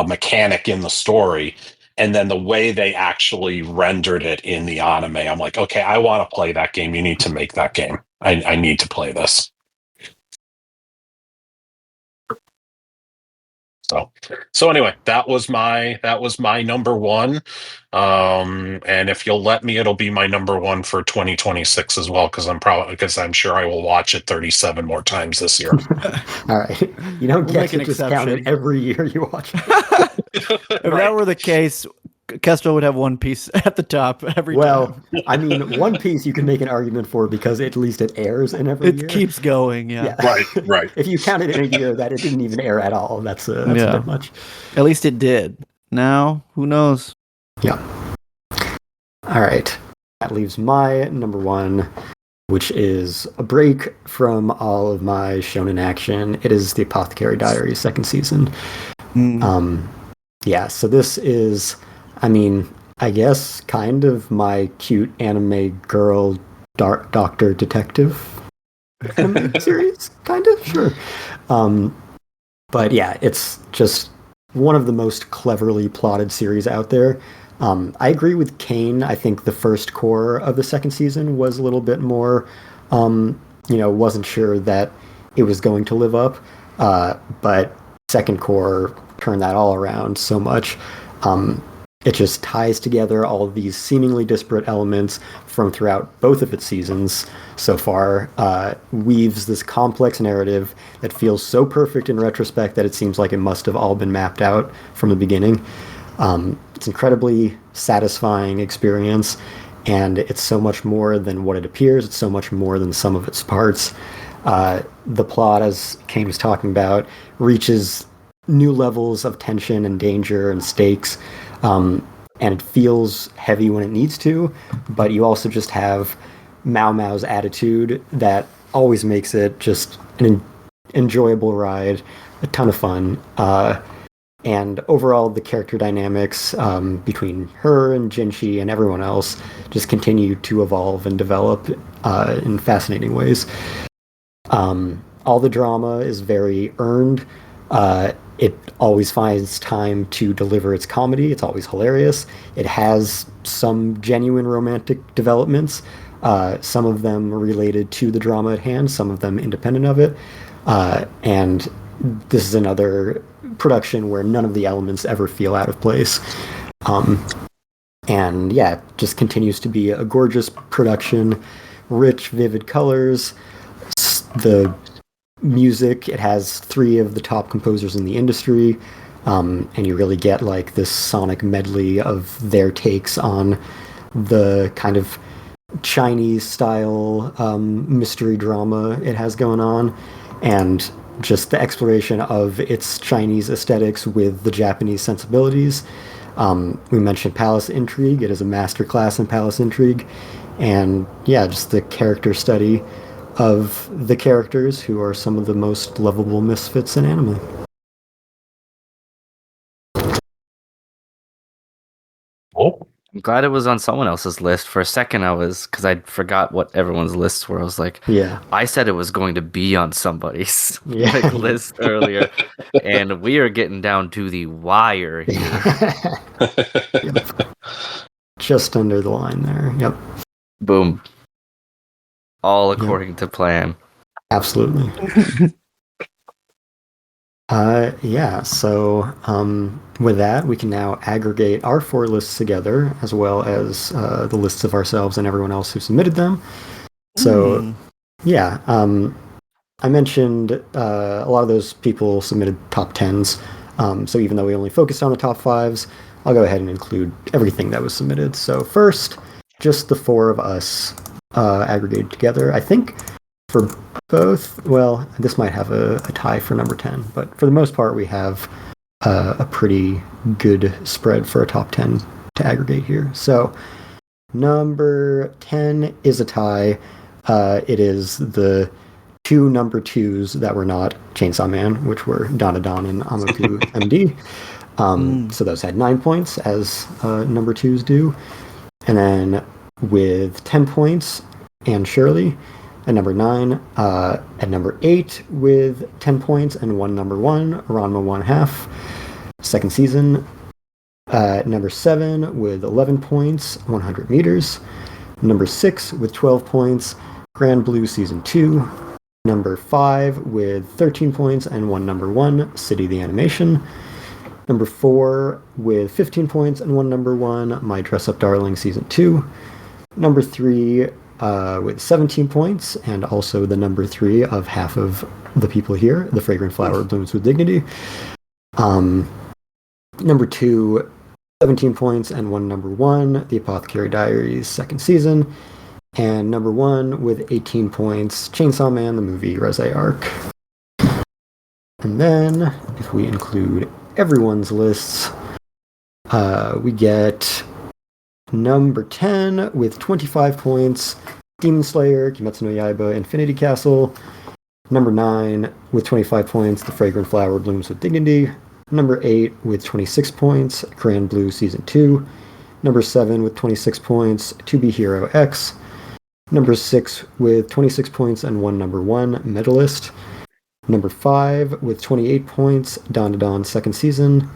mechanic in the story. And then the way they actually rendered it in the anime, I'm like, okay, I want to play that game. You need to make that game. I need to play this. So anyway, that was my number one. And if you'll let me, it'll be my number one for 2026 as well, because I'm sure I will watch it 37 more times this year. All right. You don't get to just count it every year you watch it. If that were the case, Kestrel would have One Piece at the top every time. Well, I mean, One Piece you can make an argument for because at least it airs in every year. It keeps going, yeah. Right. If you count it in a year that it didn't even air at all, that's a bit much. At least it did. Now, who knows? Yeah. All right. That leaves my number one, which is a break from all of my shonen action. It is the Apothecary Diaries second season. Yeah, so this is, I guess, kind of my cute anime girl doctor detective anime series, kind of, sure. But yeah, it's just one of the most cleverly plotted series out there. I agree with Cain. I think the first core of the second season was a little bit more, wasn't sure that it was going to live up. But second core turned that all around so much. It just ties together all of these seemingly disparate elements from throughout both of its seasons so far, weaves this complex narrative that feels so perfect in retrospect that it seems like it must have all been mapped out from the beginning. It's an incredibly satisfying experience, and it's so much more than what it appears. It's so much more than some of its parts. The plot, as Cain was talking about, reaches new levels of tension and danger and stakes, and it feels heavy when it needs to, but you also just have Mao Mao's attitude that always makes it just an enjoyable ride, a ton of fun. And overall, the character dynamics between her and Jinshi and everyone else just continue to evolve and develop in fascinating ways. All the drama is very earned. It always finds time to deliver its comedy. It's always hilarious. It has some genuine romantic developments, some of them related to the drama at hand, some of them independent of it. And this is another production where none of the elements ever feel out of place. And yeah, it just continues to be a gorgeous production, rich, vivid colors. The music, it has 3 of the top composers in the industry, and you really get like this sonic medley of their takes on the kind of Chinese style mystery drama it has going on, and just the exploration of its Chinese aesthetics with the Japanese sensibilities. We mentioned Palace Intrigue. It is a masterclass in Palace Intrigue. And yeah, just the character study of the characters who are some of the most lovable misfits in anime. Oh, I'm glad it was on someone else's list. For a second, because I forgot what everyone's lists were. I was like, Yeah. I said it was going to be on somebody's Yeah. list earlier, and we are getting down to the wire here. Yep. Just under the line there. Yep. Boom. All according to plan. Absolutely. Yeah, so with that, we can now aggregate our 4 lists together, as well as the lists of ourselves and everyone else who submitted them. So, yeah, I mentioned a lot of those people submitted top 10s. So even though we only focused on the top 5s, I'll go ahead and include everything that was submitted. So first, just the 4 of us aggregated together. I think for both, well, this might have a tie for number 10, but for the most part, we have a pretty good spread for a top 10 to aggregate here. So number 10 is a tie. It is the 2 number 2s that were not Chainsaw Man, which were Danadon and Amaku MD. So those had 9 points, as number 2s do. And then with 10 points, Anne Shirley at number 9. At number 8 with 10 points and 1 number 1, Ranma 1/2, second season. At number 7 with 11 points, 100 meters. Number 6 with 12 points, Grand Blue Season 2. Number 5 with 13 points and 1 number 1, City the Animation. Number 4 with 15 points and 1 number 1, My Dress Up Darling Season 2. Number 3 with 17 points, and also the number 3 of half of the people here, The Fragrant Flower Blooms with Dignity. Number 2, 17 points and 1 number 1, The Apothecary Diaries second season. And number 1 with 18 points, Chainsaw Man, the movie Reze Arc. And then, if we include everyone's lists, we get number 10 with 25 points, Demon Slayer, Kimetsu no Yaiba, Infinity Castle. Number 9 with 25 points, The Fragrant Flower Blooms with Dignity. Number 8 with 26 points, Grand Blue Season 2. Number 7 with 26 points, To Be Hero X. Number 6 with 26 points and 1 number 1, Medalist. Number 5 with 28 points, Dandadan second season.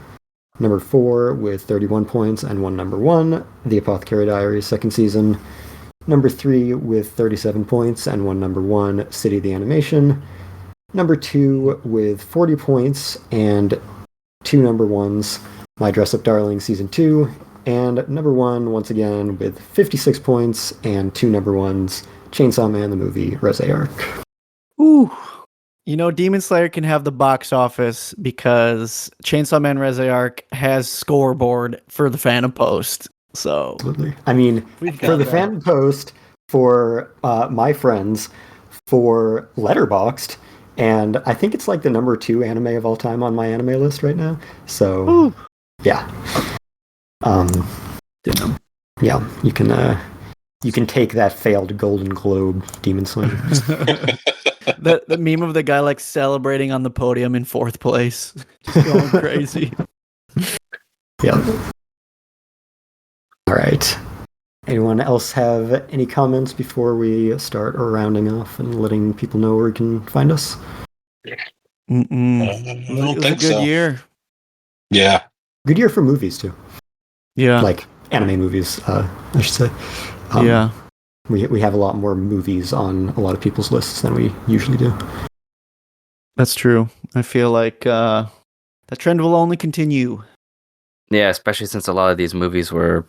Number 4 with 31 points and 1 number 1, The Apothecary Diaries second season. Number 3 with 37 points and 1 number 1, City the Animation. Number 2 with 40 points and 2 number 1s, My Dress Up Darling Season 2. And number 1, once again, with 56 points and 2 number 1s, Chainsaw Man, the movie Reze Arc. Ooh. You know, Demon Slayer can have the box office because Chainsaw Man Reze Arc has scoreboard for the Phantom Post. So, absolutely. I mean, for the Phantom Post, for my friends, for Letterboxd, and I think it's like the number 2 anime of all time on my anime list right now. So, ooh. Yeah. Yeah, you can take that failed Golden Globe, Demon Slayer. the meme of the guy like celebrating on the podium in 4th place, just going crazy. Yeah. All right. Anyone else have any comments before we start rounding off and letting people know where you can find us? I don't think so. Good so. Year. Yeah. Good year for movies too. Yeah. Like anime movies, I should say. Yeah. We have a lot more movies on a lot of people's lists than we usually do. That's true. I feel like that trend will only continue. Yeah, especially since a lot of these movies were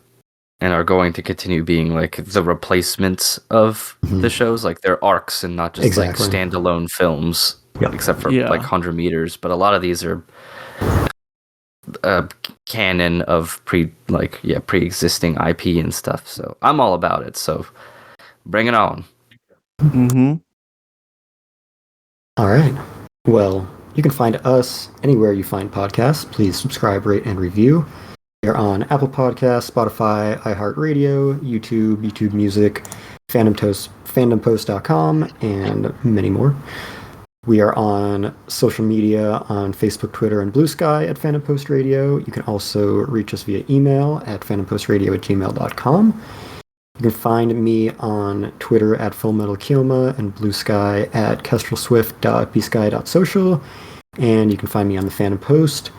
and are going to continue being like the replacements of the shows. Like they're arcs and not just like standalone films, except for like 100 meters. But a lot of these are canon of pre-existing IP and stuff. So I'm all about it. So bring it on. Mm-hmm. All right. Well, you can find us anywhere you find podcasts. Please subscribe, rate, and review. We are on Apple Podcasts, Spotify, iHeartRadio, YouTube Music, fandompost.com, and many more. We are on social media on Facebook, Twitter, and Blue Sky at Fandom Post Radio. You can also reach us via email at fandompostradio@gmail.com. You can find me on Twitter at FullMetalKioma and Blue Sky at kestrelswift.bsky.social. And you can find me on the Fandom Post.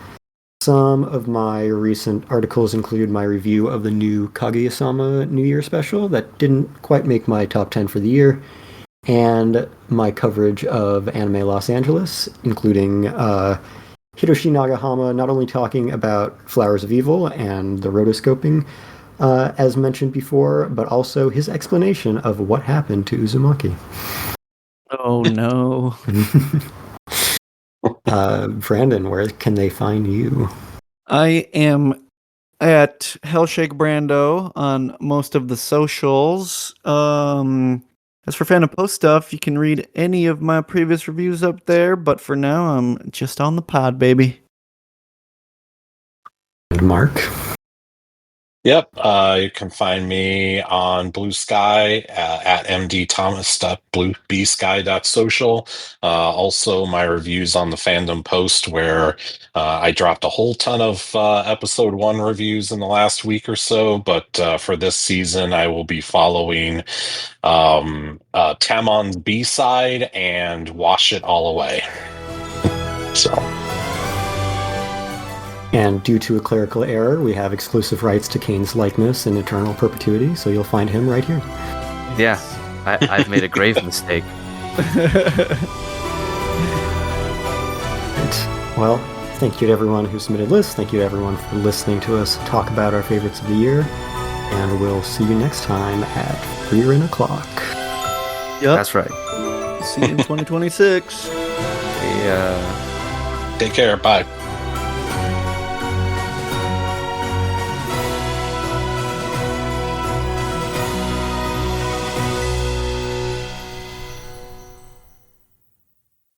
Some of my recent articles include my review of the new Kaguya-sama New Year special that didn't quite make my top 10 for the year, and my coverage of Anime Los Angeles, including Hiroshi Nagahama not only talking about Flowers of Evil and the rotoscoping, as mentioned before, but also his explanation of what happened to Uzumaki. Oh no. Brandon, where can they find you? I am at Hellshake Brando on most of the socials. As for Fandom Post stuff, you can read any of my previous reviews up there, but for now, I'm just on the pod, baby. And Mark? Yep, you can find me on Blue Sky at mdthomas.bsky.social. Also, my reviews on the Fandom Post, where I dropped a whole ton of episode 1 reviews in the last week or so. But for this season, I will be following Tamon's B-side and Wash It All Away. So. And due to a clerical error, we have exclusive rights to Cain's likeness in eternal perpetuity, so you'll find him right here. Yeah, I've made a grave mistake. Right. Well, thank you to everyone who submitted lists. Thank you to everyone for listening to us talk about our favorites of the year. And we'll see you next time at 3 o'clock. Yep. That's right. See you in 2026. Yeah. Take care. Bye.